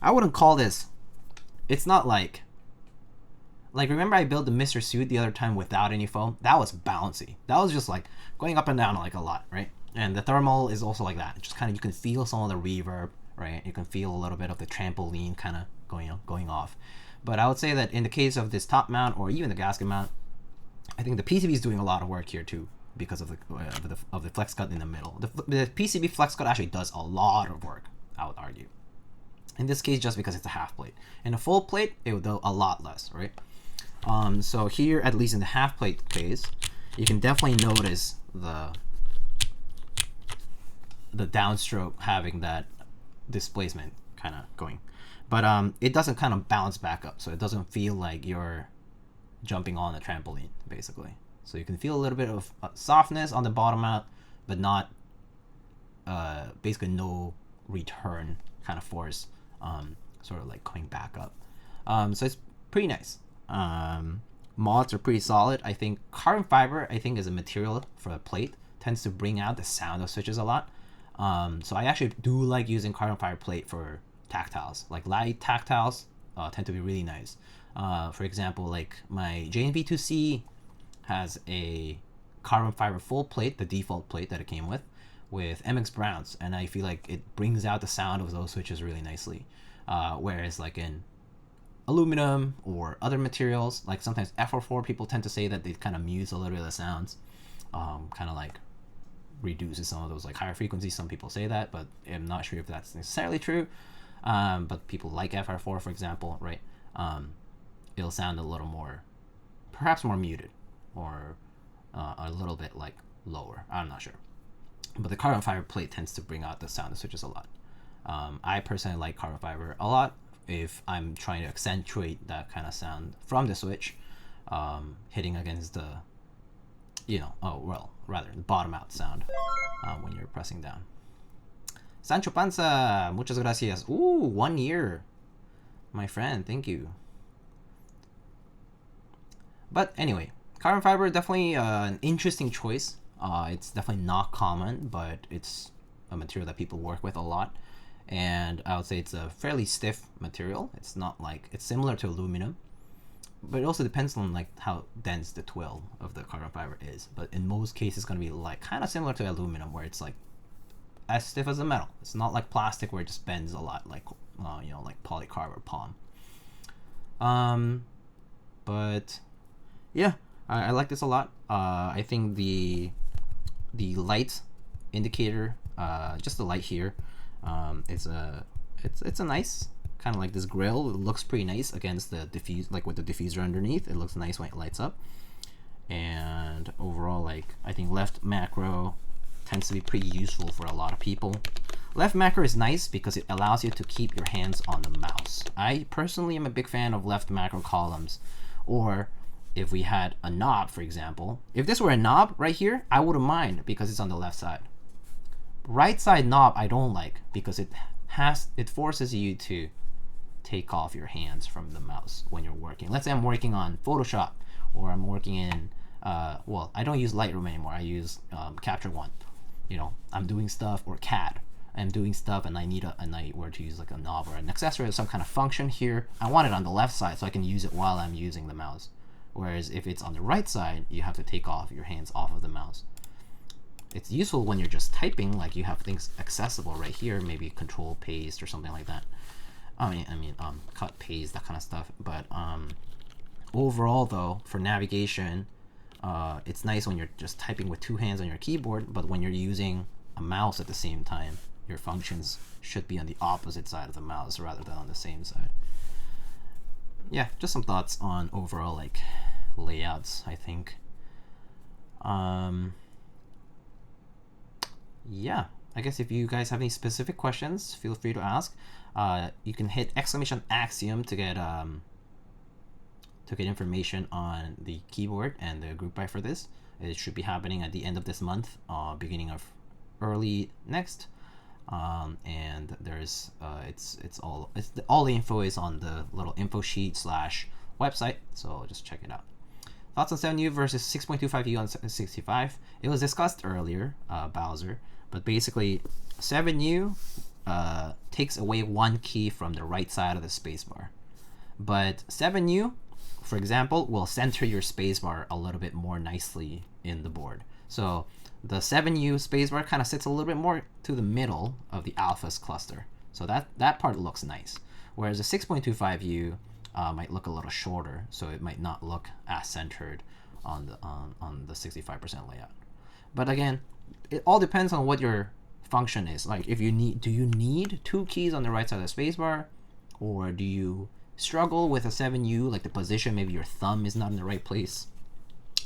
I wouldn't call this, it's not like remember I built the Mr. Suit the other time without any foam? That was bouncy. That was just like going up and down like a lot, right? And the thermal is also like that. It's just kind of, you can feel some of the reverb, right? You can feel a little bit of the trampoline kind of going off. But I would say that in the case of this top mount or even the gasket mount, I think the PCB is doing a lot of work here too, because of the flex cut in the middle. The PCB flex cut actually does a lot of work, I would argue. In this case, just because it's a half plate. In a full plate, it would do a lot less, right? So here, at least in the half plate case, you can definitely notice the downstroke having that displacement kind of going. But it doesn't kind of bounce back up, so it doesn't feel like you're jumping on a trampoline, basically. So you can feel a little bit of softness on the bottom out, but not basically no return kind of force, sort of like coming back up. So it's pretty nice. Mods are pretty solid. I think carbon fiber, I think, is a material for a plate, tends to bring out the sound of switches a lot. So I actually do like using carbon fiber plate for tactiles. Like light tactiles tend to be really nice. For example, like my JNV2C has a carbon fiber full plate, the default plate that it came with MX Browns, and I feel like it brings out the sound of those switches really nicely. Whereas like in aluminum or other materials, like sometimes FR4, people tend to say that they kind of mute a little bit of the sounds, kind of like reduces some of those like higher frequencies. Some people say that, but I'm not sure if that's necessarily true. But people like FR4, for example, right? It'll sound a little more, perhaps more muted, or a little bit like lower. I'm not sure. But the carbon fiber plate tends to bring out the sound of switches a lot. I personally like carbon fiber a lot if I'm trying to accentuate that kind of sound from the switch, hitting against the, the bottom out sound when you're pressing down. Sancho Panza, muchas gracias. Ooh, 1 year, my friend, thank you. But anyway, carbon fiber definitely an interesting choice. It's definitely not common, but it's a material that people work with a lot. And I would say it's a fairly stiff material. It's not like, it's similar to aluminum, but it also depends on like how dense the twill of the carbon fiber is. But in most cases, it's going to be like kind of similar to aluminum, where it's like as stiff as a metal. It's not like plastic where it just bends a lot, like like polycarb or palm. But yeah, I like this a lot. I think the light indicator, just the light here, it's a nice kind of like this grill. It looks pretty nice against the like with the diffuser underneath. It looks nice when it lights up. And overall, like I think left macro tends to be pretty useful for a lot of people. Left macro is nice because it allows you to keep your hands on the mouse. I personally am a big fan of left macro columns, or if we had a knob, for example. If this were a knob right here, I wouldn't mind because it's on the left side. Right side knob I don't like because it forces you to take off your hands from the mouse when you're working. Let's say I'm working on Photoshop, or I'm working in well, I don't use Lightroom anymore. I use Capture One. I'm doing stuff, or CAD. I'm doing stuff and I were to use like a knob or an accessory or some kind of function here. I want it on the left side so I can use it while I'm using the mouse. Whereas if it's on the right side, you have to take off your hands off of the mouse. It's useful when you're just typing, like you have things accessible right here, maybe control paste or something like that. Cut, paste, that kind of stuff. But overall though, for navigation, it's nice when you're just typing with two hands on your keyboard, but when you're using a mouse at the same time, your functions should be on the opposite side of the mouse rather than on the same side. Yeah, just some thoughts on overall like layouts, I think. Yeah, I guess if you guys have any specific questions, feel free to ask. You can hit !Axiom to get information on the keyboard and the group buy for this. It should be happening at the end of this month, beginning of early next. And there's all the info is on the little info sheet / website, so just check it out. Thoughts on 7U versus 6.25U on 65. It was discussed earlier, Bowser, but basically 7U takes away one key from the right side of the spacebar, but 7U, for example, will center your spacebar a little bit more nicely in the board. So the 7U spacebar kind of sits a little bit more to the middle of the alphas cluster. So that part looks nice. Whereas the 6.25U might look a little shorter, so it might not look as centered on the 65% layout. But again, it all depends on what your function is. Like if you do you need two keys on the right side of the spacebar, or do you struggle with a 7U, like the position, maybe your thumb is not in the right place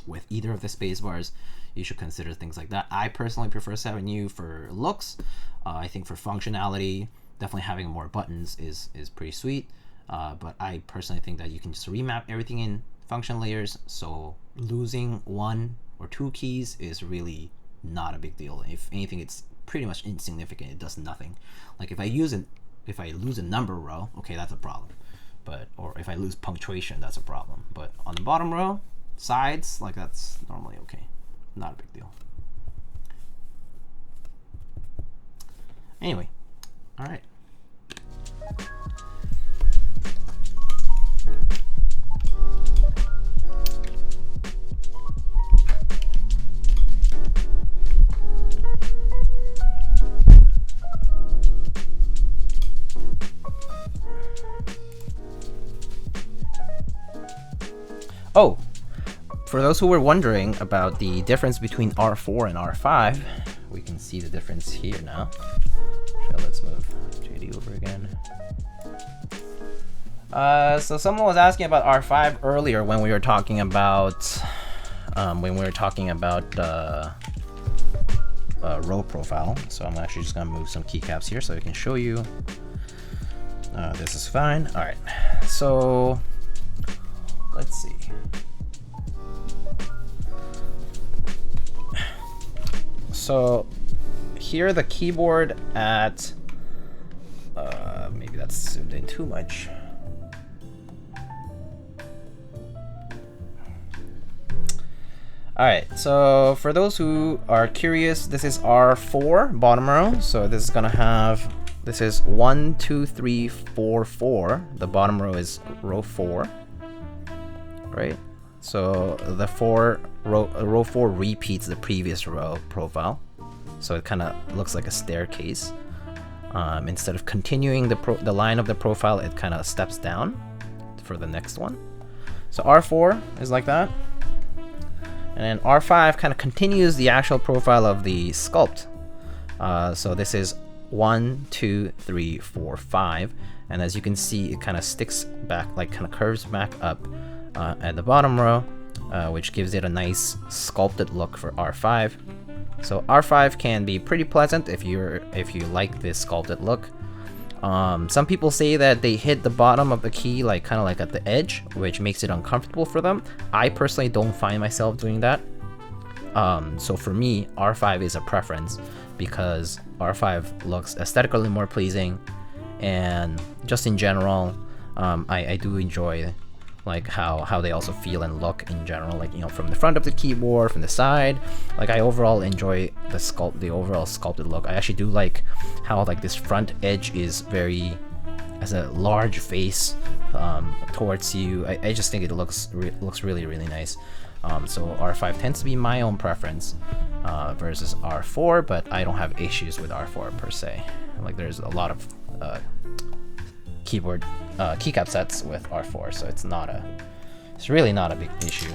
with either of the space bars? You should consider things like that. I personally prefer 7U for looks. I think for functionality, definitely having more buttons is pretty sweet. But I personally think that you can just remap everything in function layers, so losing one or two keys is really not a big deal. If anything, it's pretty much insignificant. It does nothing. Like if I lose a number row, okay, that's a problem. But, or if I lose punctuation, that's a problem. But on the bottom row, sides, like that's normally okay. Not a big deal. Anyway, all right. Oh, for those who were wondering about the difference between R4 and R5, we can see the difference here now. So let's move JD over again. So someone was asking about R5 earlier when we were talking about row profile. So I'm actually just gonna move some keycaps here so I can show you. This is fine. All right. So let's see. So here the keyboard at maybe that's zoomed in too much. All right, so for those who are curious, this is R4 bottom row. So this is gonna have, this is 1, 2, 3, 4, 4. The bottom row is row 4, right? So the row 4 repeats the previous row profile. So it kind of looks like a staircase. Instead of continuing the line of the profile, it kind of steps down for the next one. So R4 is like that. And then R5 kind of continues the actual profile of the sculpt. So this is 1, 2, 3, 4, 5. And as you can see, it kind of sticks back, like kind of curves back up at the bottom row, which gives it a nice sculpted look for R5. So R5 can be pretty pleasant if you like this sculpted look. Some people say that they hit the bottom of the key kind of like at the edge, which makes it uncomfortable for them. I personally don't find myself doing that. So for me, R5 is a preference because R5 looks aesthetically more pleasing, and just in general, I do enjoy like how they also feel and look in general, like, you know, from the front of the keyboard, from the side. Like I overall enjoy the overall sculpted look. I actually do like how like this front edge is very, as a large face towards you. I just think it looks really nice. So R5 tends to be my own preference versus R4, but I don't have issues with R4 per se. Like there's a lot of keycap sets with R4, so it's really not a big issue.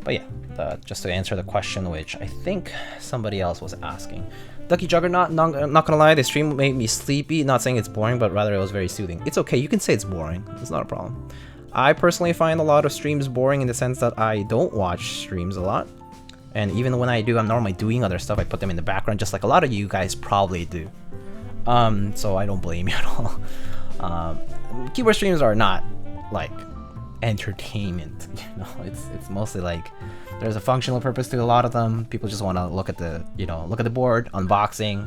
But yeah, just to answer the question, which I think somebody else was asking. Ducky Juggernaut, not gonna lie, the stream made me sleepy. Not saying it's boring, but rather it was very soothing. It's okay, you can say it's boring. It's not a problem. I personally find a lot of streams boring in the sense that I don't watch streams a lot. And even when I do, I'm normally doing other stuff. I put them in the background, just like a lot of you guys probably do. So I don't blame you at all. Keyboard streams are not like entertainment, you know. It's mostly like there's a functional purpose to a lot of them. People just want to look at the board, unboxing,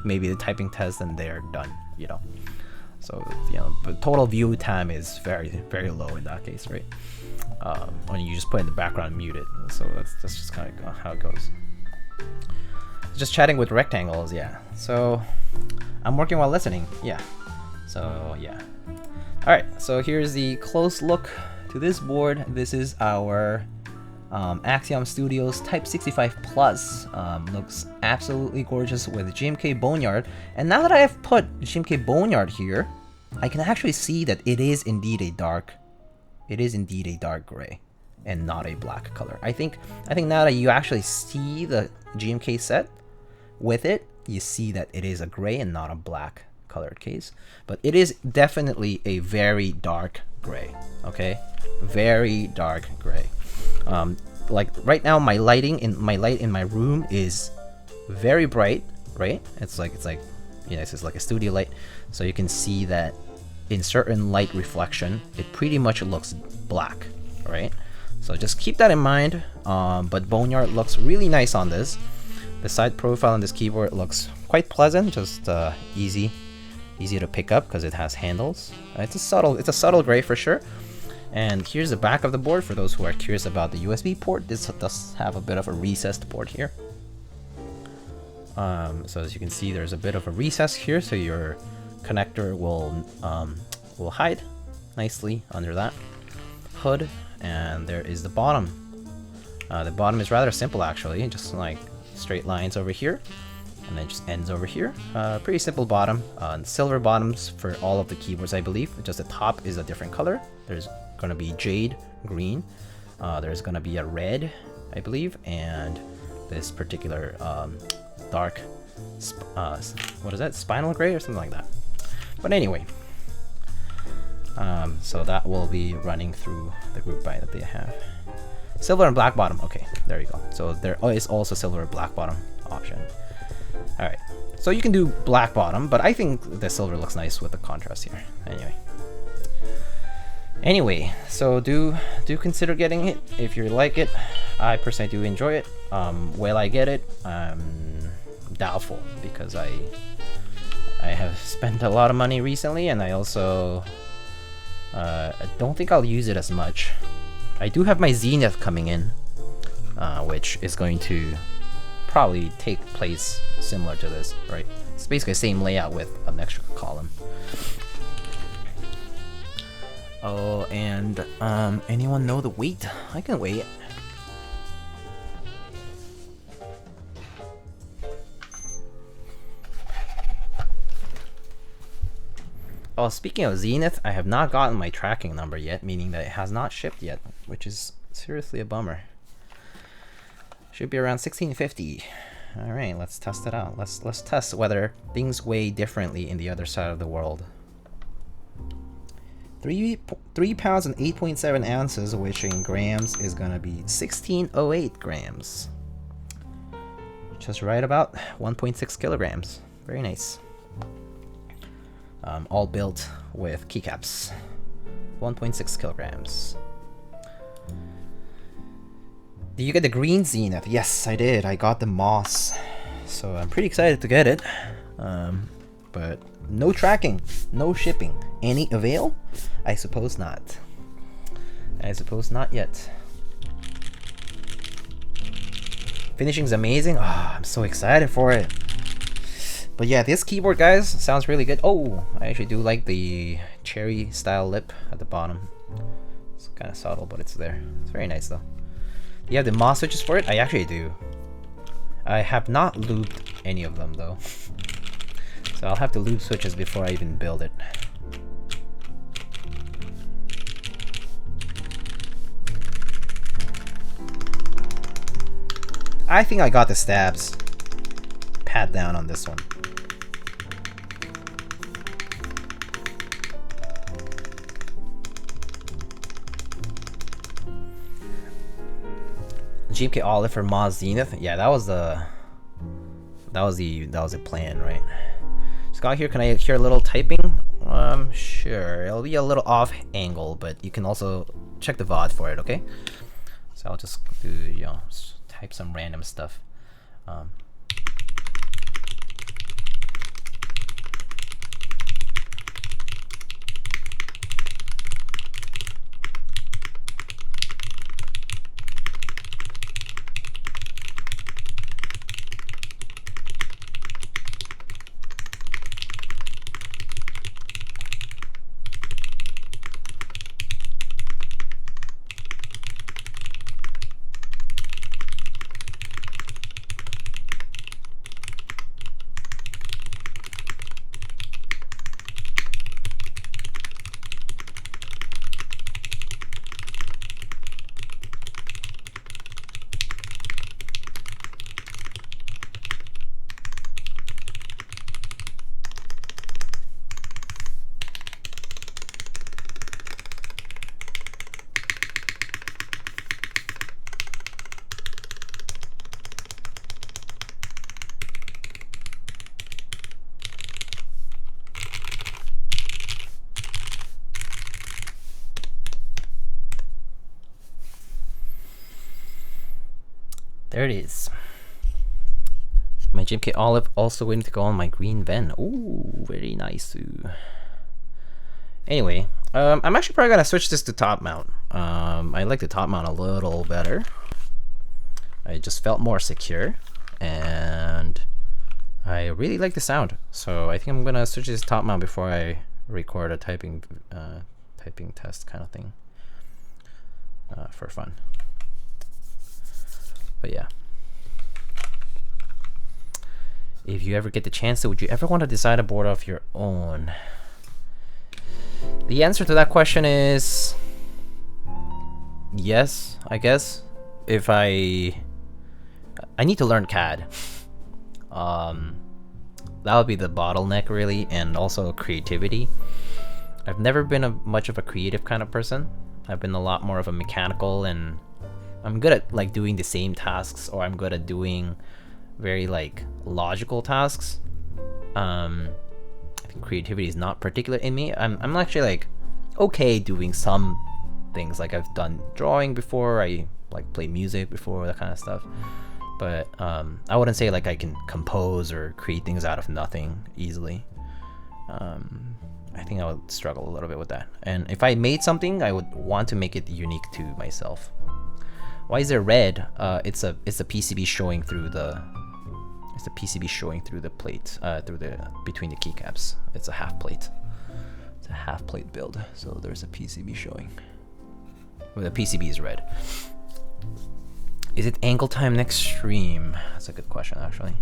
maybe the typing test, and they're done, you know. So, you know, but total view time is very low in that case, right? When you just put it in the background and mute it. So that's just kind of how it goes. Just chatting with rectangles, yeah. So I'm working while listening, yeah. So yeah. All right, so here's the close look to this board. This is our Axiom Studios Typ65 Plus. Looks absolutely gorgeous with GMK Boneyard. And now that I have put GMK Boneyard here, I can actually see that it is indeed a dark gray and not a black color. I think now that you actually see the GMK set with it, you see that it is a gray and not a black colored case. But it is definitely a very dark gray, okay? Very dark gray. Like right now, my light in my room is very bright, right? It's like you know, it's like a studio light, so you can see that in certain light reflection, it pretty much looks black, right? So just keep that in mind. but Boneyard looks really nice on this. The side profile on this keyboard looks quite pleasant, just easy to pick up because it has handles. It's a subtle gray for sure. And here's the back of the board for those who are curious about the USB port. This does have a bit of a recessed port here. So as you can see, there's a bit of a recess here, so your connector will hide nicely under that hood. And there is the bottom. The bottom is rather simple actually, just like straight lines over here, and then just ends over here. Pretty simple bottom. Silver bottoms for all of the keyboards, I believe. Just the top is a different color. There's gonna be jade green. There's gonna be a red, I believe, and this particular dark, what is that? Spinal gray or something like that. But anyway, so that will be running through the group buy that they have. Silver and black bottom. Okay, there you go. So there is also silver and black bottom option. All right, so you can do black bottom, but I think the silver looks nice with the contrast here. Anyway, so do consider getting it if you like it. I personally do enjoy it. Will I get it? Doubtful, because I have spent a lot of money recently, and I also I don't think I'll use it as much. I do have my Zenith coming in, which is going to probably take place similar to this, right? It's basically the same layout with an extra column. Oh, and anyone know the weight? I can weigh it. Oh, speaking of Zenith, I have not gotten my tracking number yet, meaning that it has not shipped yet, which is seriously a bummer. Should be around 1650. All right, let's test it out. Let's test whether things weigh differently in the other side of the world. 3 pounds and 8.7 ounces, which in grams is gonna be 1608 grams. Just right about 1.6 kilograms. Very nice. All built with keycaps. 1.6 kilograms. Did you get the green Zenith? Yes, I did. I got the moss. So I'm pretty excited to get it. But no tracking, no shipping. Any avail? I suppose not. I suppose not yet. Finishing's amazing. Oh, I'm so excited for it. But yeah, this keyboard, guys, sounds really good. Oh, I actually do like the cherry style lip at the bottom. It's kind of subtle, but it's there. It's very nice though. You have the moss switches for it? I actually do. I have not lubed any of them though. So I'll have to lube switches before I even build it. I think I got the stabs pat down on this one. GMK Olive for Moz Zenith. Yeah, that was the plan, right? Just got here. Can I hear a little typing? Sure. It'll be a little off angle, but you can also check the VOD for it, okay? So I'll just do, you know, type some random stuff. There it is. My gym kit olive also waiting to go on my green Ven. Ooh, very nice. Anyway, I'm actually probably gonna switch this to top mount. I like the top mount a little better. I just felt more secure, and I really like the sound. So I think I'm gonna switch this to top mount before I record a typing test kind of thing for fun. But yeah. If you ever get the chance to, would you ever want to design a board of your own? The answer to that question is yes, I guess. If I need to learn CAD. That would be the bottleneck really, and also creativity. I've never been much of a creative kind of person. I've been a lot more of a mechanical, and I'm good at like doing the same tasks, or I'm good at doing very like logical tasks. I think creativity is not particular in me. I'm actually like okay doing some things, like I've done drawing before, I like play music before, that kind of stuff. But I wouldn't say like I can compose or create things out of nothing easily. I think I would struggle a little bit with that. And if I made something, I would want to make it unique to myself. Why is there red? It's a PCB showing through the plate, between the keycaps. It's a half plate. It's a half plate build, so there's a PCB showing. Well, the PCB is red. Is it angle time next stream? That's a good question, actually.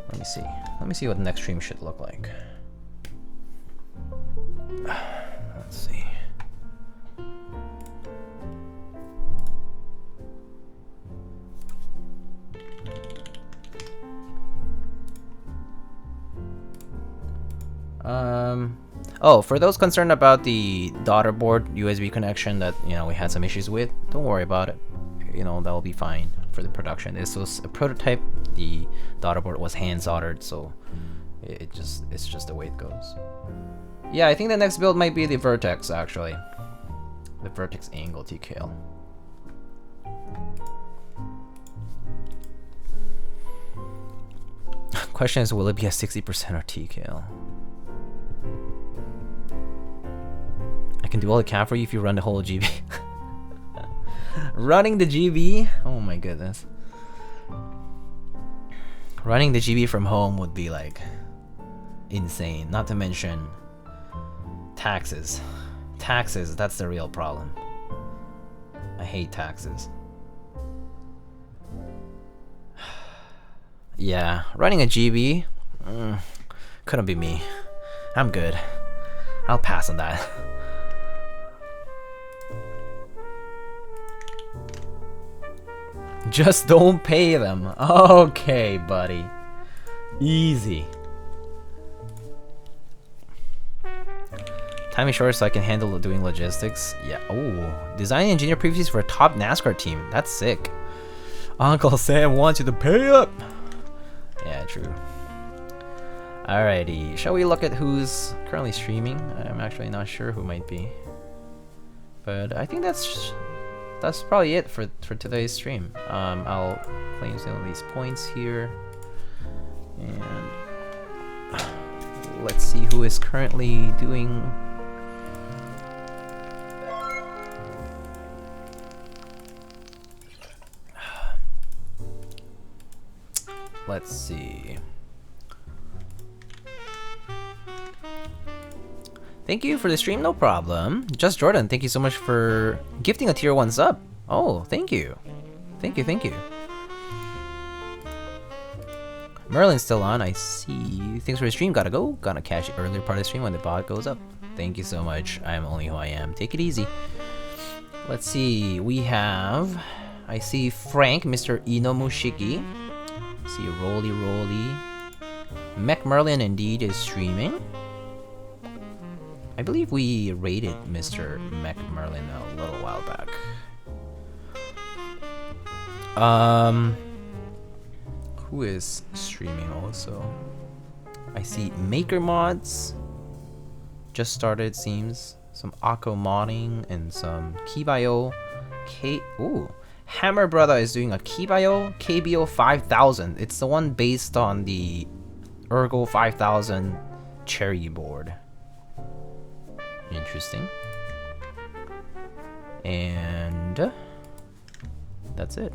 Let me see. Let me see what the next stream should look like. Let's see. Oh, for those concerned about the daughterboard USB connection that, you know, we had some issues with, don't worry about it. You know, that will be fine for the production. This was a prototype. The daughterboard was hand-soldered, so it's just the way it goes. Yeah, I think the next build might be the Vertex, actually. The Vertex angle TKL. Question is, will it be a 60% or TKL? I can do all the CAD for you if you run the whole GB. Running the GB? Oh my goodness. Running the GB from home would be like insane. Not to mention taxes. Taxes, that's the real problem. I hate taxes. Yeah, running a GB? Couldn't be me. I'm good. I'll pass on that. Just don't pay them. Okay, buddy. Easy. Time is short, so I can handle doing logistics. Yeah. Oh, design engineer previews for a top NASCAR team. That's sick. Uncle Sam wants you to pay up. Yeah, true. Alrighty. Shall we look at who's currently streaming? I'm actually not sure who might be. But I think that's probably it for today's stream. I'll claim some of these points here, and let's see who is currently doing. Let's see. Thank you for the stream, no problem. Just Jordan, thank you so much for gifting a tier 1 sub. Oh, thank you. Thank you, thank you. Merlin's still on, I see. Thanks for the stream, gotta go. Gonna catch the earlier part of the stream when the bot goes up. Thank you so much. I am only who I am. Take it easy. Let's see, we have... I see Frank, Mr. Inomushiki. See Roly Roly. Mech Merlin indeed is streaming. I believe we rated Mr. Mech Merlin a little while back. Who is streaming also? I see Maker Mods. Just started, seems. Some Akko modding and some Keybio. Hammer Brother is doing a KBO 5000. It's the one based on the Ergo 5000 cherry board. Interesting. And that's it.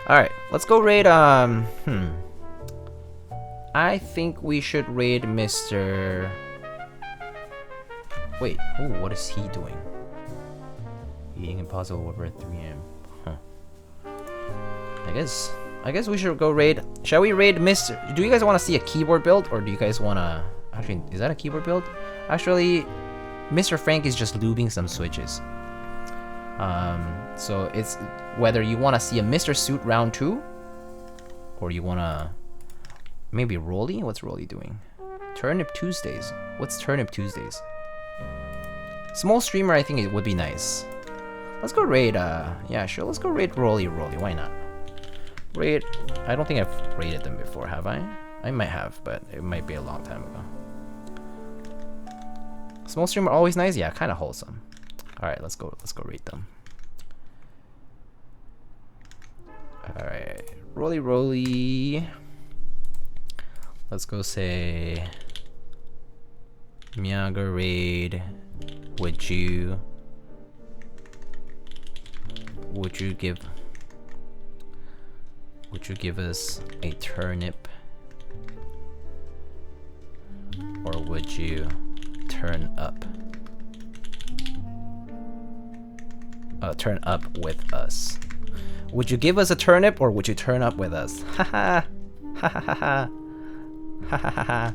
Alright, let's go raid, I think we should raid Mr. Wait, ooh, what is he doing? Eating impossible over at 3 AM. Huh. I guess we should go raid. Shall we raid Mr. Do you guys want to see a keyboard build, or do you guys want to... Actually, is that a keyboard build? Actually, Mr. Frank is just lubing some switches. So it's whether you want to see a Mr. Suit round 2, or you want to maybe Rolly. What's Rolly doing? Turnip Tuesdays. What's Turnip Tuesdays? Small streamer, I think it would be nice. Let's go raid. Yeah, sure. Let's go raid Rolly. Why not? Raid. I don't think I've raided them before, have I? I might have, but it might be a long time ago. Small streamer always nice. Yeah, kind of wholesome. All right, let's go raid them. All right, Rolly. Let's go say Miyaga raid. Would you give us a turnip, or would you turn up with us? Would you give us a turnip, or would you turn up with us? Ha ha ha ha ha ha ha ha.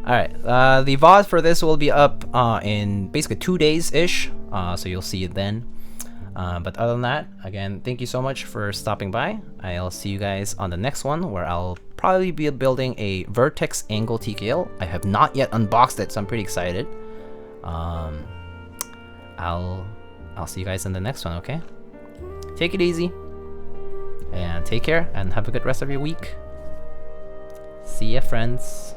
Alright, the VOD for this will be up in basically 2 days-ish, so you'll see it then. But other than that, again, thank you so much for stopping by. I'll see you guys on the next one, where I'll probably be building a Vertex Angle TKL. I have not yet unboxed it, so I'm pretty excited. I'll see you guys in the next one, okay? Take it easy, and take care, and have a good rest of your week. See ya, friends.